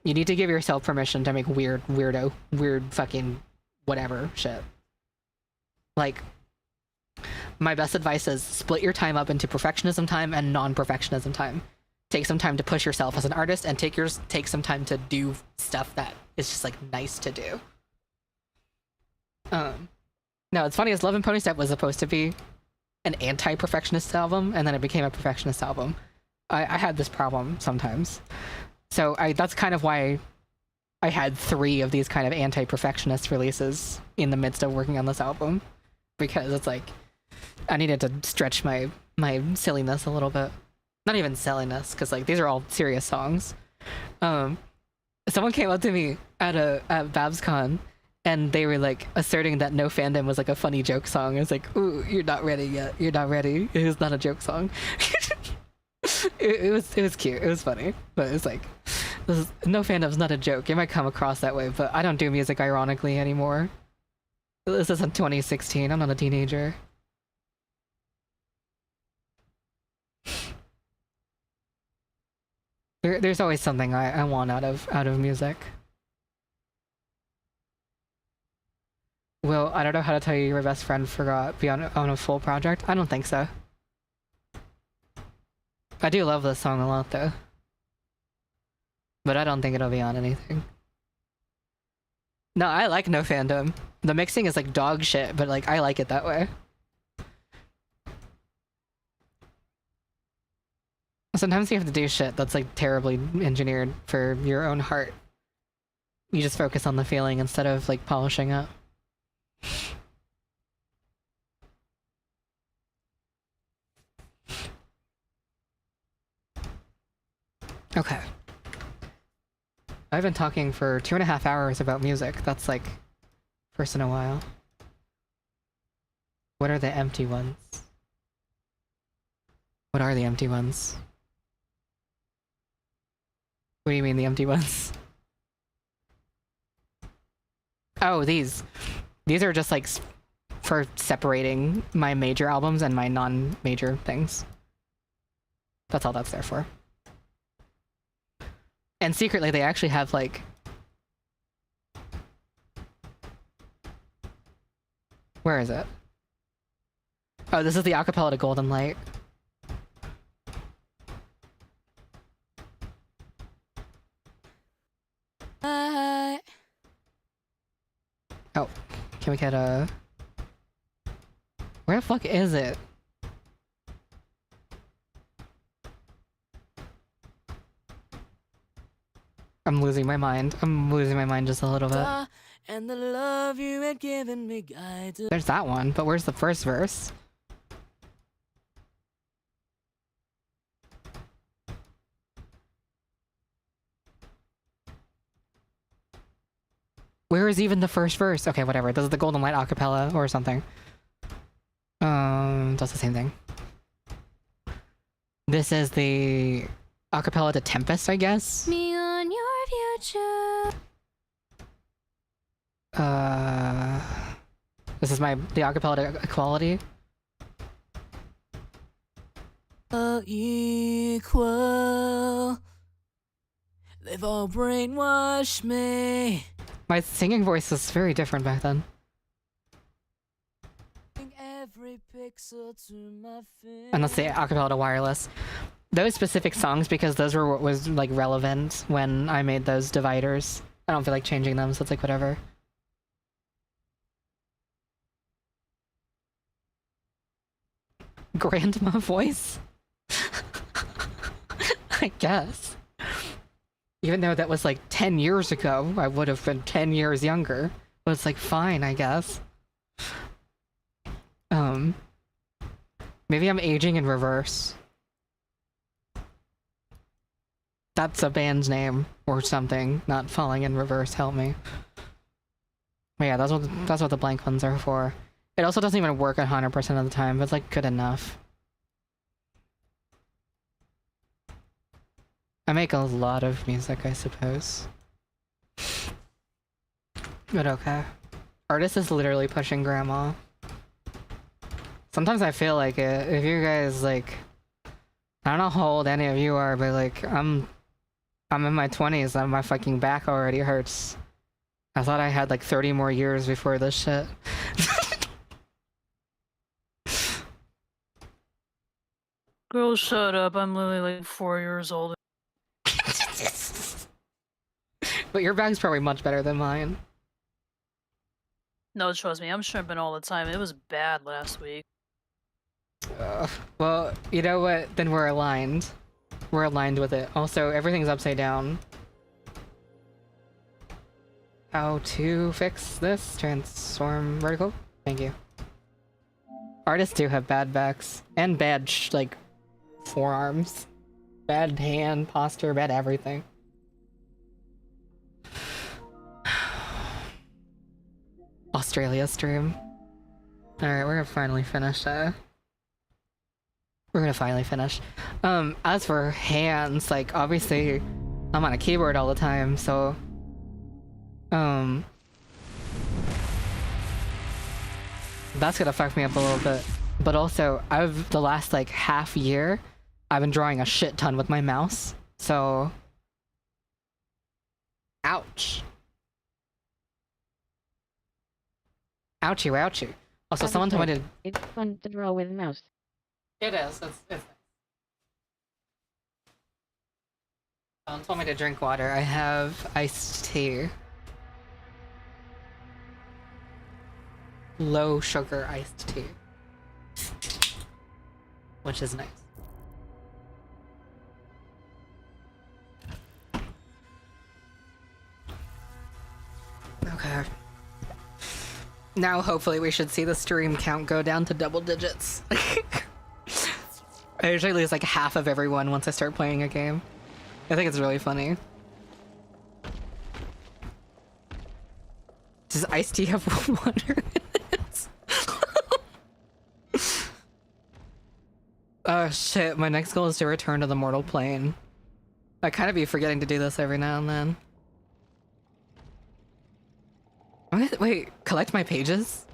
You need to give yourself permission to make weird fucking whatever shit. Like, my best advice is split your time up into perfectionism time and non-perfectionism time. Take some time to push yourself as an artist, and take some time to do stuff that is just like nice to do. No, it's funny, as Love and Pony Step was supposed to be an anti-perfectionist album, and then it became a perfectionist album. I had this problem sometimes. So that's kind of why I had 3 of these kind of anti-perfectionist releases in the midst of working on this album. Because it's like, I needed to stretch my silliness a little bit. Not even silliness, because like these are all serious songs. Someone came up to me at BabsCon, and they were like asserting that No Fandom was like a funny joke song. I was like, ooh, you're not ready yet. You're not ready. It is not a joke song. it was cute. It was funny, but it's like, No Fandom's not a joke. It might come across that way, but I don't do music ironically anymore. This isn't 2016. I'm not a teenager. There's always something I want out of music. Well, I don't know how to tell you your best friend forgot be on a full project. I don't think so. I do love this song a lot though. But I don't think it'll be on anything. No, I like No Fandom. The mixing is like dog shit, but like I like it that way. Sometimes you have to do shit that's like terribly engineered for your own heart. You just focus on the feeling instead of like polishing it. Okay. I've been talking for 2.5 hours about music. That's like first in a while. What are the empty ones? What are the empty ones? What do you mean the empty ones? Oh, these. These are just like for separating my major albums and my non-major things. That's all that's there for. And secretly they actually have like... Where is it? Oh, this is the acapella to Golden Light. Oh, can we get a... Where the fuck is it? I'm losing my mind. I'm losing my mind just a little bit. And the love you had given me guided. There's that one, but where's the first verse? Where is even the first verse? Okay, whatever. This is the Golden Light acapella or something. That's the same thing. This is the acapella to Tempest, I guess. Me on your future. This is the acapella to Equality. Equal. They've all brainwashed me. My singing voice was very different back then. Every pixel to my And let's say acapella to wireless. Those specific songs, because those were what was like relevant when I made those dividers. I don't feel like changing them, so it's like whatever. Grandma voice? I guess. Even though that was like 10 years ago, I would have been 10 years younger. But it's like fine, I guess. Maybe I'm aging in reverse. That's a band's name or something. Not falling in reverse, help me. But yeah, that's what the blank ones are for. It also doesn't even work 100% of the time, but it's like good enough. I make a lot of music, I suppose. But okay. Artist is literally pushing grandma. Sometimes I feel like it. If you guys like, I don't know how old any of you are, but like I'm in my 20s and my fucking back already hurts. I thought I had like 30 more years before this shit. Girl, shut up. I'm literally like 4 years old. But your back's probably much better than mine. No, trust me, I'm shrimping all the time. It was bad last week. Well, you know what? Then we're aligned. We're aligned with it. Also, everything's upside down. How to fix this? Transform vertical? Thank you. Artists do have bad backs. And bad, like, forearms. Bad hand posture, bad everything. Australia stream. Alright, we're gonna finally finish, we're gonna finally finish. As for hands, like, obviously, I'm on a keyboard all the time, so... that's gonna fuck me up a little bit. But also, the last, like, half year, I've been drawing a shit ton with my mouse, so... Ouch. Ouchie, ouchie. Also, someone told me to... It's fun to draw with mouse. It is. It's... Someone told me to drink water. I have iced tea. Low sugar iced tea. Which is nice. Okay. Now hopefully we should see the stream count go down to double digits. I usually lose like half of everyone once I start playing a game. I think it's really funny. Does iced tea have water in it? Oh shit, my next goal is to return to the mortal plane. I kind of be forgetting to do this every now and then. What? Wait, collect my pages?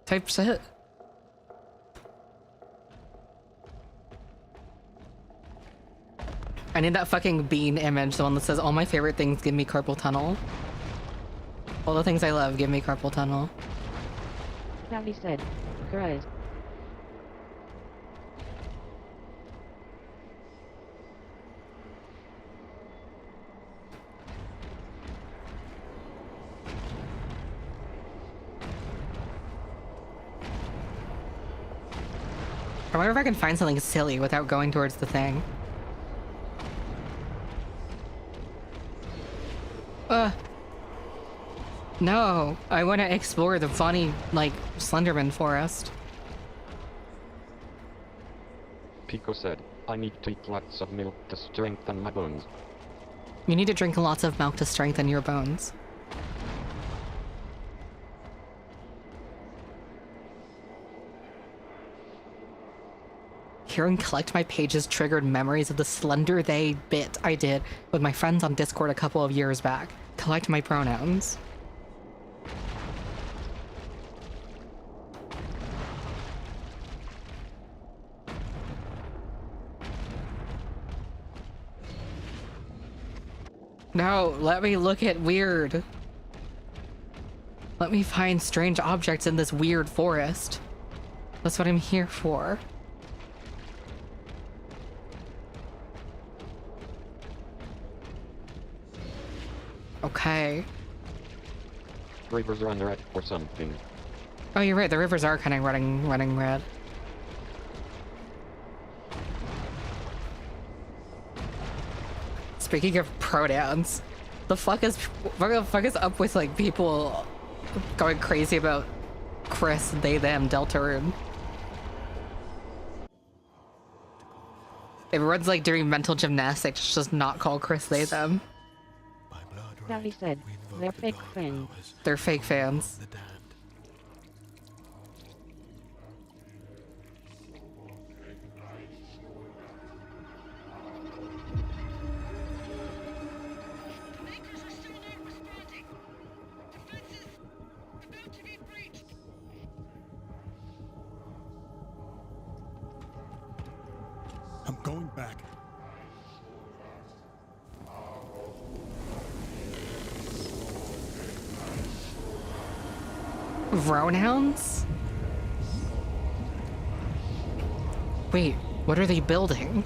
Type shit? I need that fucking bean image, the one that says all my favorite things give me carpal tunnel. All the things I love give me carpal tunnel. Tabby said, "Cries." I wonder if I can find something silly without going towards the thing. No, I want to explore the funny, like, Slenderman forest. Pico said, I need to eat lots of milk to strengthen my bones. You need to drink lots of milk to strengthen your bones. Hearing collect my pages triggered memories of the slender they bit I did with my friends on Discord a couple of years back. Collect my pronouns. No, let me look at weird. Let me find strange objects in this weird forest. That's what I'm here for. Okay. Rivers run red or something. Oh, you're right. The rivers are kind of running red. Speaking of pronouns, the fuck is up with like people going crazy about Chris, they, them, Deltarune? Everyone's like doing mental gymnastics, just not call Chris, they, them. Now he said, they're fake friends. They're fake fans. I'm going back. Pronouns? Wait, what are they building?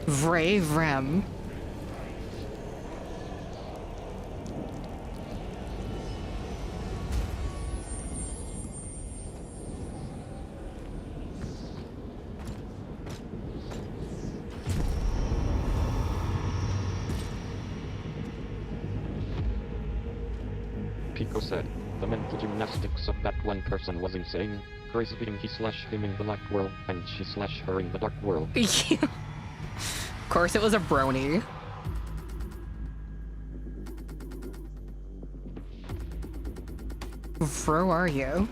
Vrem. Pico said, the mental gymnastics of that one person was insane. Crazy being he slash him in the light world, and she slash her in the dark world. Of course it was a brony. Where are you?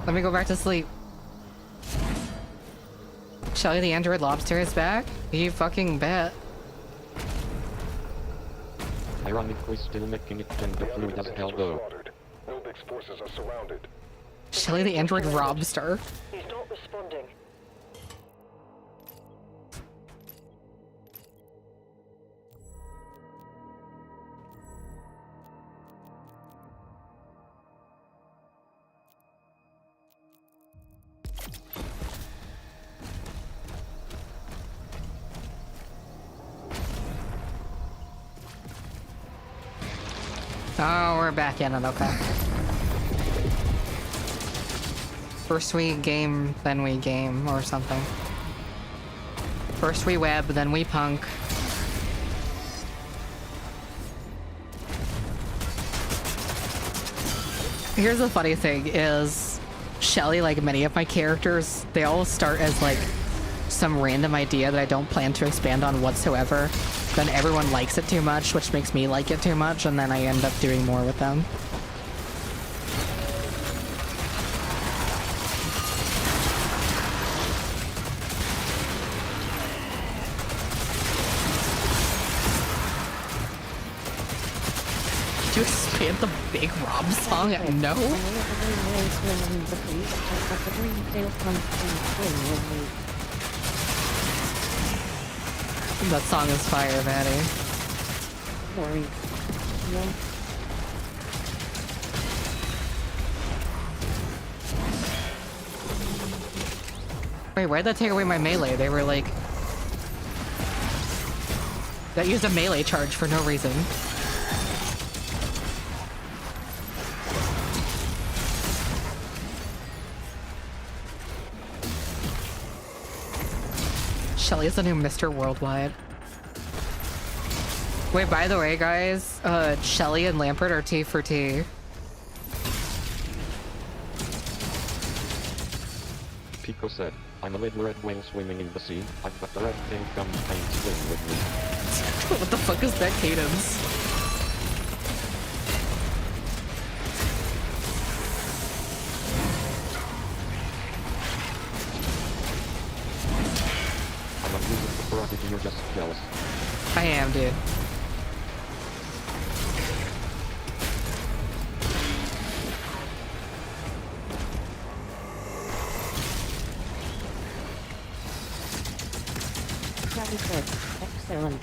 Let me go back to sleep. Shelly the android lobster is back? You fucking bet. Ironically still making it gender fluid as hell though. Milbix forces are surrounded. Shelly the android lobster. He's not responding. Oh, we're back in it, okay. First we game, then we game, or something. First we web, then we punk. Here's the funny thing is, Shelly, like many of my characters, they all start as like some random idea that I don't plan to expand on whatsoever. Then everyone likes it too much, which makes me like it too much, and then I end up doing more with them. Did you expand the Big Rob song? No? That song is fire, Maddie. Sorry. Yeah. Wait, why'd that take away my melee? They were like... That used a melee charge for no reason. Shelly is the new Mr. Worldwide. Wait, by the way, guys, Shelly and Lampert are T for T. Pico said, I'm a little red whale swimming in the sea. I've got the red thing come and swim with me. What the fuck is that cadence? Prodigy, you're just jealous. I am, dude. Very good. Excellent.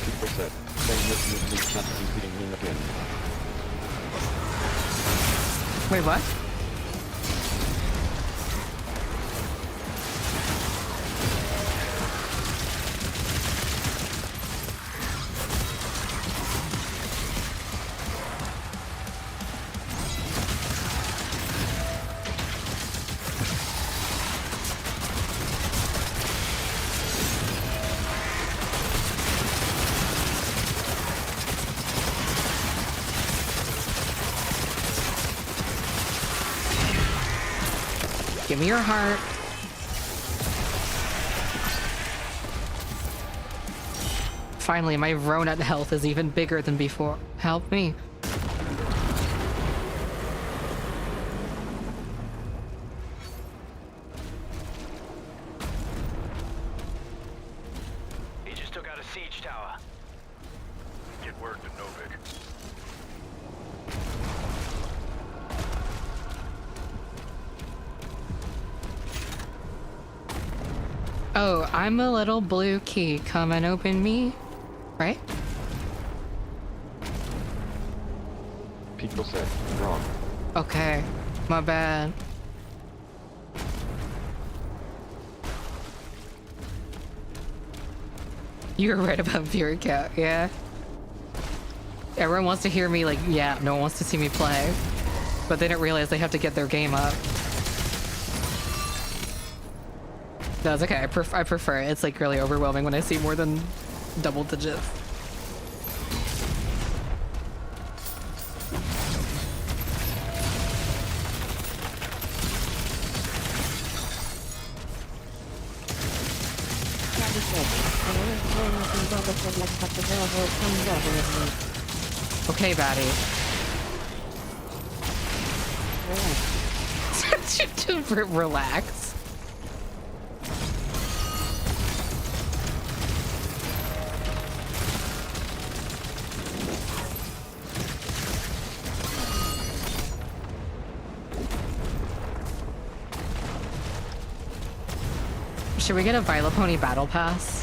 People said, saying this is the chat beating me again. Wait, what? Give me your heart. Finally, my Ronut health is even bigger than before. Help me. He just took out a siege tower. Get word to Novik. Oh, I'm a little blue key. Come and open me. Right? People said, wrong. Okay. My bad. You were right about viewer count, yeah. Everyone wants to hear me like, yeah, no one wants to see me play. But they don't realize they have to get their game up. That's okay, I prefer it. It's like really overwhelming when I see more than double digits. Very good. I was going to go with like but the girl will come over with me. Okay, baddie. Relax. Should we get a Vylet Pony battle pass?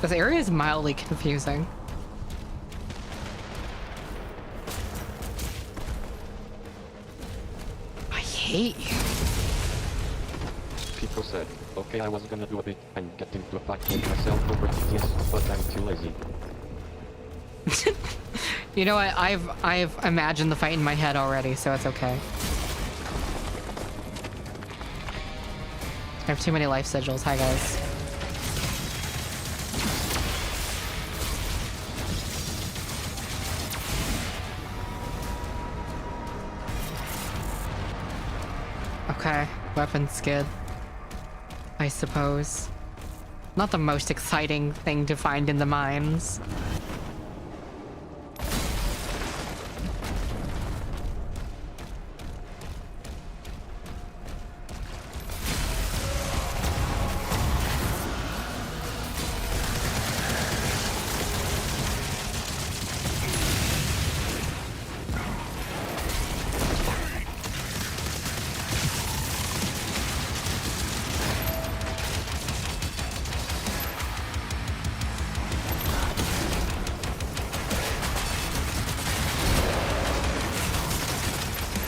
This area is mildly confusing. I hate you. People said, okay, I was gonna do a bit and get into a fight with myself over TTS, but I'm too lazy. You know what? I've imagined the fight in my head already, so it's okay. I have too many life sigils. Hi, guys. Okay, weapon skid. I suppose. Not the most exciting thing to find in the mines.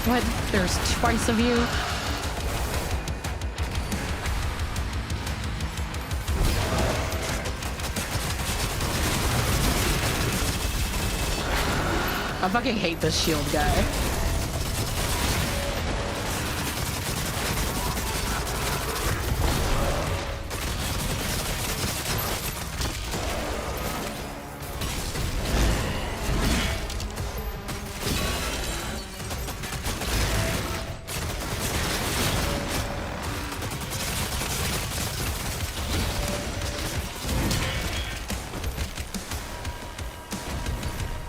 What? There's twice of you? I fucking hate this shield guy.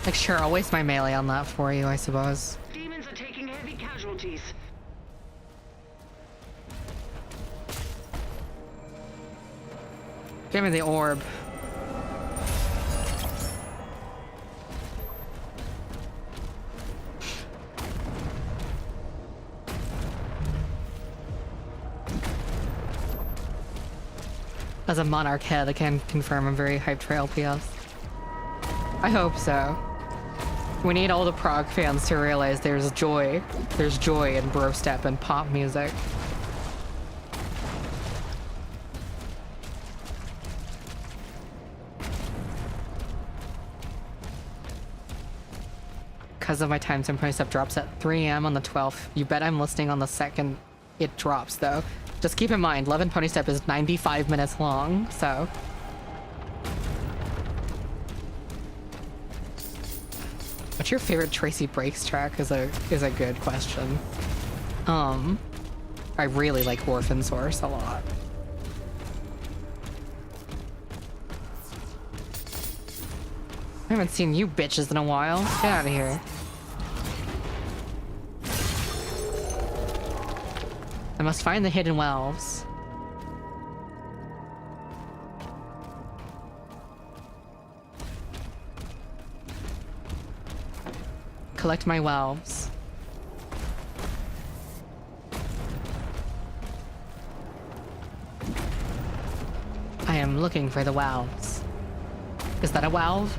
Like, sure, I'll waste my melee on that for you, I suppose. Demons are taking heavy casualties. Give me the orb. As a Monarch head, I can confirm I'm very hyped for LPS. I hope so. We need all the prog fans to realize there's joy. There's joy in bro step and pop music. Because of my time zone, Pony Step drops at 3 AM on the 12th. You bet I'm listening on the second it drops, though. Just keep in mind, Love and Pony Step is 95 minutes long, so... What's your favorite Tracy Breaks track is a good question. I really like Orphan Source a lot. I haven't seen you bitches in a while. Get out of here. I must find the hidden wells. Collect my wells. I am looking for the wells. Is that a valve?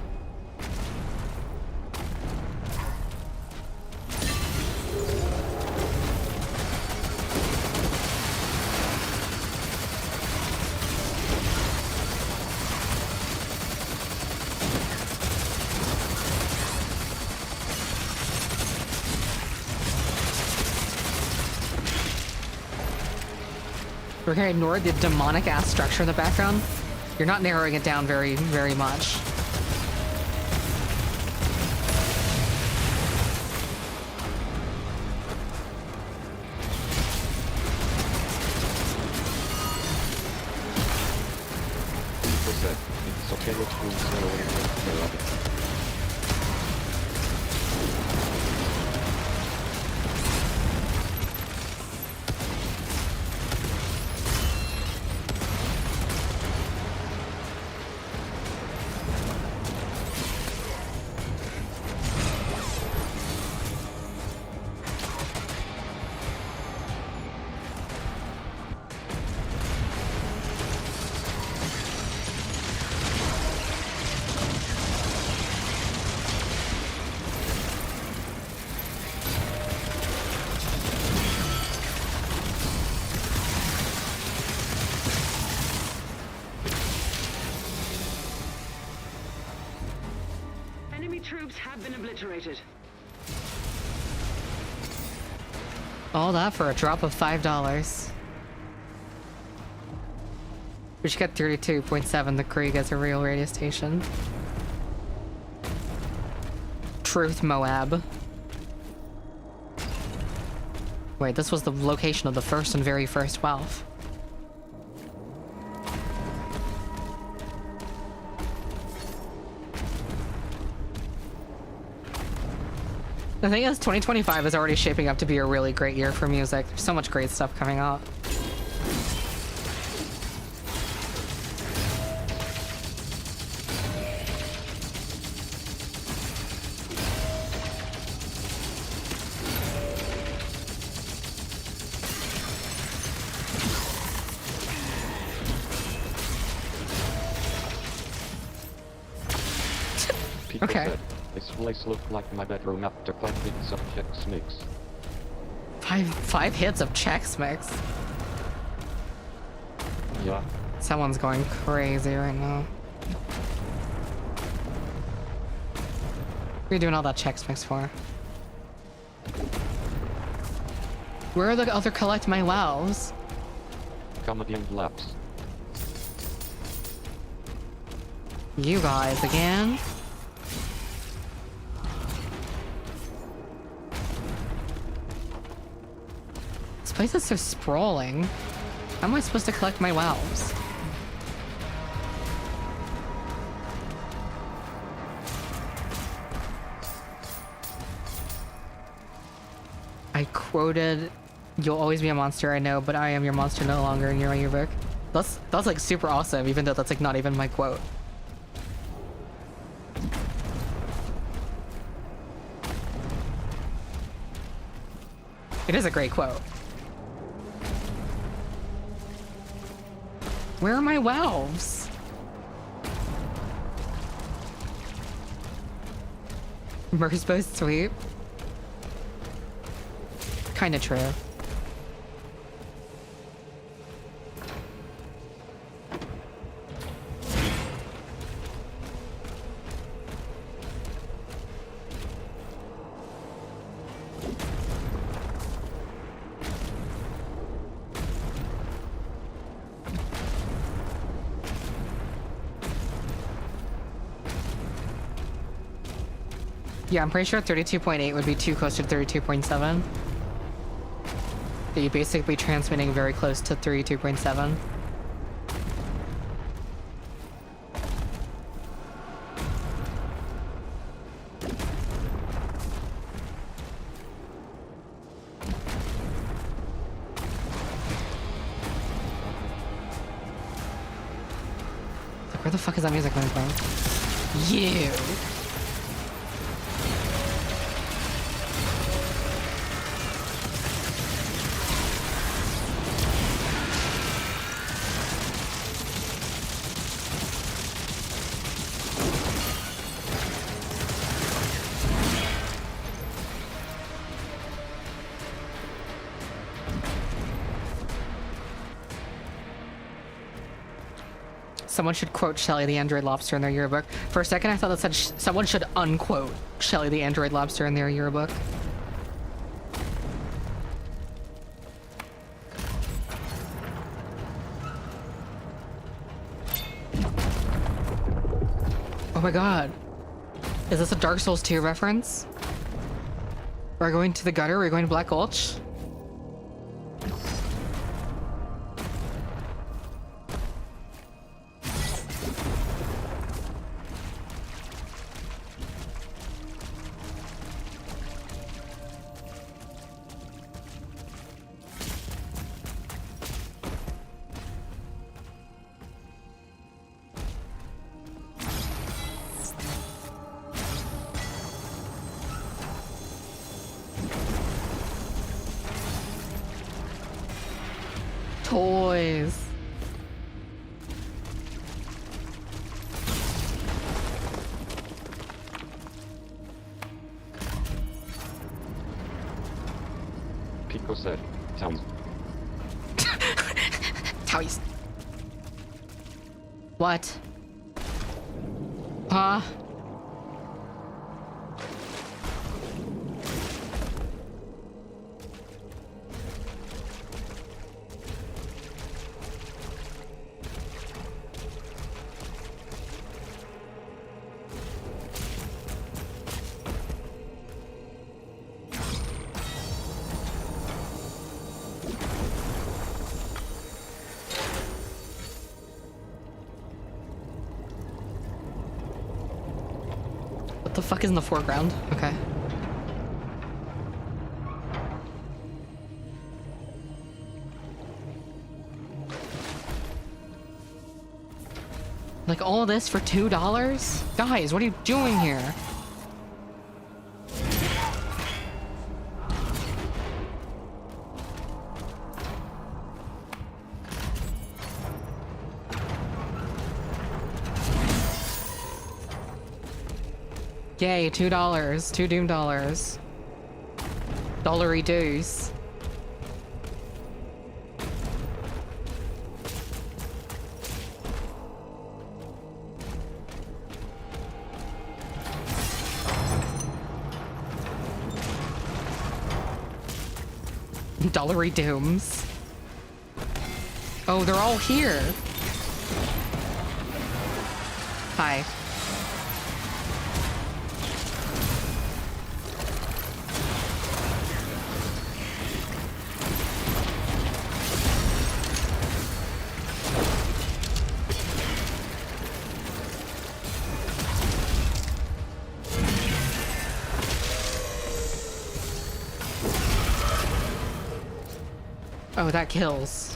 We're gonna ignore the demonic ass structure in the background. You're not narrowing it down very much. It's okay with you, so Troops have been obliterated. All that for a drop of $5. We should get 32.7 the Krieg as a real radio station. Truth, Moab. Wait, this was the location of the first and very first wealth. The thing is, 2025 is already shaping up to be a really great year for music. There's so much great stuff coming out. Okay. This place looked like my bedroom after 5 big subjects mix. Five hits of Chex Mix. Yeah. Someone's going crazy right now. What are you doing all that Chex Mix for? Where are the other collect my wows? Comedy and laps. You guys again? This place is so sprawling. How am I supposed to collect my wows? I quoted, "You'll always be a monster, I know, but I am your monster no longer," in your yearbook. That's like super awesome, even though that's like not even my quote. It is a great quote. Where are my wows? Mersbo's sweep. Kinda true. Yeah, I'm pretty sure 32.8 would be too close to 32.7. You're basically transmitting very close to 32.7. Where the fuck is that music coming from? You! Someone should quote Shelly the Android Lobster in their yearbook. For a second, I thought that said someone should unquote Shelly the Android Lobster in their yearbook. Oh my god. Is this a Dark Souls 2 reference? We're going to the gutter? We're going to Black Gulch? Toys. Pico said, "Town." Toys. What? Huh? What the fuck is in the foreground? Okay. Like all this for $2? Guys, what are you doing here? Yay, $2. $2 Doom dollars. Dollary doos. Dollary dooms. Oh, they're all here. Hi. Oh, that kills.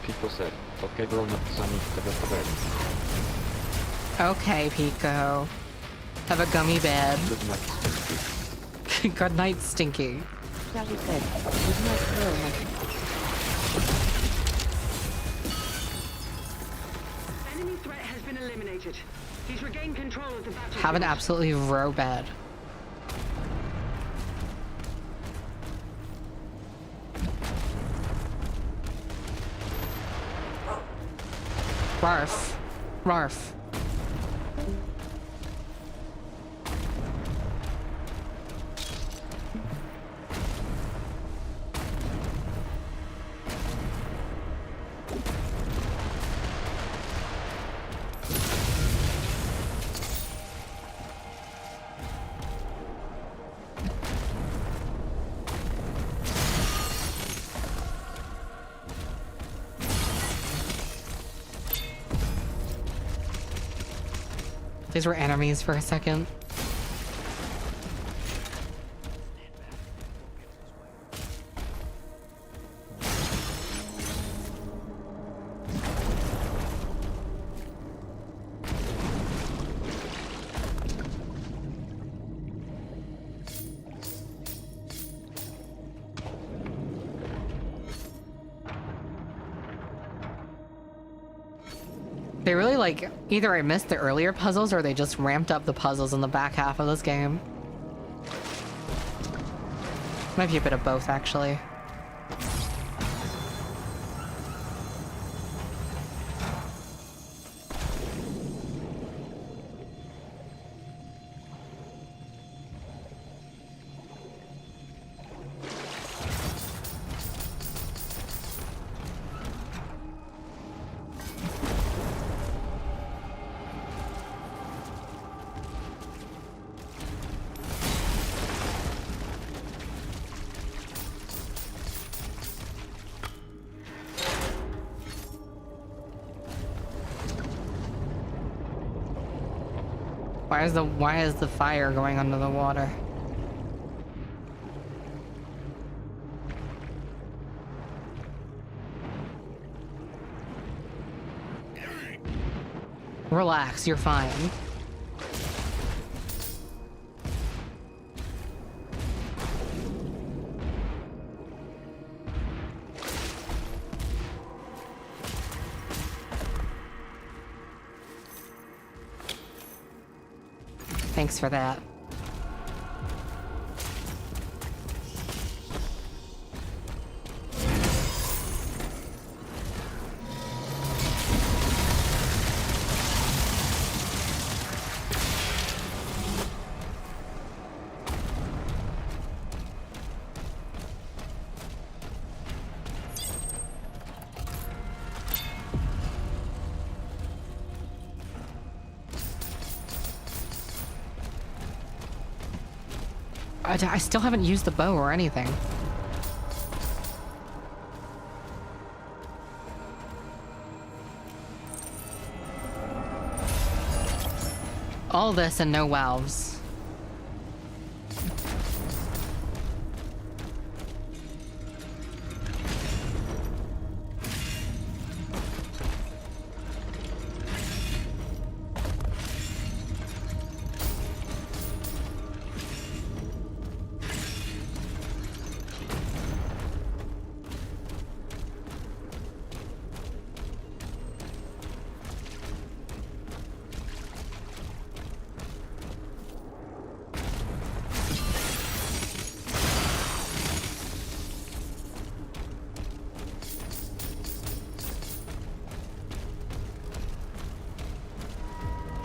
Pico said, okay grown-ups, I need to go to bed. Okay, Pico. Have a gummy bed. Good night, Stinky. Good night, Stinky. Yeah, we said. Good night, grown-up. Enemy threat has been eliminated. He's regained control of the battlefield. Have an absolutely row bed. Rarf. Rarf. These were enemies for a second. They really, like, either I missed the earlier puzzles or they just ramped up the puzzles in the back half of this game. Might be a bit of both, actually. Why is the fire going under the water? Relax, you're fine. Thanks for that. I still haven't used the bow or anything. All this and no valves.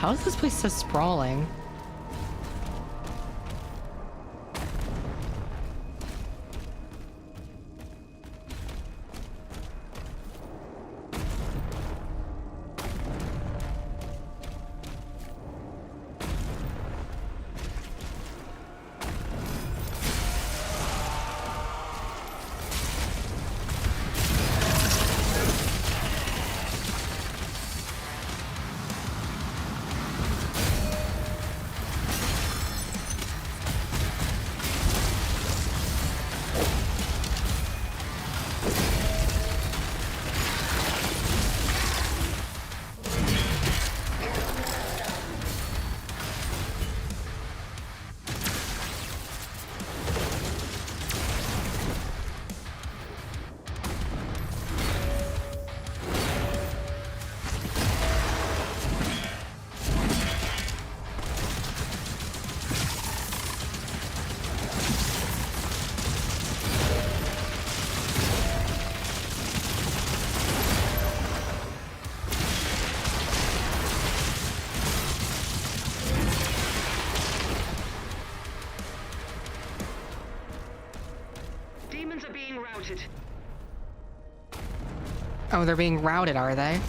How is this place so sprawling? Demons are being routed. Oh, they're being routed, are they?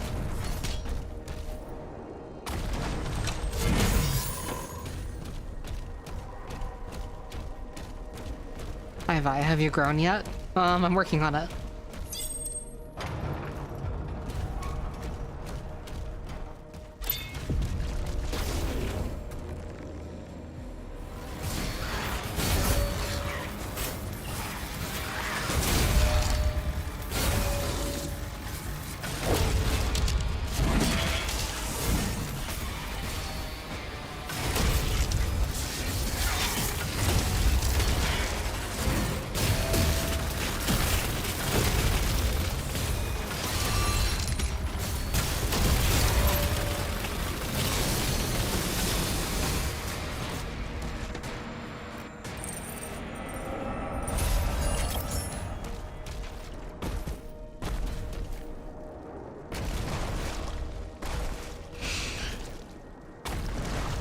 Hi, Vi, have you grown yet? I'm working on it.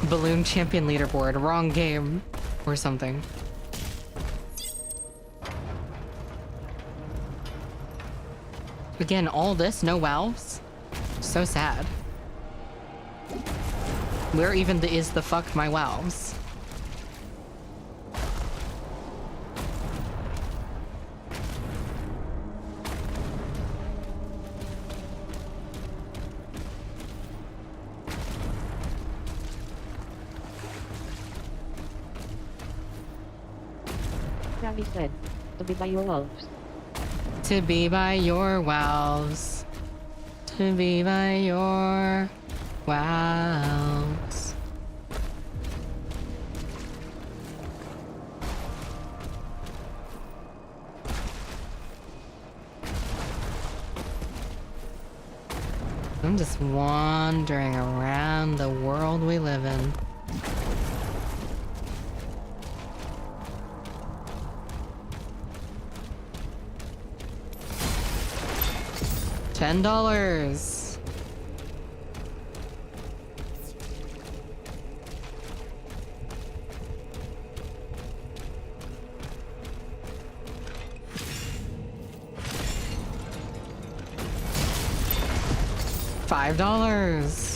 Balloon champion leaderboard, wrong game, or something. Again, all this, no wows? So sad. Where even is the fuck my wows? He said, to be by your wolves. To be by your wows. To be by your wows. I'm just wandering around the world we live in. $10. $5.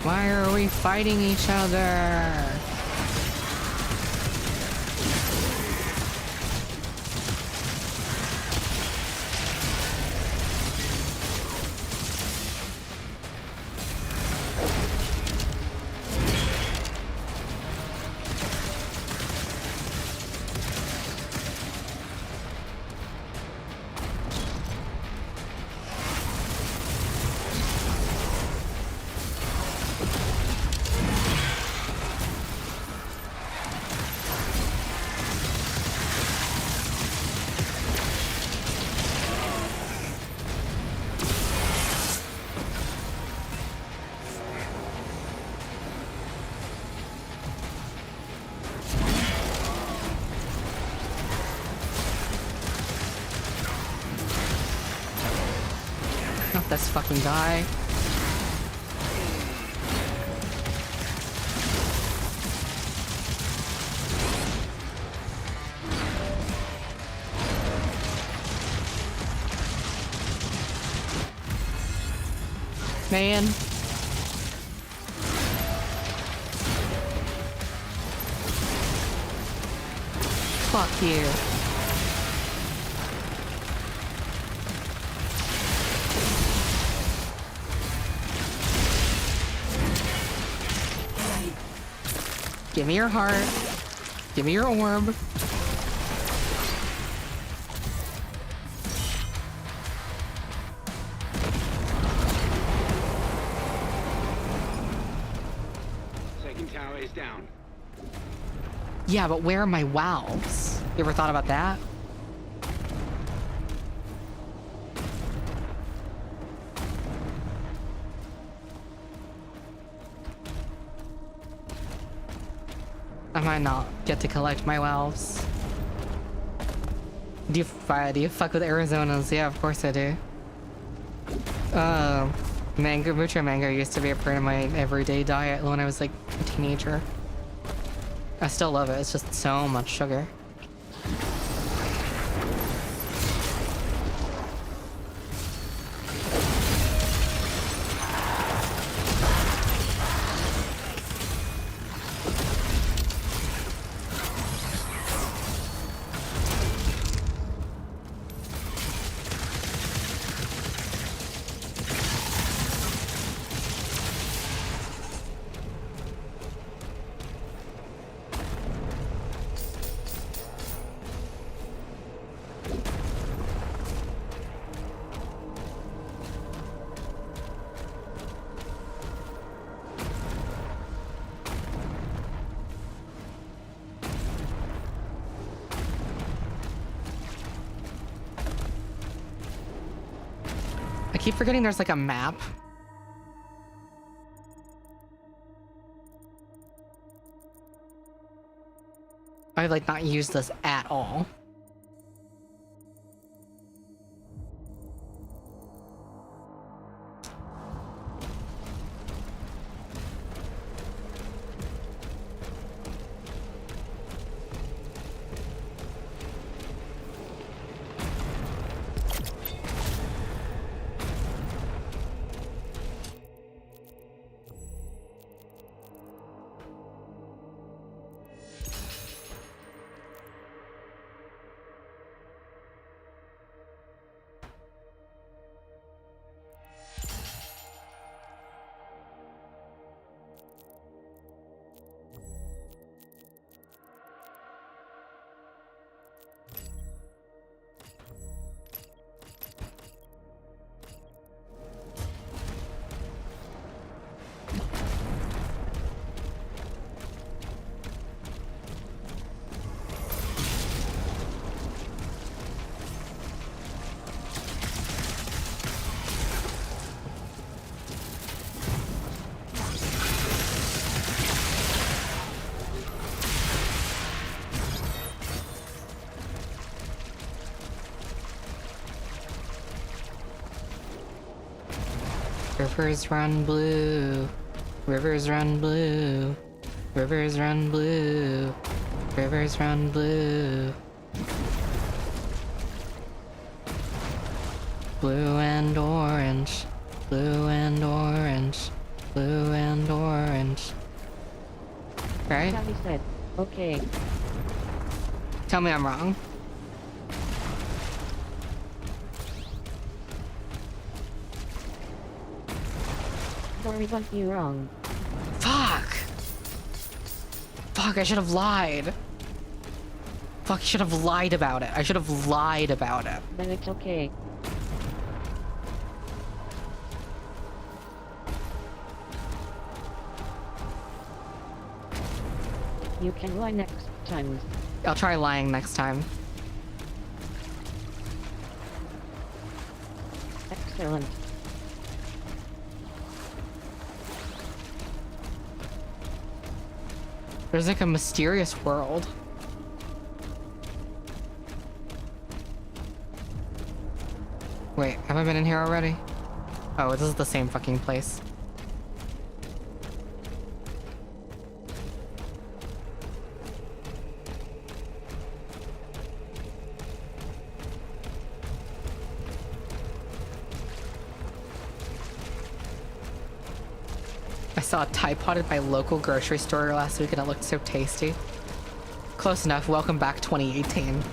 Why are we fighting each other? this fucking guy. Man. Fuck you. Give me your heart. Give me your orb. Second tower is down. Yeah, but where are my valves? You ever thought about that? I might not get to collect my valves. Do you fuck with Arizonas? Yeah, of course I do. Mucho mango used to be a part of my everyday diet when I was like a teenager. I still love it, it's just so much sugar. I keep forgetting there's like a map. I've like not used this at all. Rivers run blue, rivers run blue, rivers run blue, rivers run blue. Blue and orange, blue and orange, blue and orange. Right? Tommy said, okay. Tell me I'm wrong. Sorry, but you're wrong. Fuck! Fuck, I should have lied. Fuck, I should have lied about it. I should have lied about it. Then it's okay. You can lie next time. I'll try lying next time. Excellent. There's like a mysterious world. Wait, have I been in here already? Oh, this is the same fucking place. I saw a Tide Pod at my local grocery store last week and it looked so tasty. Close enough. Welcome back 2018.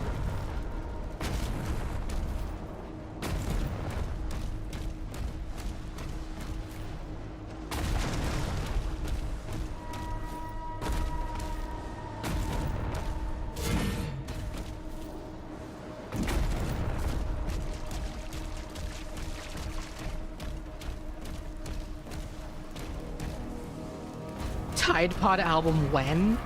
Tide Pod album when?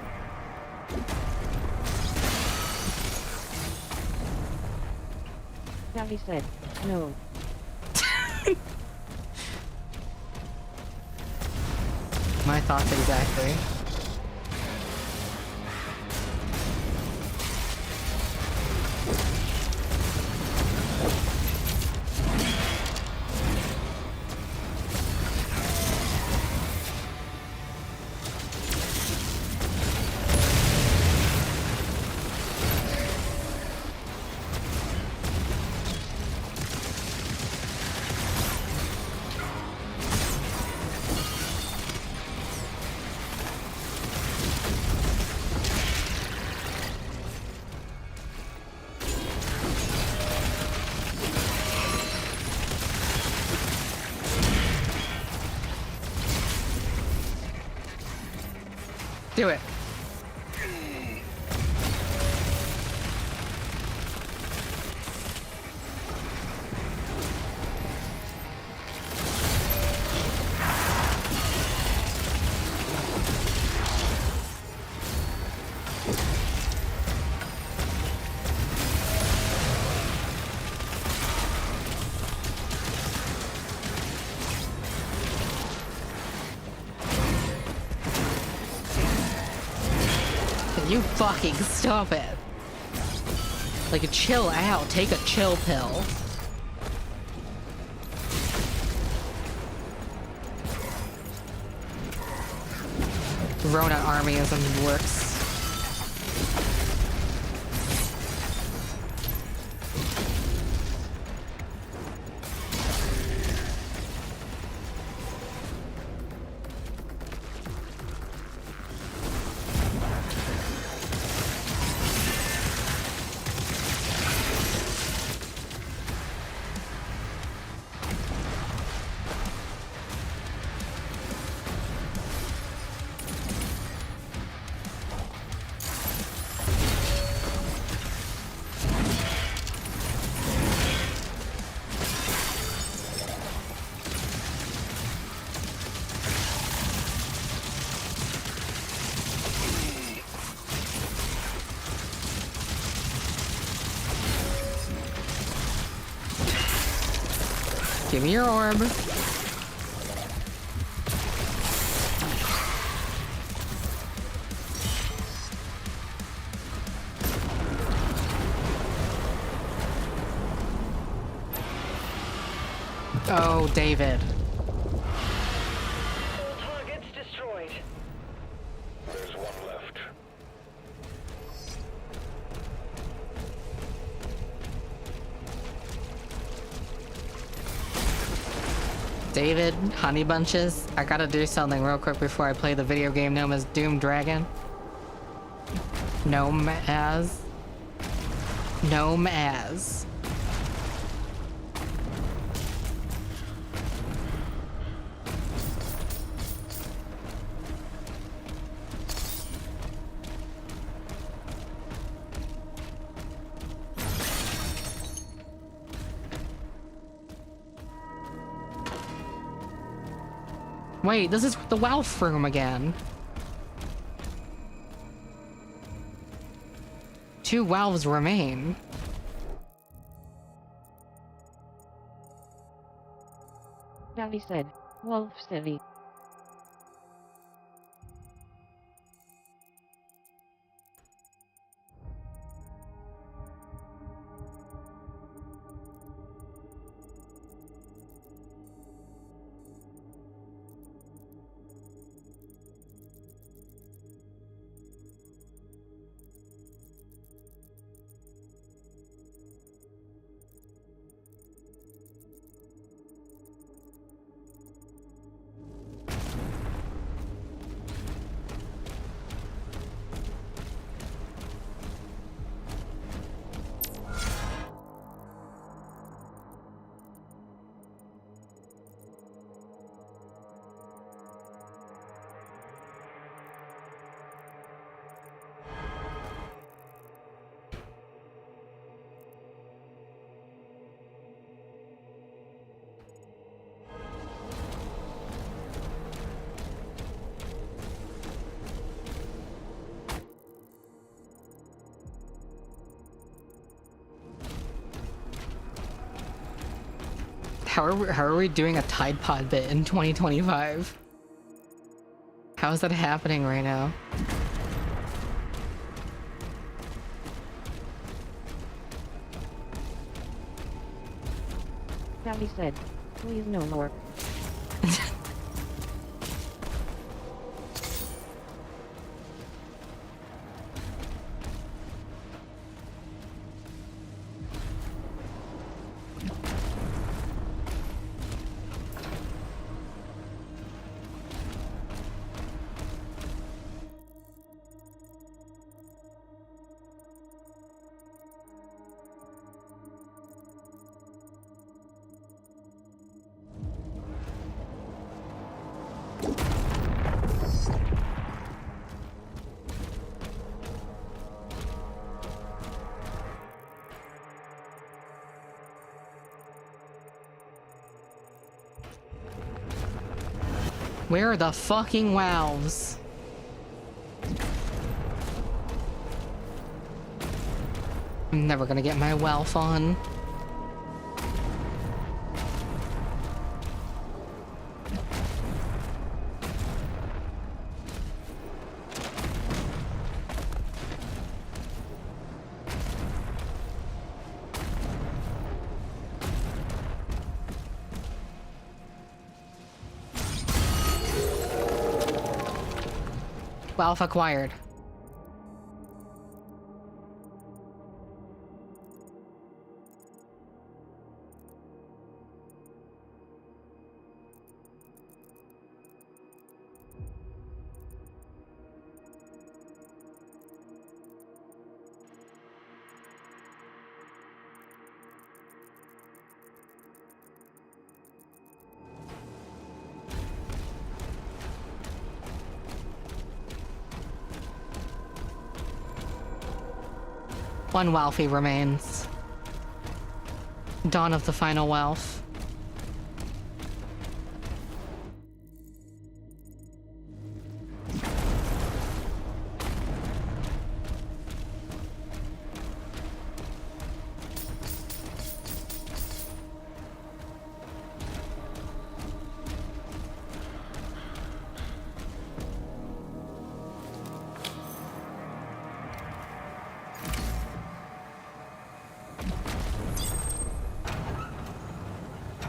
Now he said, no. My thoughts exactly. Do it. You fucking stop it. Like, chill out. Take a chill pill. Rona armyism works. Give me your orb. Oh, David. All targets destroyed. There's one left. David, honey bunches, I gotta do something real quick before I play the video game known as Doom Dragon. Gnome as. Wait, this is the Wealth room again. 2 Welves remain. Now he said, Wolf City. how are we doing a Tide Pod bit in 2025? How is that happening right now? Sally said, please no more. Where are the fucking wows? I'm never gonna get my wealth on. Wealth acquired. One Wealthy remains. Dawn of the final wealth.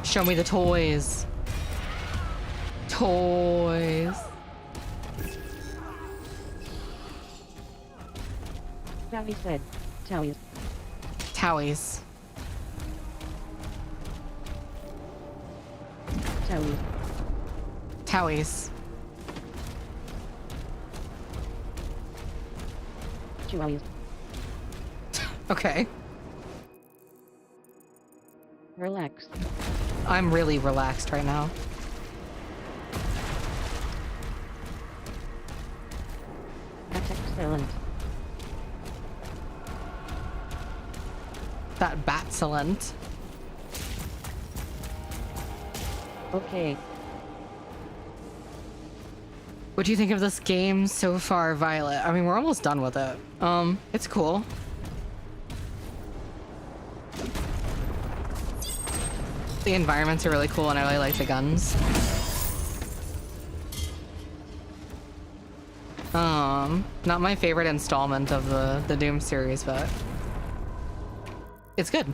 Show me the toys. Toys. Sally said, Towies. Towies. Towies. Towies. Chihuahuas. Okay. Relax. I'm really relaxed right now. That's excellent. That batsalent. Okay. What do you think of this game so far, Violet? I mean, we're almost done with it. It's cool. The environments are really cool and I really like the guns. Not my favorite installment of the Doom series, but it's good.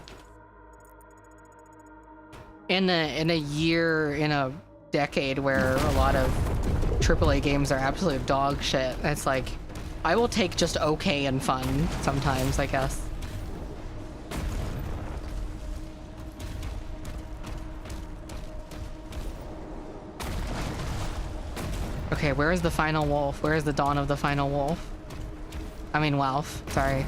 In a decade where a lot of AAA games are absolute dog shit, it's like I will take just okay and fun sometimes, I guess. Okay, where is the final wolf? Where is the dawn of the final wolf? I mean, wolf. Sorry.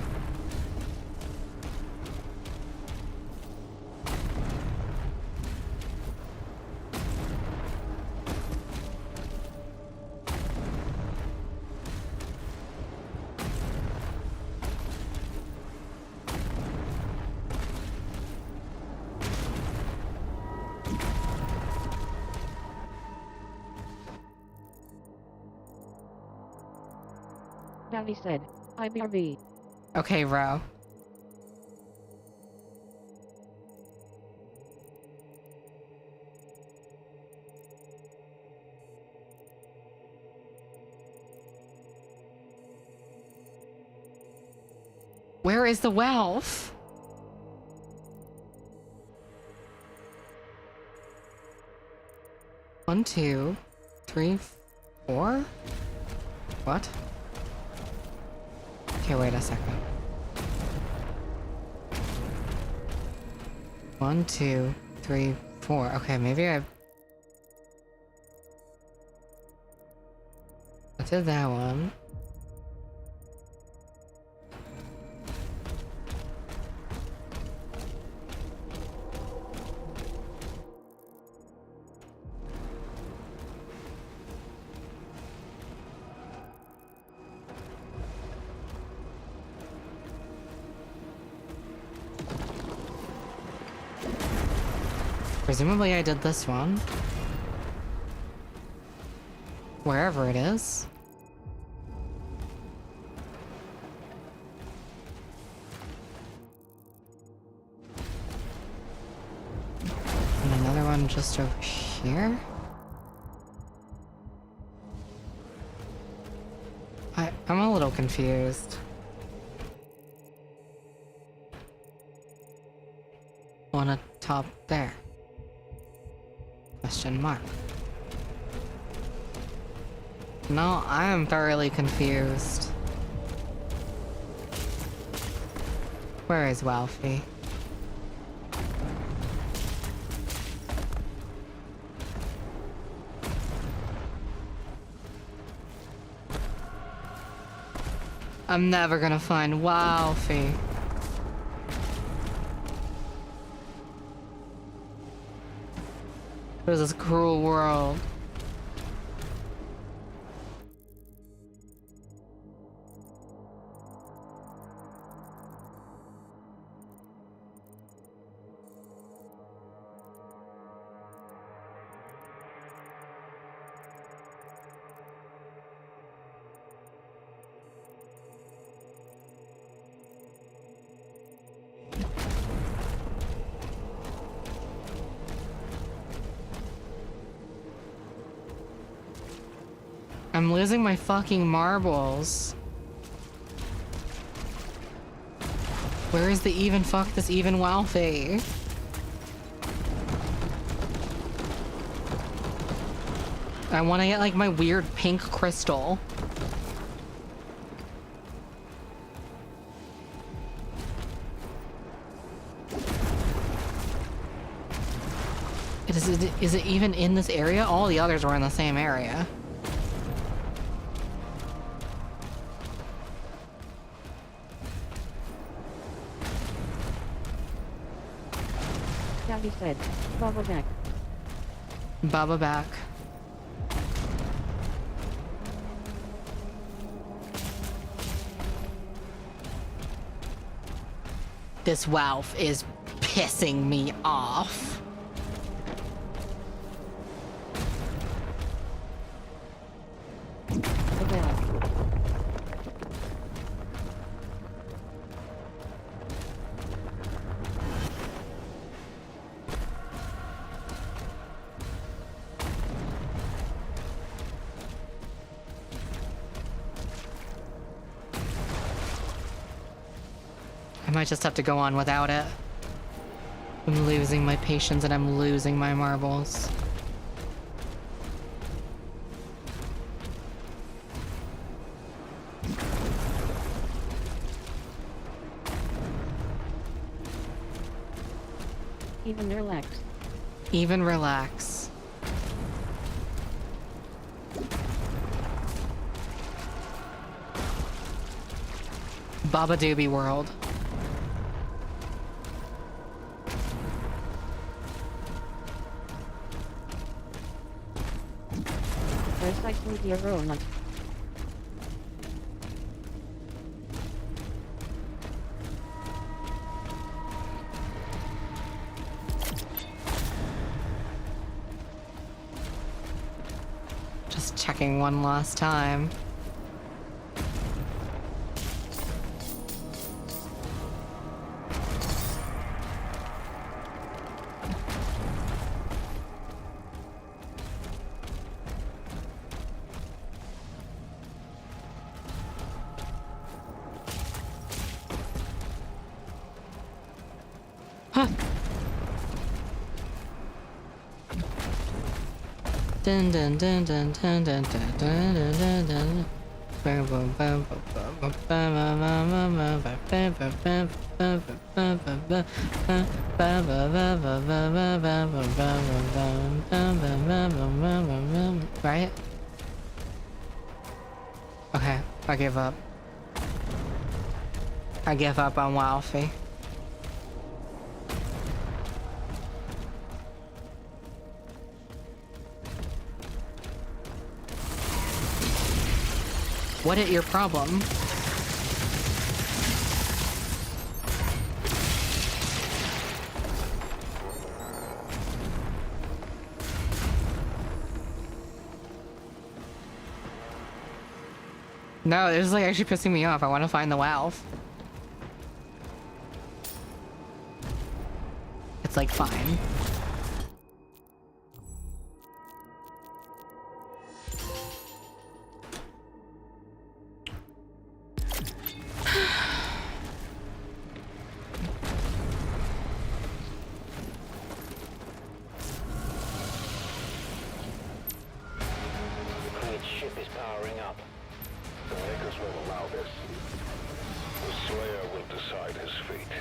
Sally said, IBRB. Okay, Ro. Where is the Welf? One, two, three, four? What? Okay, wait a second. 1, 2, 3, 4. Okay, maybe I did that one. Presumably I did this one. Wherever it is. And another one just over here. I'm a little confused. On a top there. Question mark. No, I am thoroughly confused. Where is Walfie? I'm never gonna find Walfie. It was this cruel world. I'm losing my fucking marbles. Where is the even fuck this even Walfie? I want to get like my weird pink crystal. Is it even in this area? All the others were in the same area. He said, Baba back. Baba back. This Walf is pissing me off. I might just have to go on without it. I'm losing my patience and I'm losing my marbles. Even relax. Even relax. Baba Doobie world. Recycling the aroma. Just checking one last time. Dun dun dun dun dun dun dun dun dun dun. Right? Okay, I give up. I give up on Wildfee. What is your problem? No, this is like actually pissing me off. I want to find the valve. It's like fine. Its ship is powering up. The Makers won't allow this. The Slayer will decide his fate.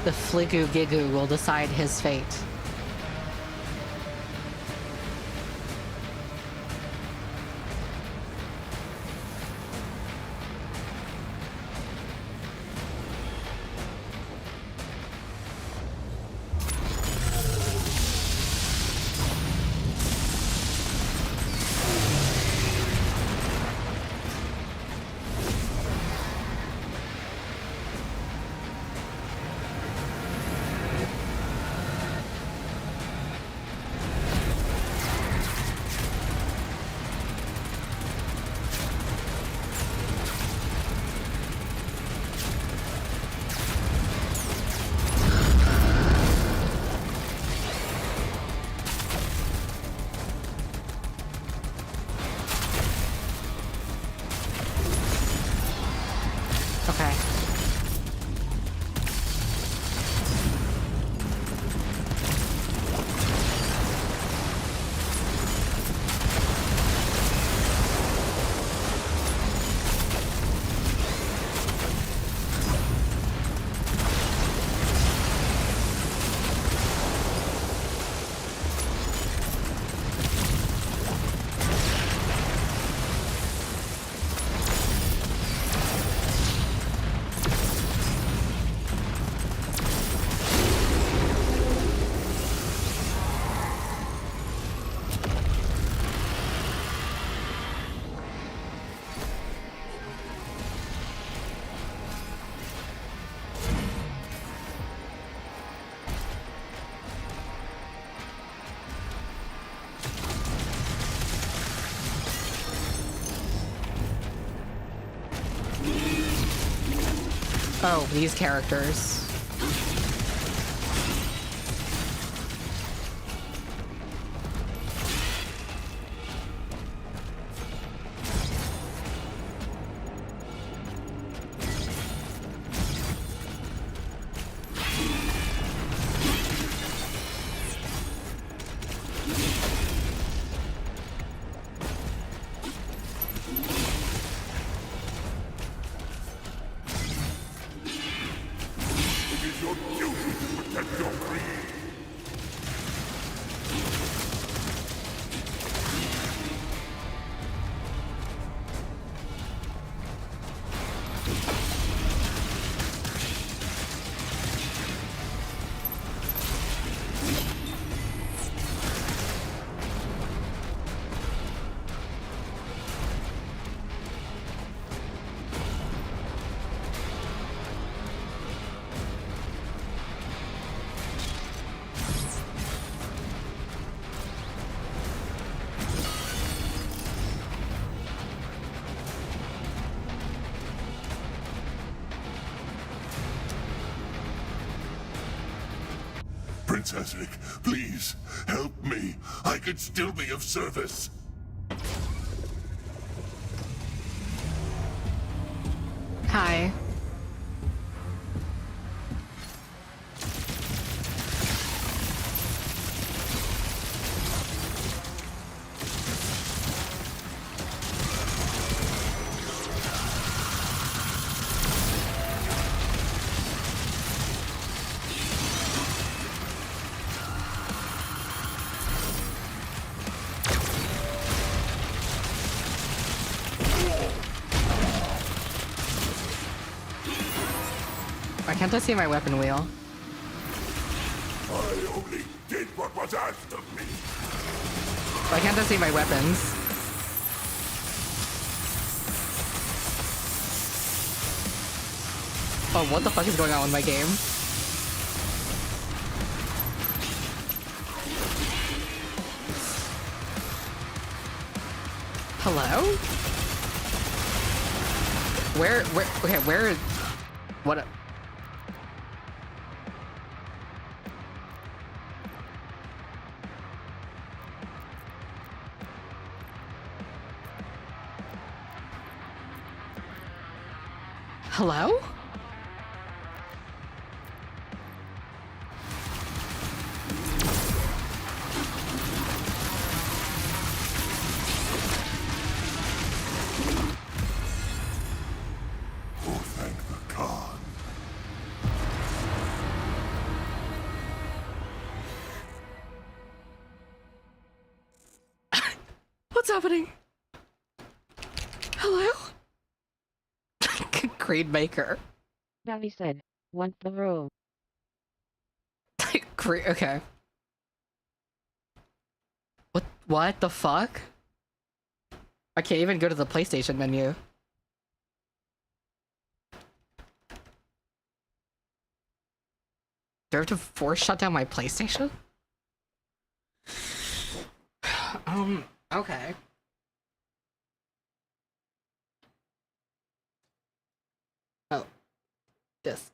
The Fligu Gigu will decide his fate. Okay. Oh, these characters. Princess Vic, please, help me. I could still be of service. Hi. Why can't I see my weapon wheel? I only did what was asked of me. Why can't I see my weapons? Oh, what the fuck is going on with my game? Hello? Okay, where, what? Hello? Oh, thank the Khan. What's happening? Hello? Creed Maker. Navi said, want the roll. Great, okay. What the fuck? I can't even go to the PlayStation menu. Do I have to force shut down my PlayStation? Okay. Oh. Disc.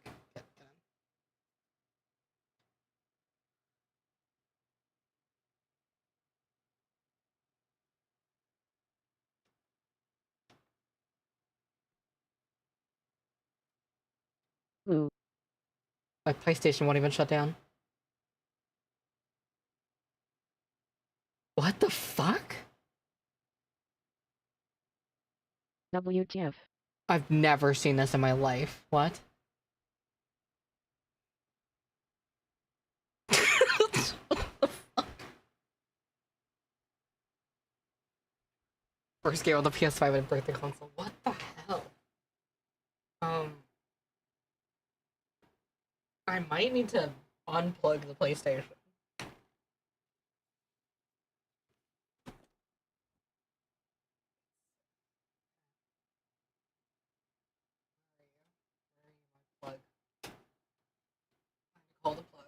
Ooh. My PlayStation won't even shut down. What the fuck? WTF. I've never seen this in my life. What? First game on the PS5 and break the console. What the hell? I might need to unplug the PlayStation. Plug. Call the plug.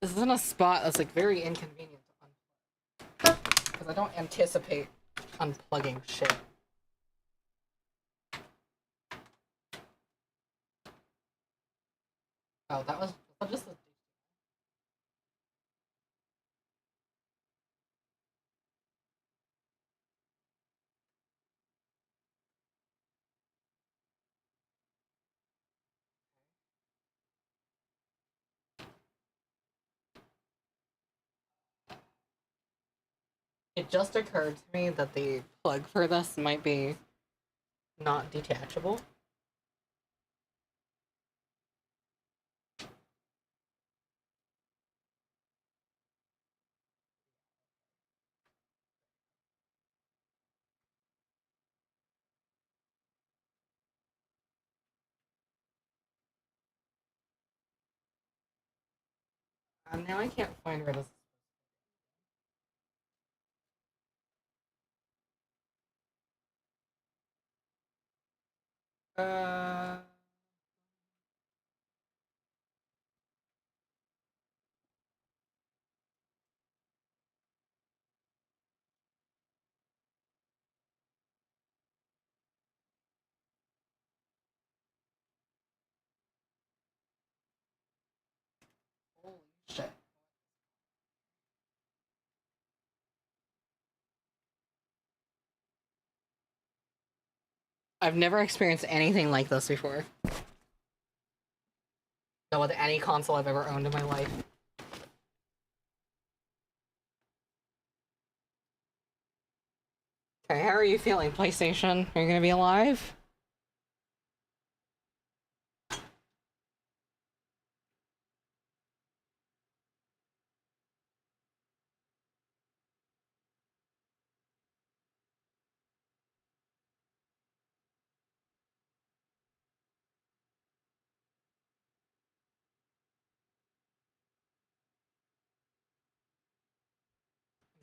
This is in a spot that's like very inconvenient to unplug. Because I don't anticipate unplugging shit. Oh, that was just a... It just occurred to me that the plug for this might be not detachable. And now I can't find where this... Shit. I've never experienced anything like this before. Not with any console I've ever owned in my life. Okay, how are you feeling, PlayStation? Are you gonna be alive?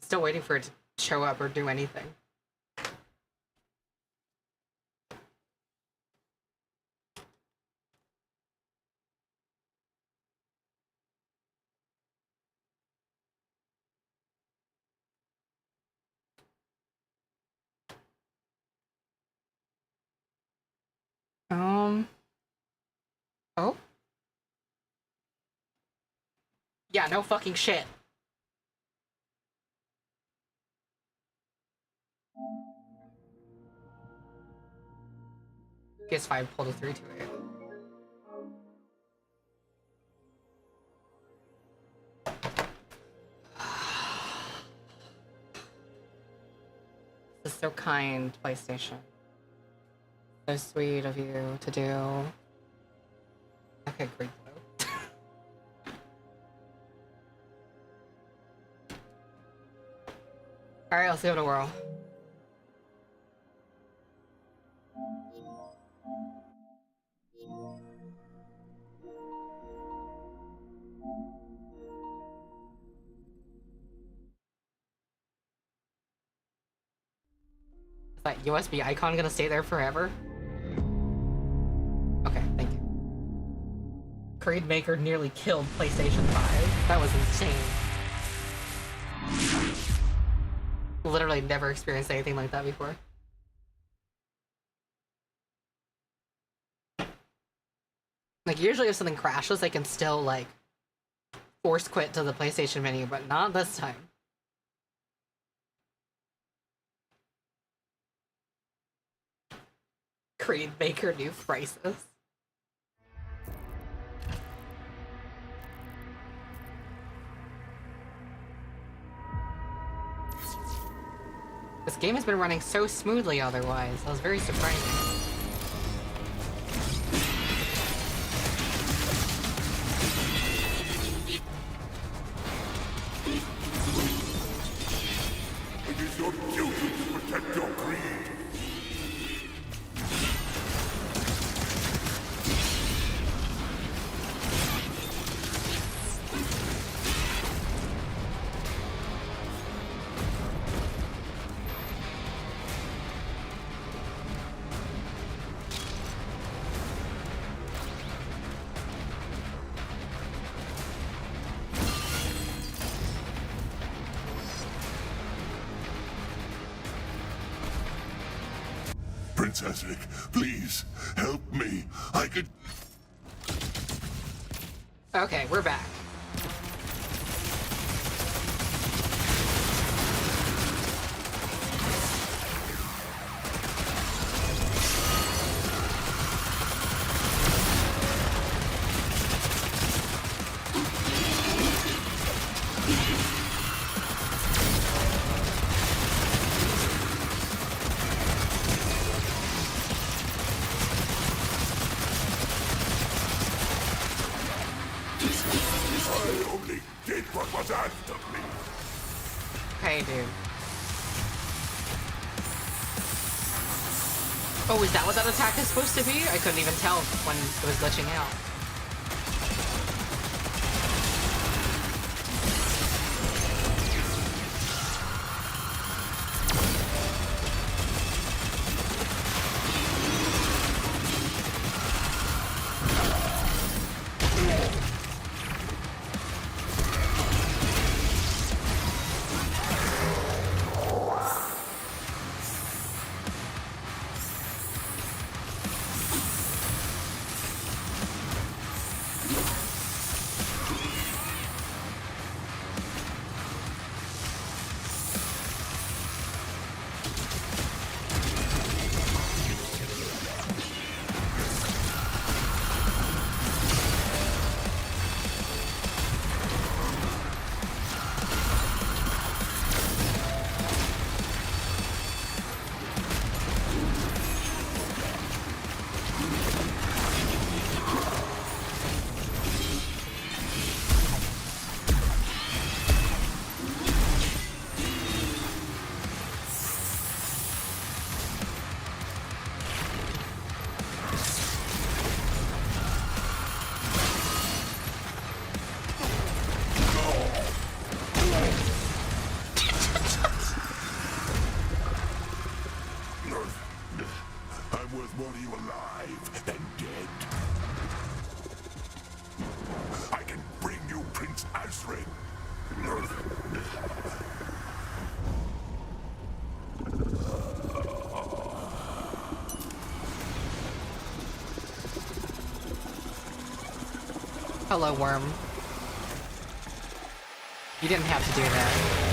Still waiting for it to show up or do anything. Oh? Yeah, no fucking shit. PS5 pulled a 328. This is so kind, PlayStation. So sweet of you to do. Okay, great though. Alright, let's give it a whirl. Is that USB icon gonna stay there forever? Okay, thank you. Creed Maker nearly killed PlayStation 5. That was insane. Literally never experienced anything like that before. Like, usually if something crashes, they can still, like, force quit to the PlayStation menu, but not this time. Creed Maker new prices. This game has been running so smoothly otherwise. That was very surprising. It is your duty to protect your creed. Princess Vic, please, help me. I could... Okay, we're back. I only did what was asked of me. Hey, dude. Oh, is that what that attack is supposed to be? I couldn't even tell when it was glitching out. you alive than dead. I can bring you Prince Azrin. Hello, worm. You didn't have to do that.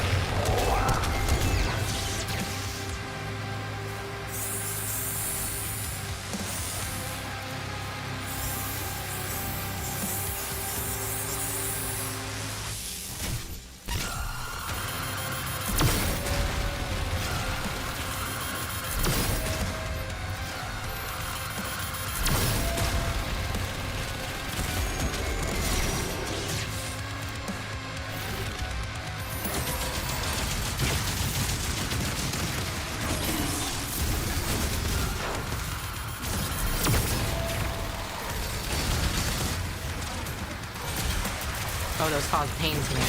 Oh, those cause pain to me.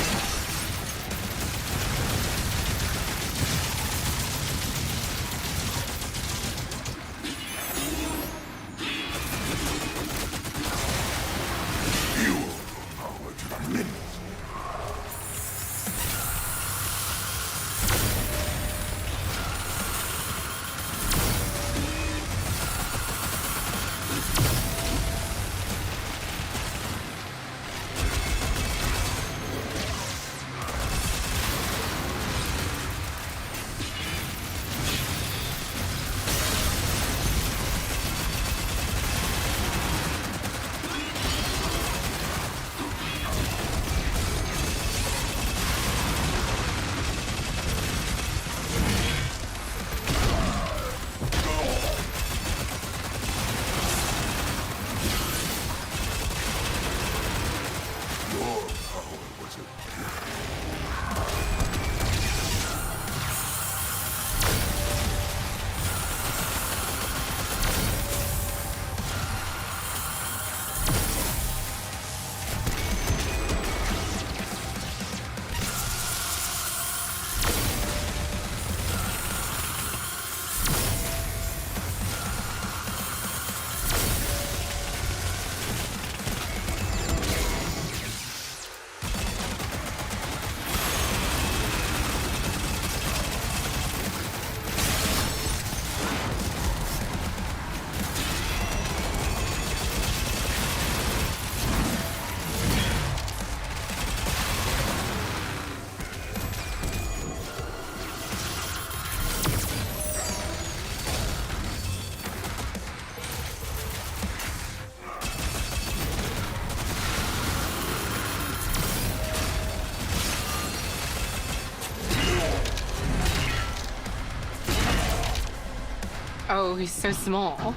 Oh, he's so small.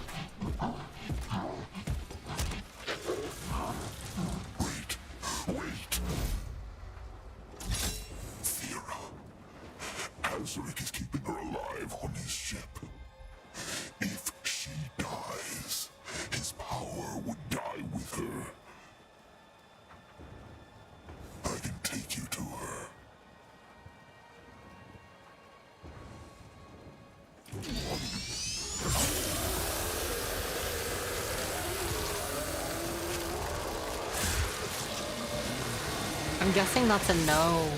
Azric is keeping her alive on his ship. If she dies, his power would die with her. I can take you to her. I'm guessing that's a no.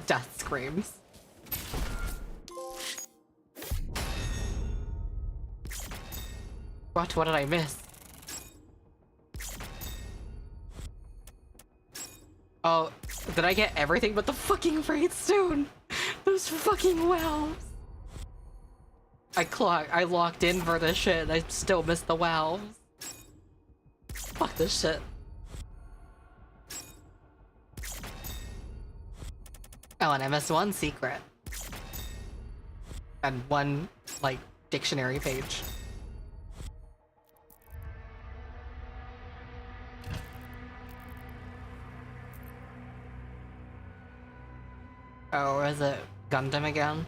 Death screams. What did I miss? Oh, did I get everything but the fucking Raidstone? Those fucking wows. I locked in for this shit and I still missed the wows. Fuck this shit. Oh, and I missed one secret. And one, like, dictionary page. Oh, or is it Gundam again?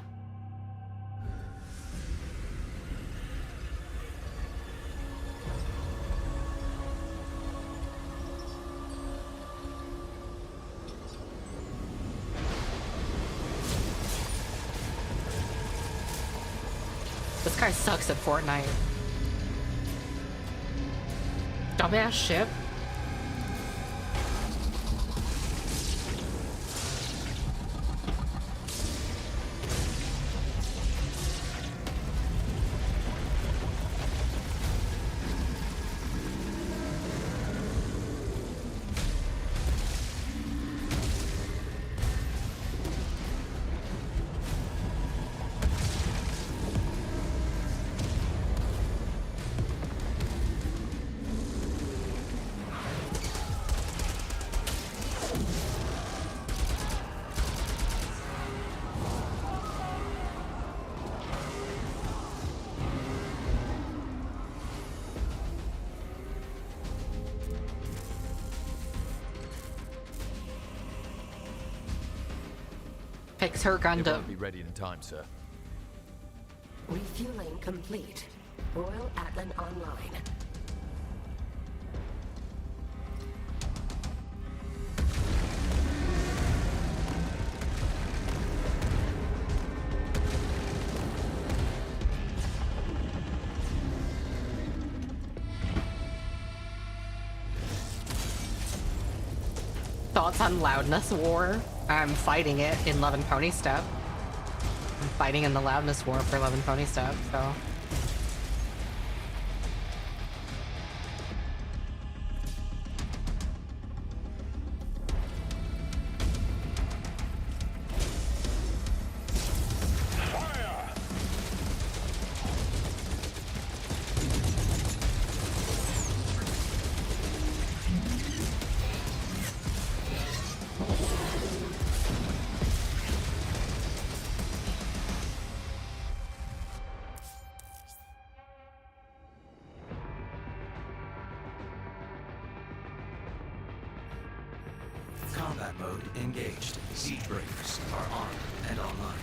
This guy sucks at Fortnite. Dumbass ship. Fix her It Gundam. won't be ready in time, sir. Refueling complete. Royal Atlan online. Thoughts on loudness war? I'm fighting it in Love and Pony Step. I'm fighting in the loudness war for Love and Pony Step, so. Combat mode engaged. Siege breakers are armed and online.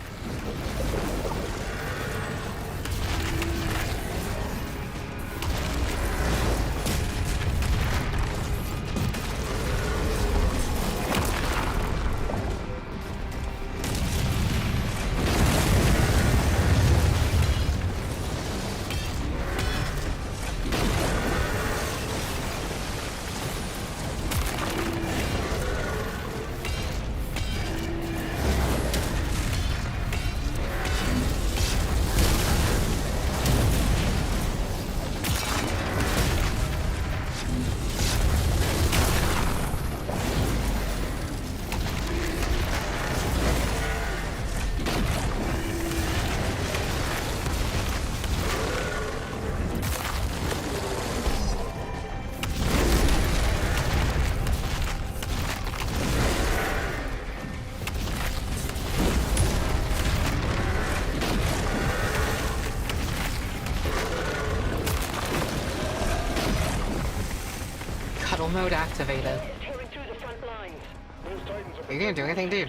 Cuddle mode activated. Are you gonna do anything, dude?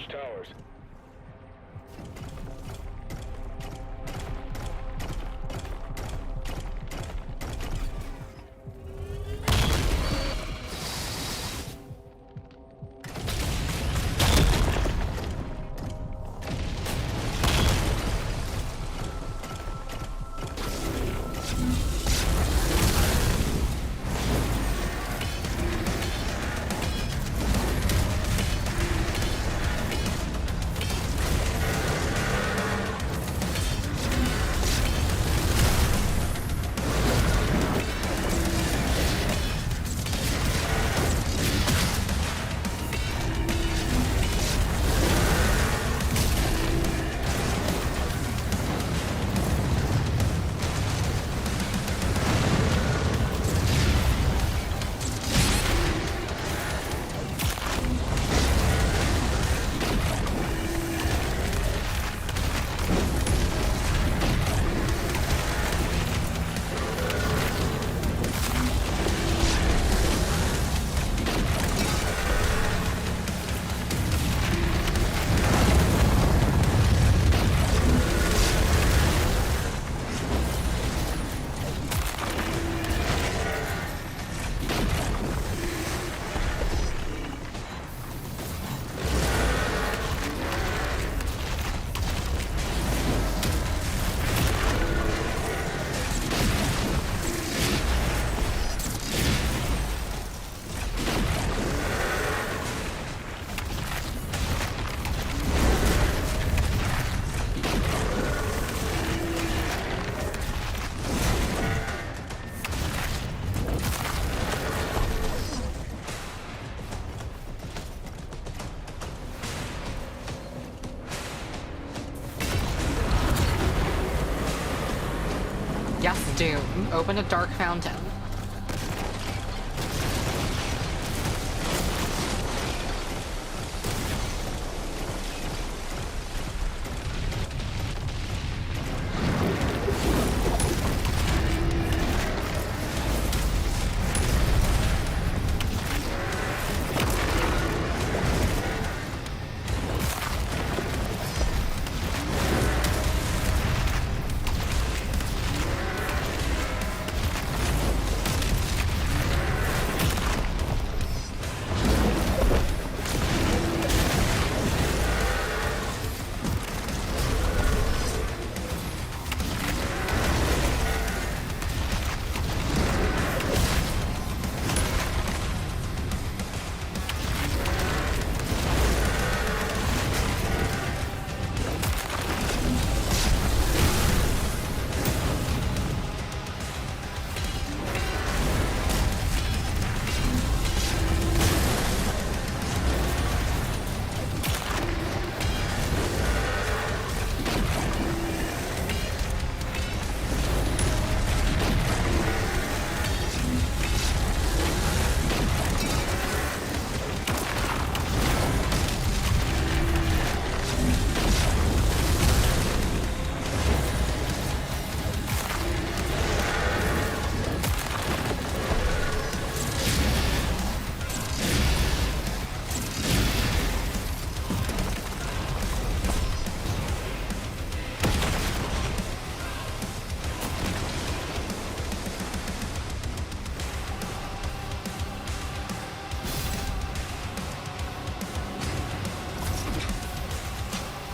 Doom. Open a dark fountain.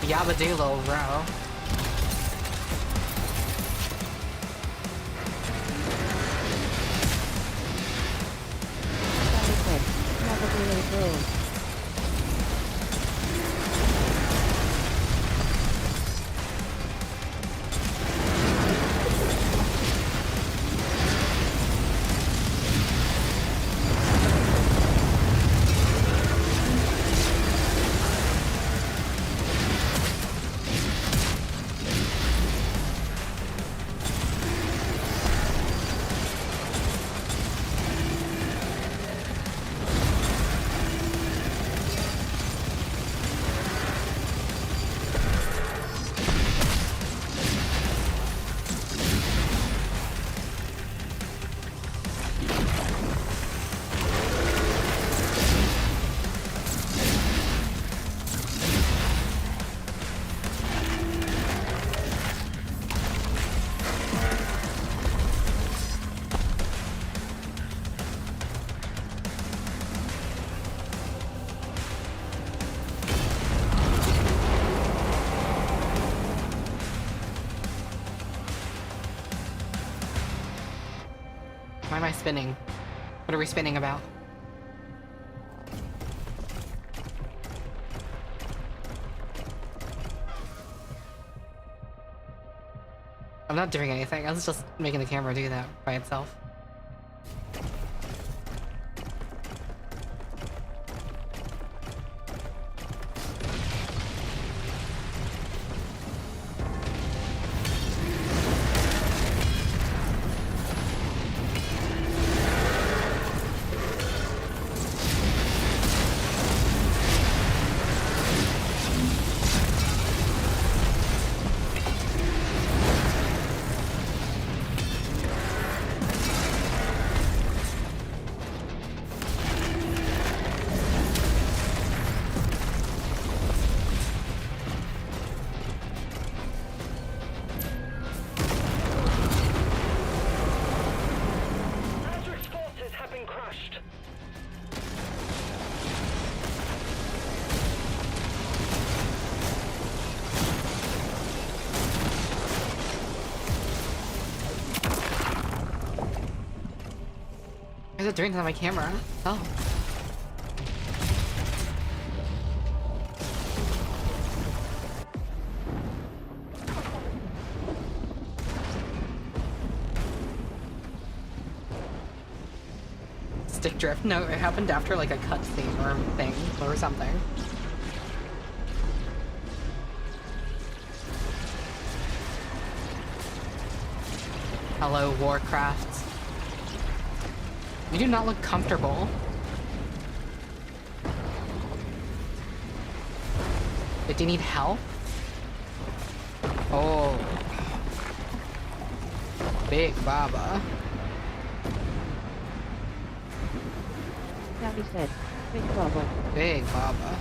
Yabadilo, bro. Why am I spinning? What are we spinning about? I'm not doing anything. I was just making the camera do that by itself. Why is it doing that on my camera? Oh. Stick drift? No, it happened after like a cutscene or thing or something. Hello, Warcraft. You do not look comfortable. But do you need help? Oh. Big Baba. Gabby said, Big Baba. Big Baba.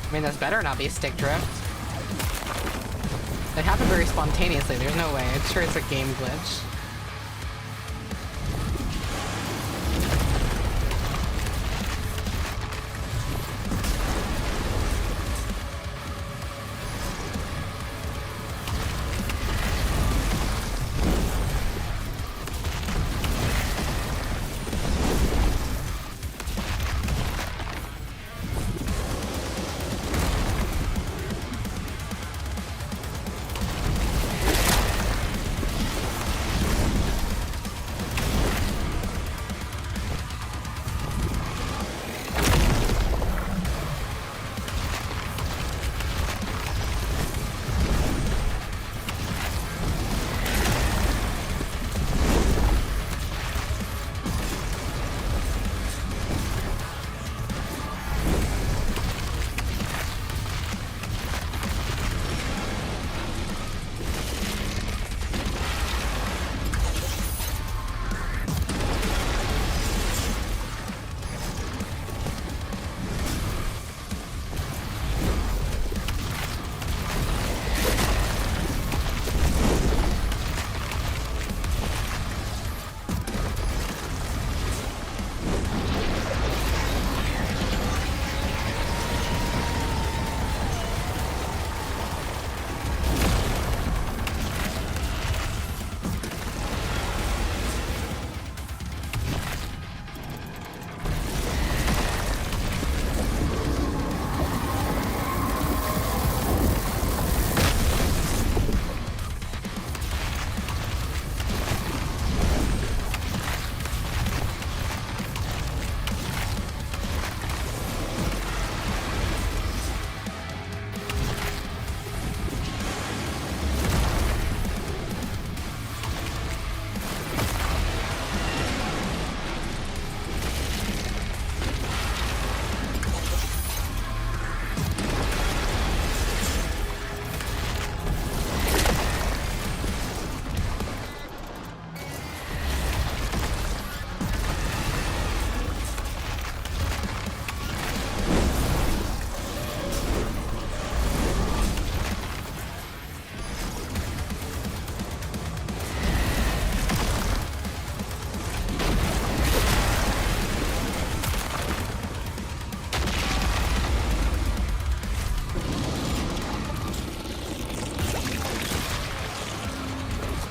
I mean, this better not be stick drift. It happened very spontaneously, there's no way. I'm sure it's a game glitch.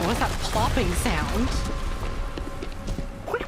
What's that plopping sound? What?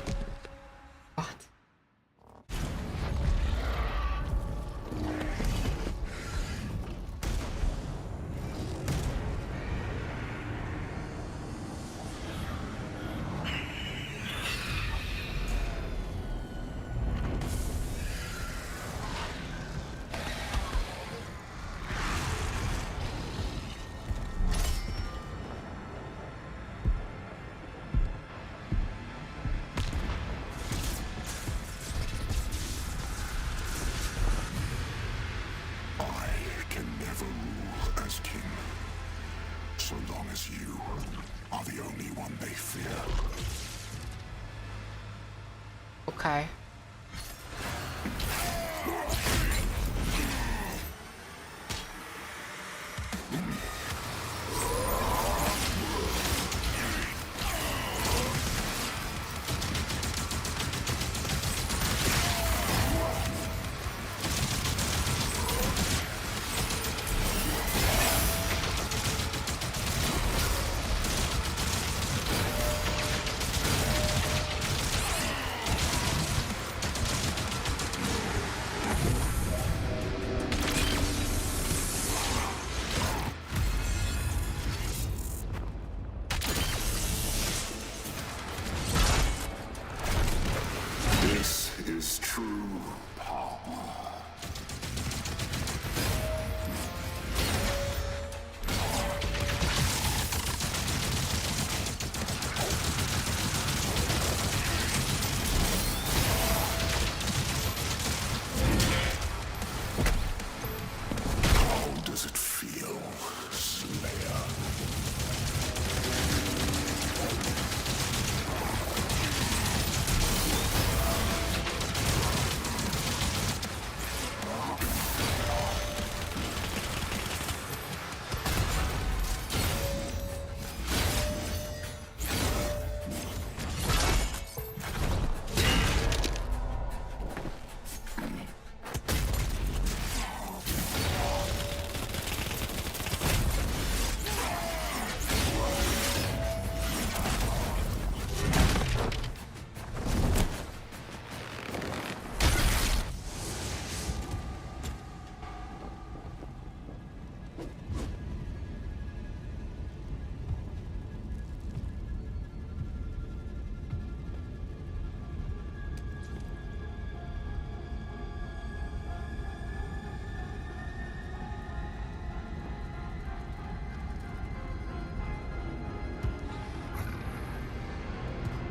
So long as you are the only one they fear. Okay. is true power. How does it feel, Slayer?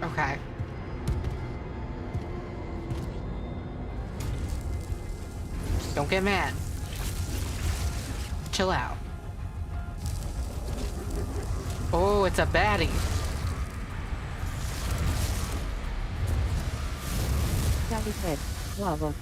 Okay. Don't get mad. Chill out. Oh, it's a baddie. David, lava.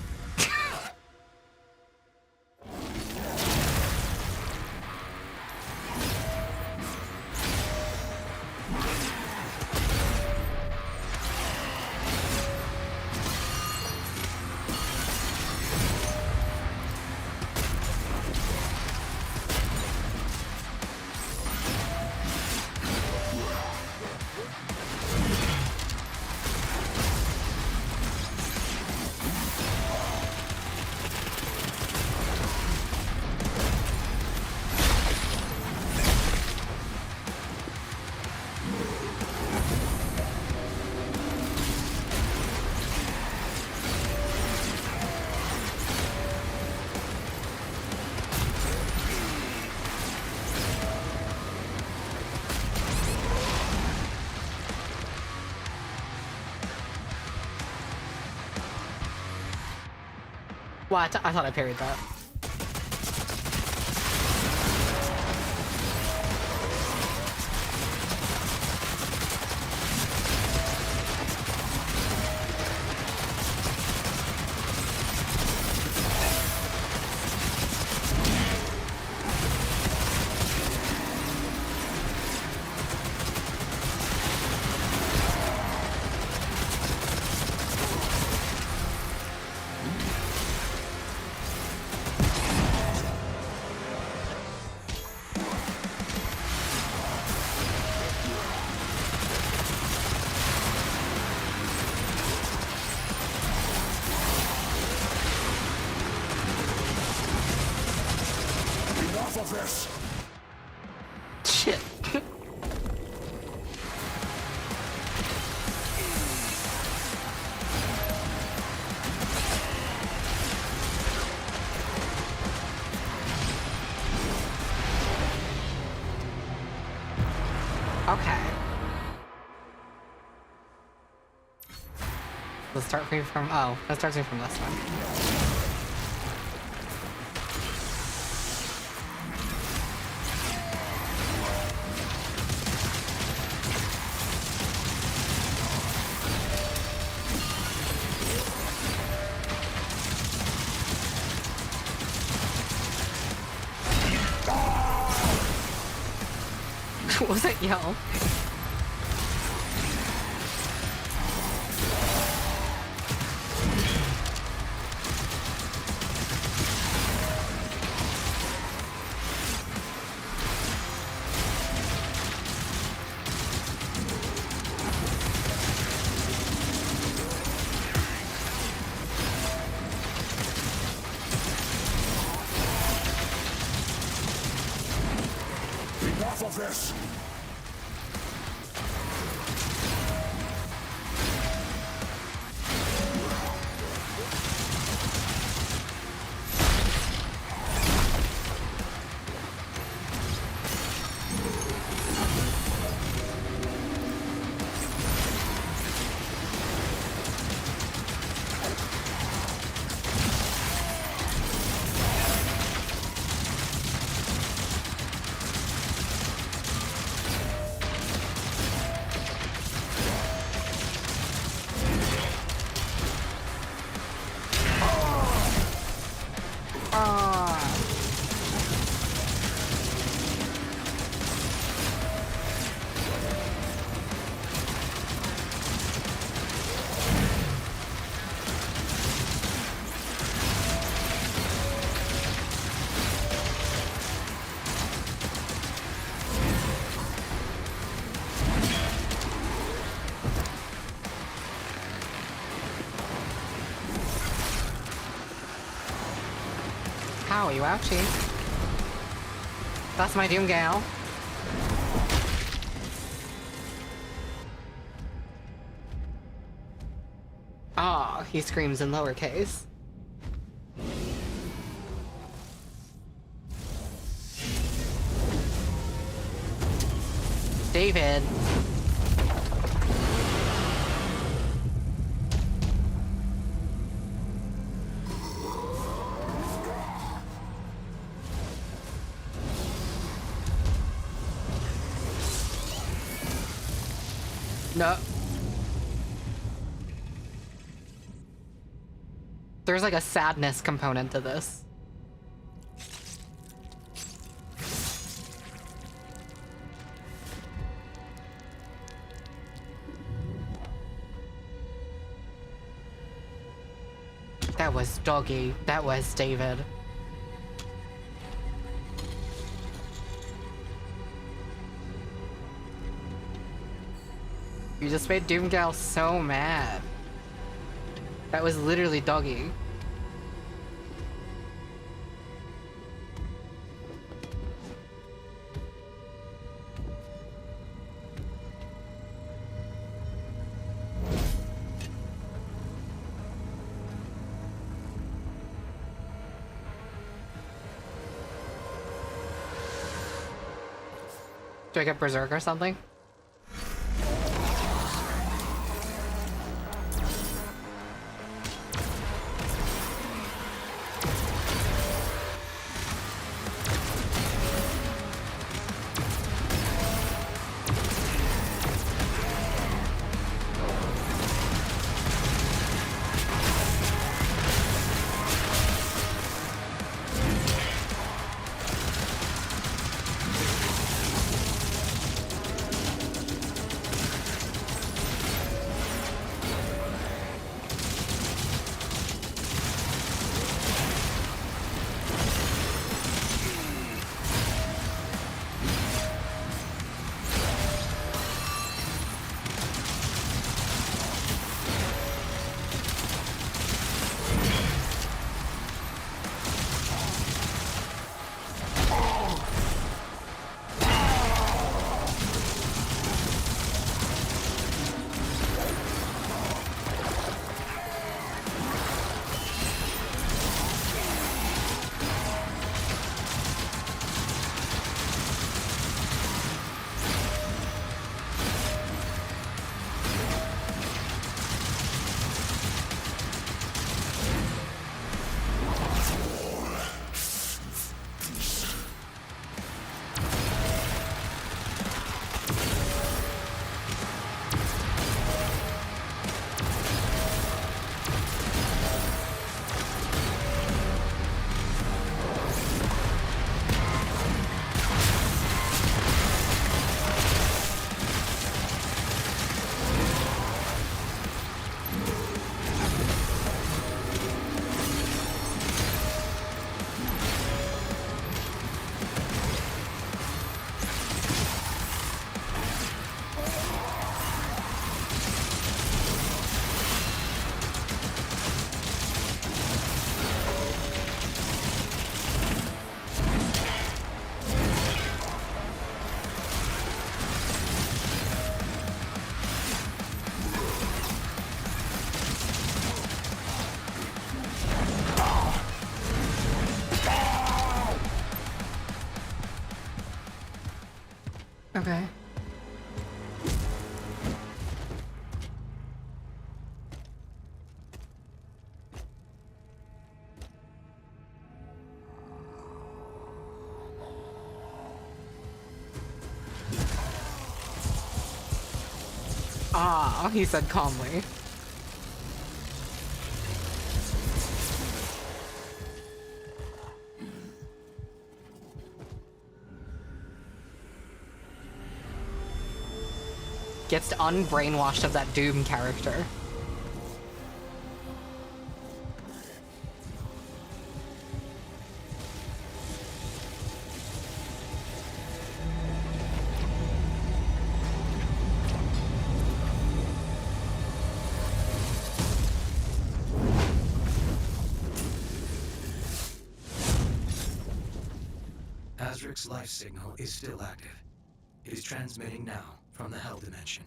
What? I thought I parried that. Of this. Shit. Okay. Let's start me from. Oh, that starts me from this one. What was that yell? Enough of this. Owie, ouchie. That's my Doom Gal. Ah, he screams in lowercase. David. No. There's like a sadness component to this. That was Doggy. That was David. You just made Doomgal so mad. That was literally Doggy. Do I get Berserk or something? Okay. Ah, he said calmly. Gets unbrainwashed of that Doom character. Matrix life signal is still active. It is transmitting now from the Hell Dimension.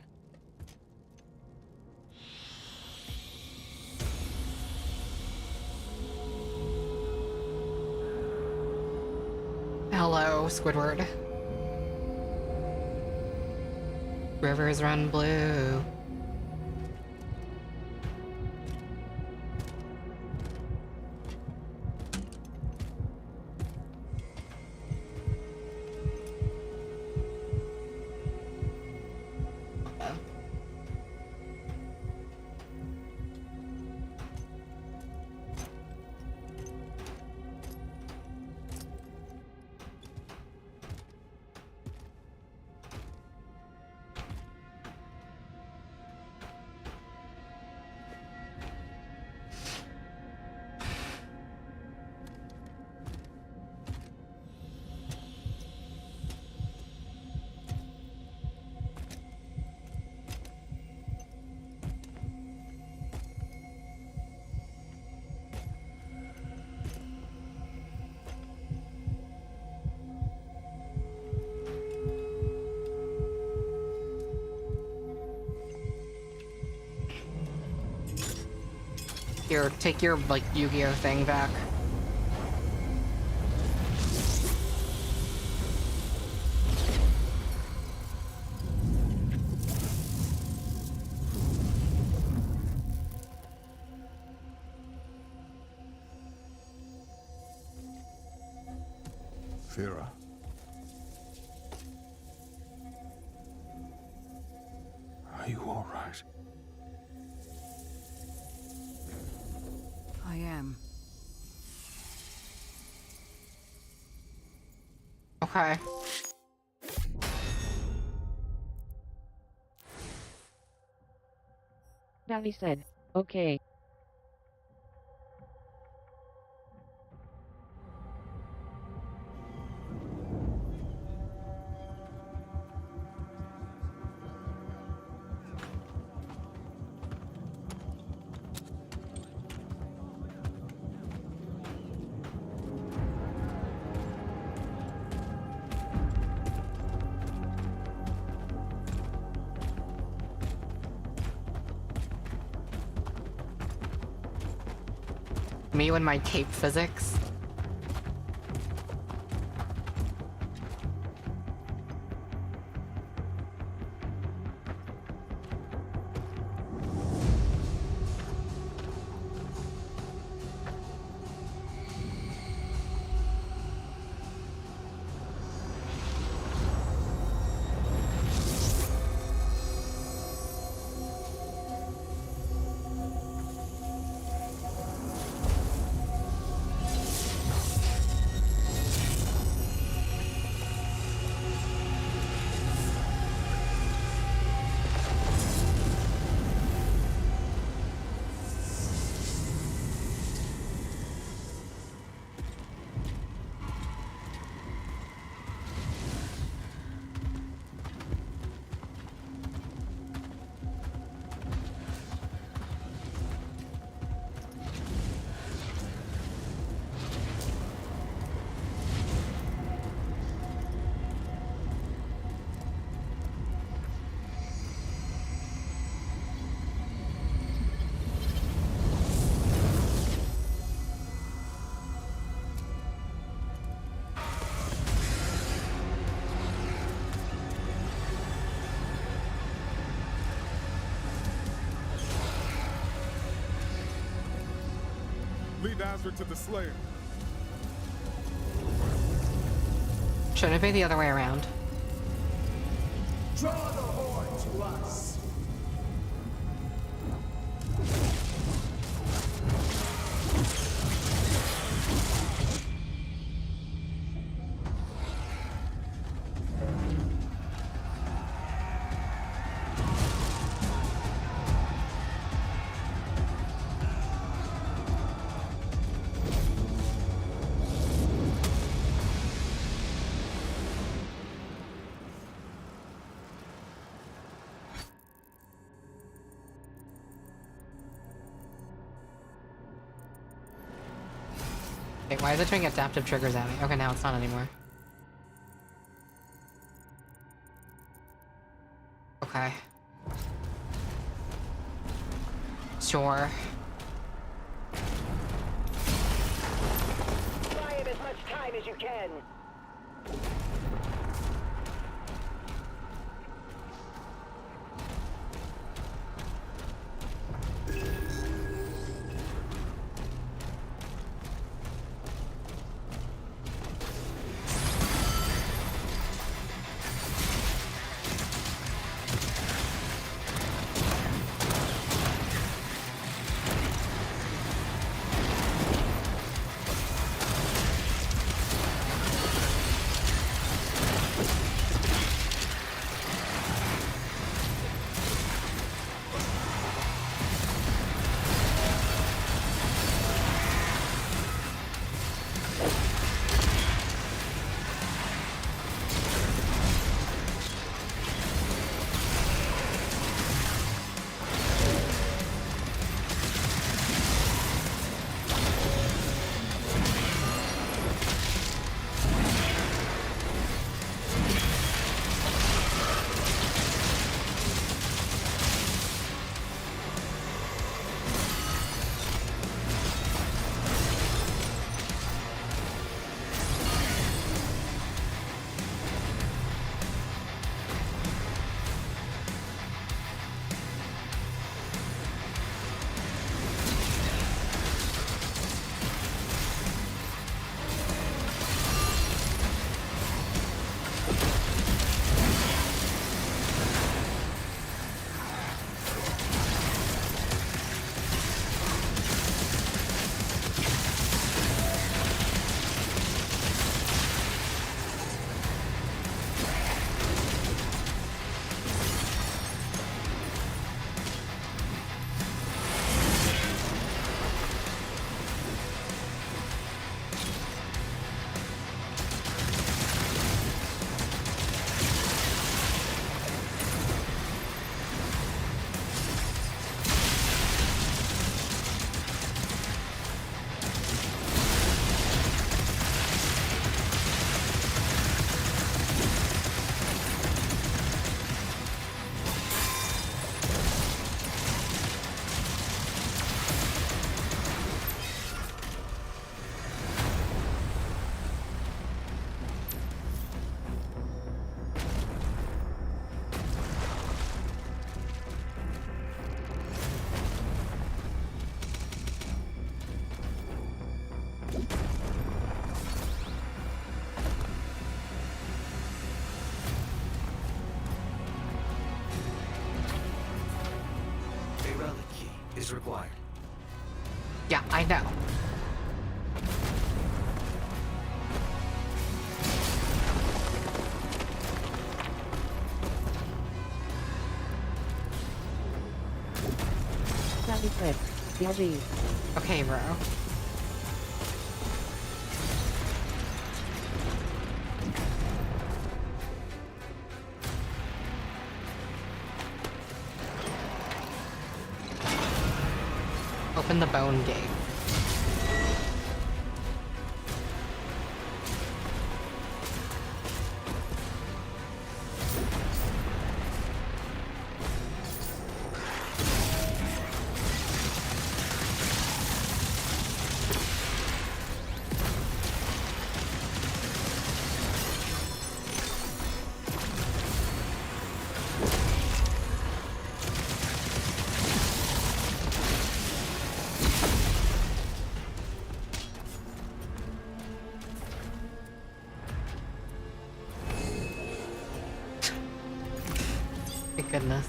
Hello, Squidward. Rivers run blue. Here, take your, like, Yu-Gi-Oh thing back. Vera. Are you all right? I am. Okay. Daddy said, okay. Me and my cape physics. Lead answer to the Slayer. Shouldn't it be the other way around? Draw the horn to us. Wait, why is it doing adaptive triggers at me? Okay, now it's not anymore. Okay. Sure. Buy him as much time as you can. A relic key is required. Yeah, I know. That'd be quick. BLG. Okay, bro. Open the bone gate. Thank goodness.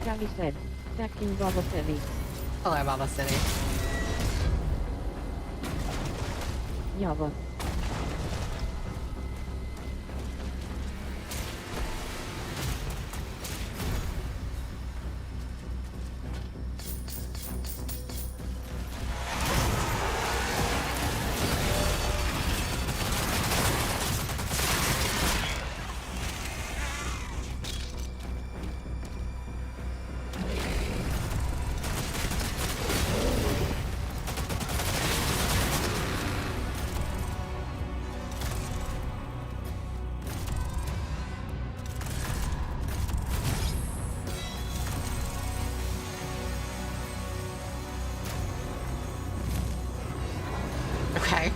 Gabby said, back in Baba City. Hello, Baba City. Yava. Okay.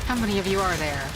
How many of you are there?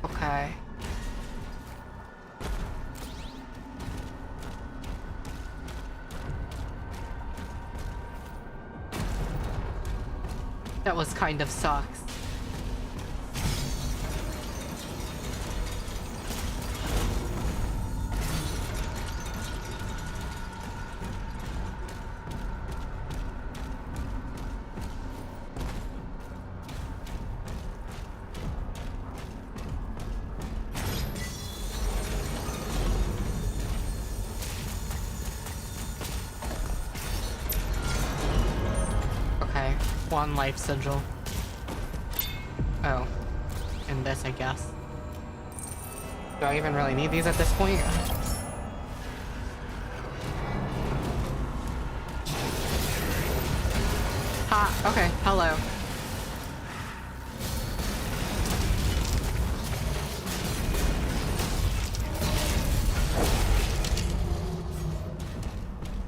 Okay. That was kind of sucks. Okay, one life sigil. Oh. And this, I guess. Do I even really need these at this point? Ha! Okay, hello.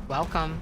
Welcome.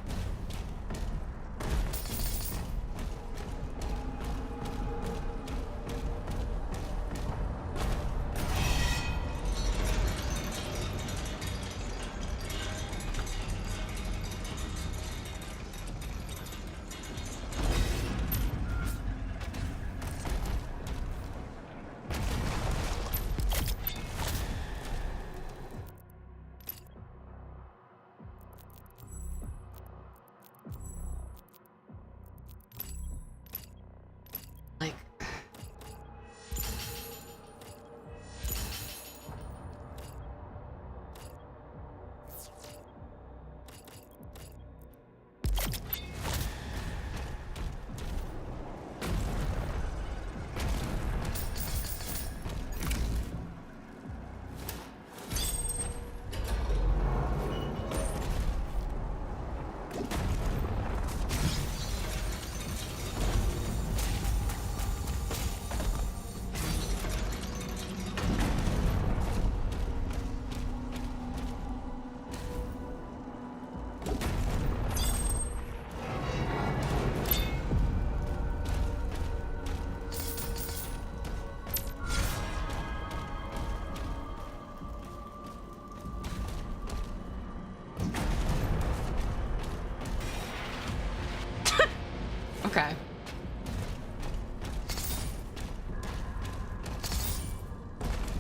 Okay.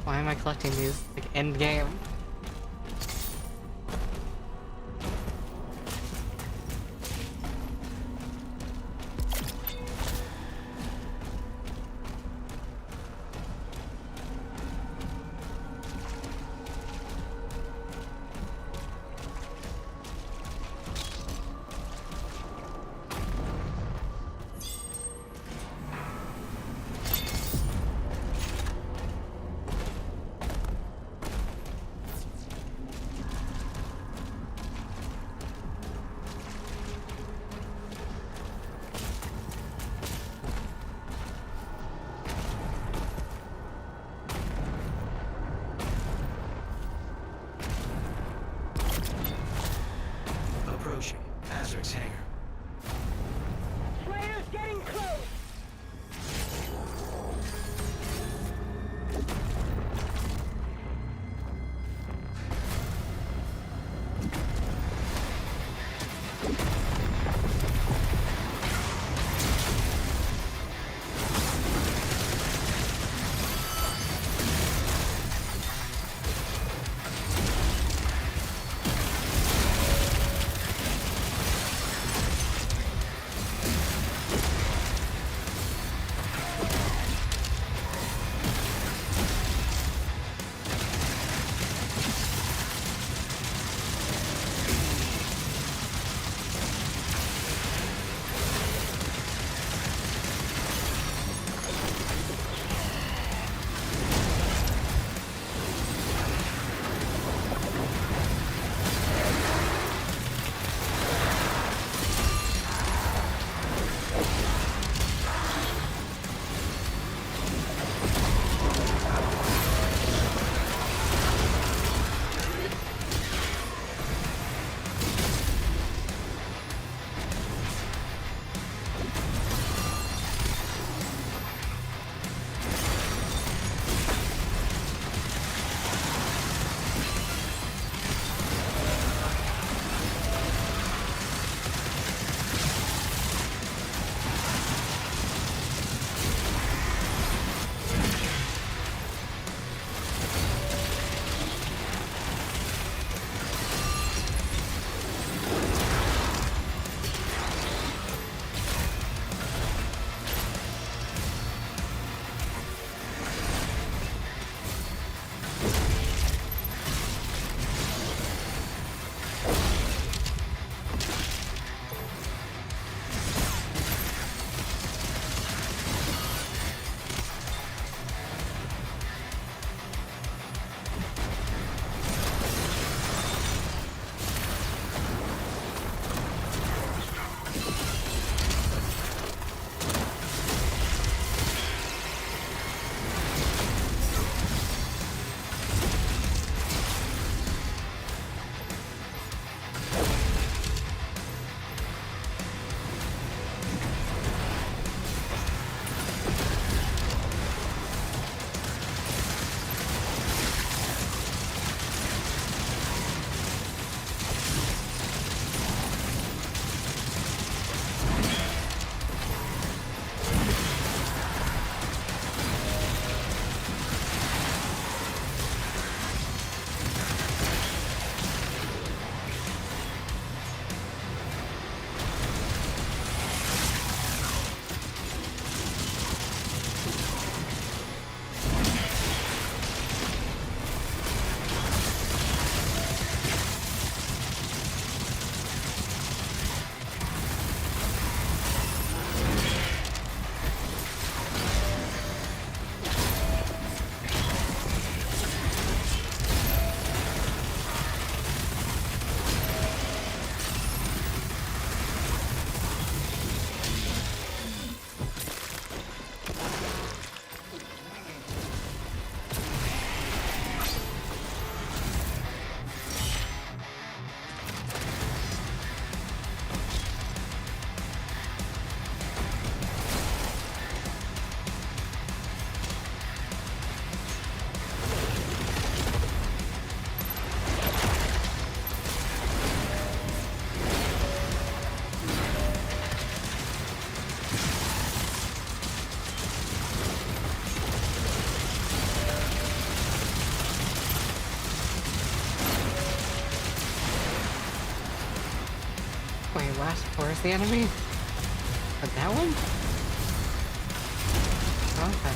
Why am I collecting these, like, end game? Approaching Azur's hangar. Slayer's getting close! Wait, what? Where's the enemy? That one? Okay.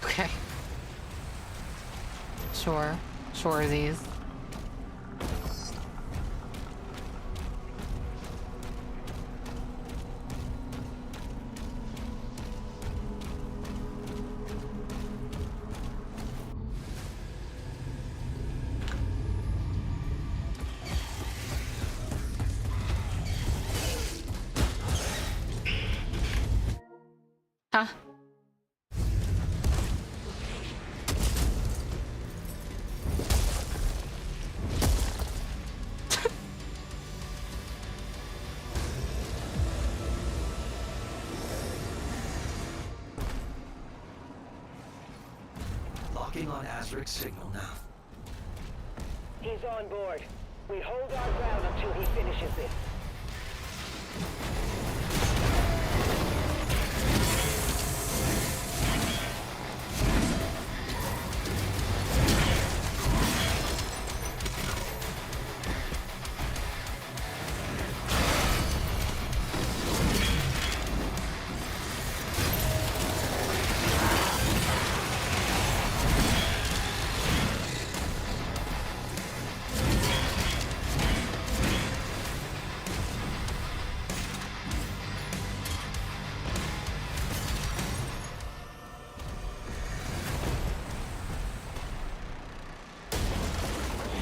Okay. Sure. These. Huh? Locking on Azric's signal now. He's on board. We hold our ground until he finishes this.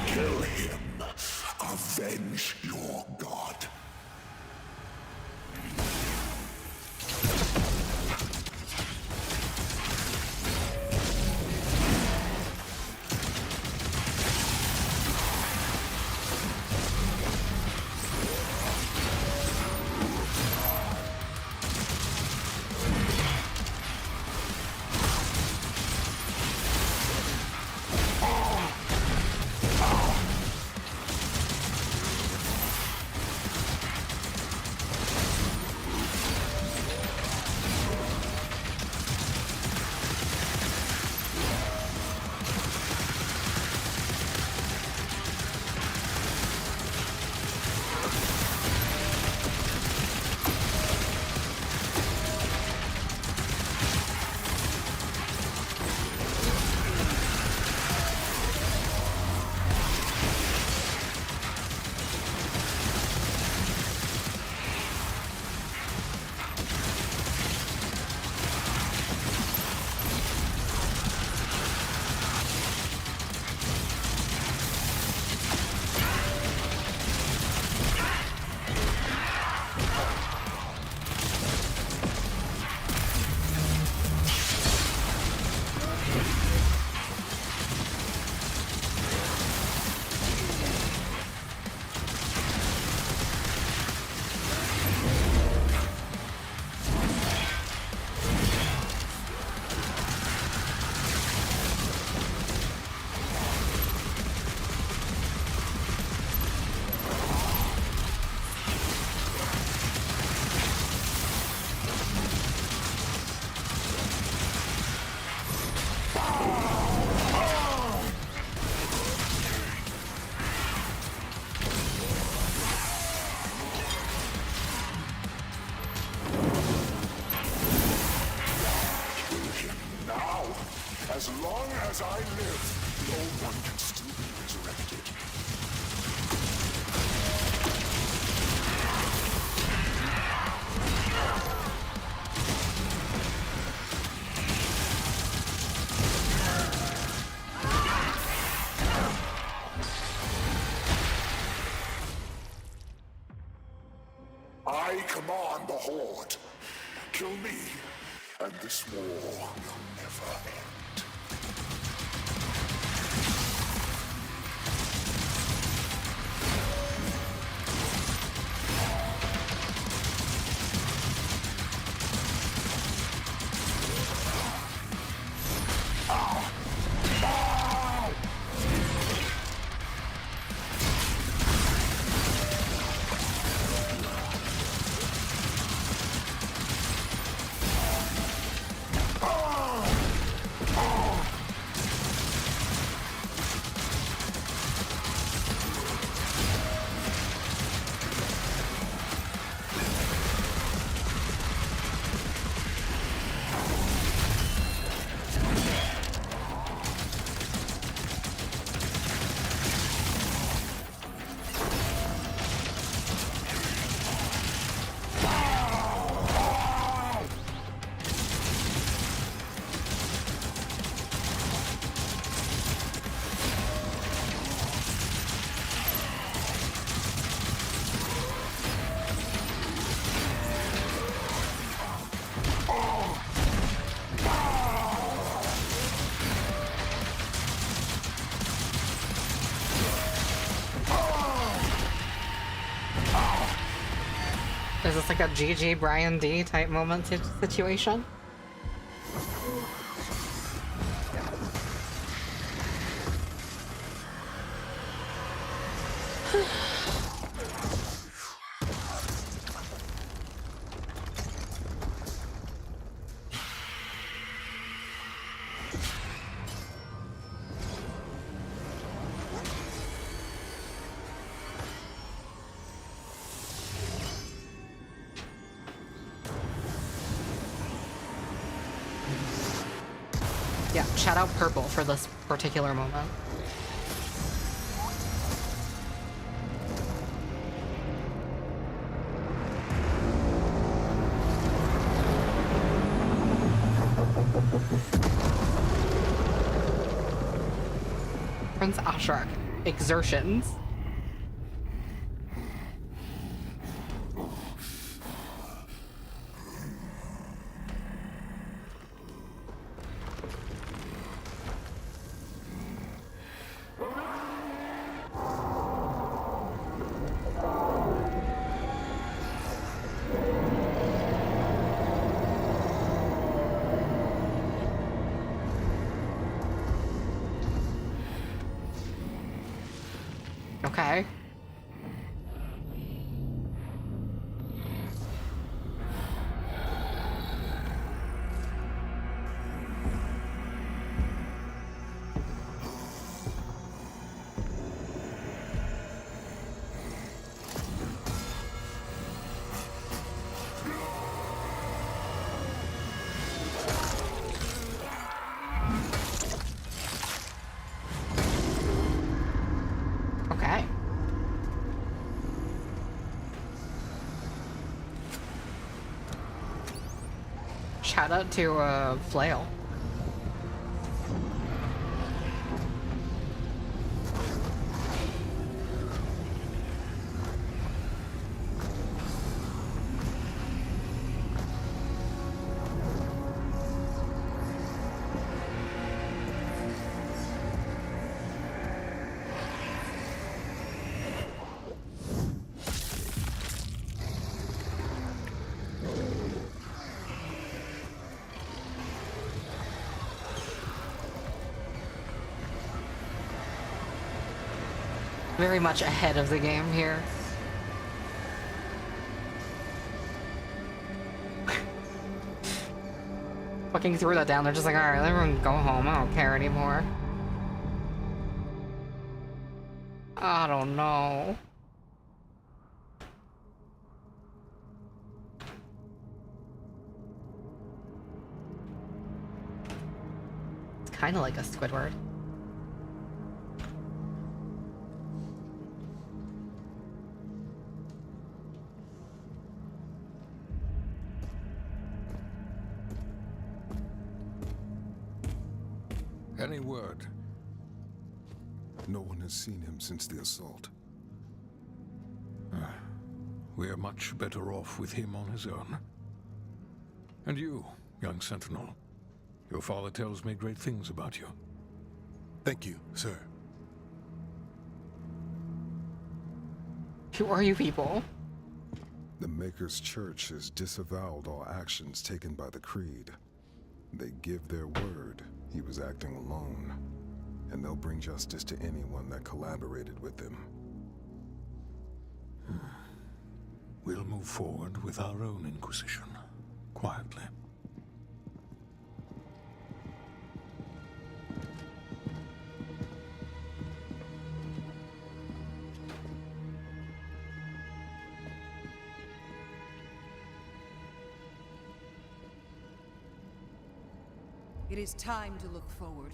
Kill him. Avenge your god. command the Horde. Kill me, and this war will never end. Is this like a GG Brian D type moment situation? Yeah, shout out Purple for this particular moment. Prince Ashrak, exertions. Okay. Okay. Shout out to Flail. Very much ahead of the game here. Fucking threw that down, they're just like, alright, everyone go home, I don't care anymore. I don't know. It's kinda like a Squidward. Any word? No one has seen him since the assault. we are much better off with him on his own. And you, young sentinel, your father tells me great things about you. Thank you, sir. Who are you people? The Maker's Church has disavowed all actions taken by the Creed. They give their word he was acting alone, and they'll bring justice to anyone that collaborated with them. We'll move forward with our own Inquisition, quietly. It is time to look forward.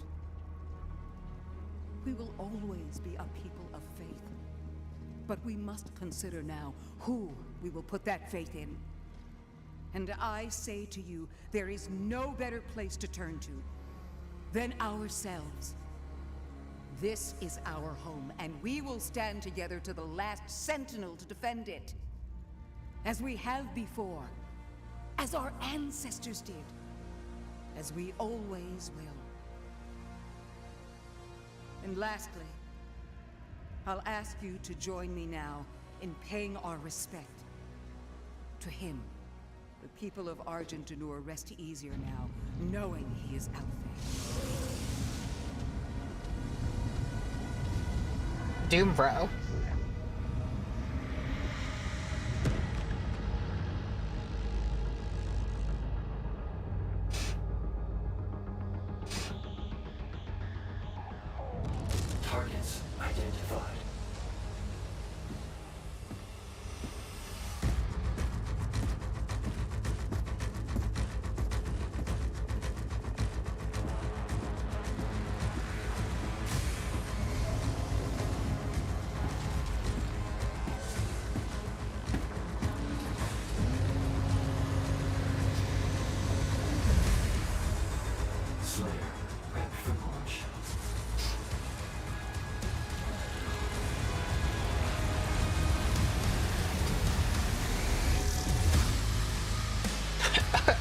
We will always be a people of faith. But we must consider now who we will put that faith in. And I say to you, there is no better place to turn to than ourselves. This is our home, and we will stand together to the last sentinel to defend it. As we have before, as our ancestors did. As we always will. And lastly, I'll ask you to join me now in paying our respect to him. The people of Argentanur rest easier now, knowing he is out there. Doom bro. Targets identified. Slayer, prep for launch.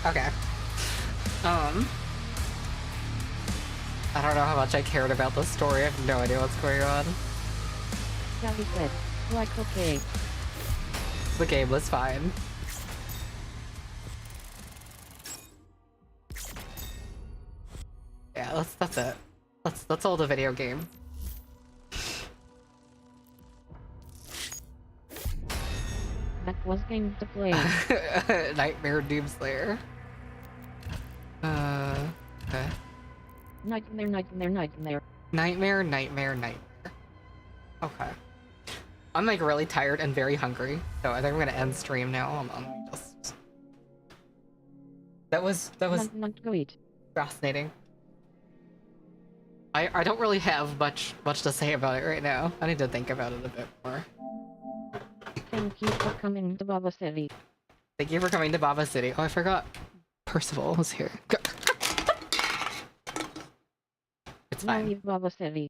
Okay. I don't know how much I cared about the story. I have no idea what's going on. Sally said, like okay. The game was fine. Yeah, that's it. That's all the video game. That was game to play. Nightmare Doomslayer. Okay. Nightmare, nightmare, nightmare. Nightmare, nightmare, nightmare. Okay. I'm like really tired and very hungry, so I think I'm gonna end stream now. Hold on, just... That was Not go eat. fascinating. I don't really have much to say about it right now. I need to think about it a bit more. Thank you for coming to Baba City. Thank you for coming to Baba City. Oh, I forgot. Percival was here. It's Now fine. leave Baba City.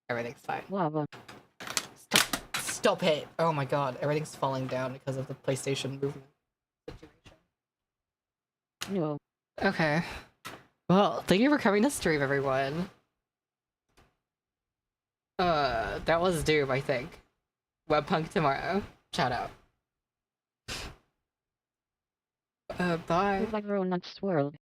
Everything's fine. Lava. Stop it! Oh my god, everything's falling down because of the PlayStation movement situation. No. Okay. Well, thank you for coming to stream, everyone. That was Doom, I think. Webpunk tomorrow. Shout out. Bye. Goodbye, Ronut's world.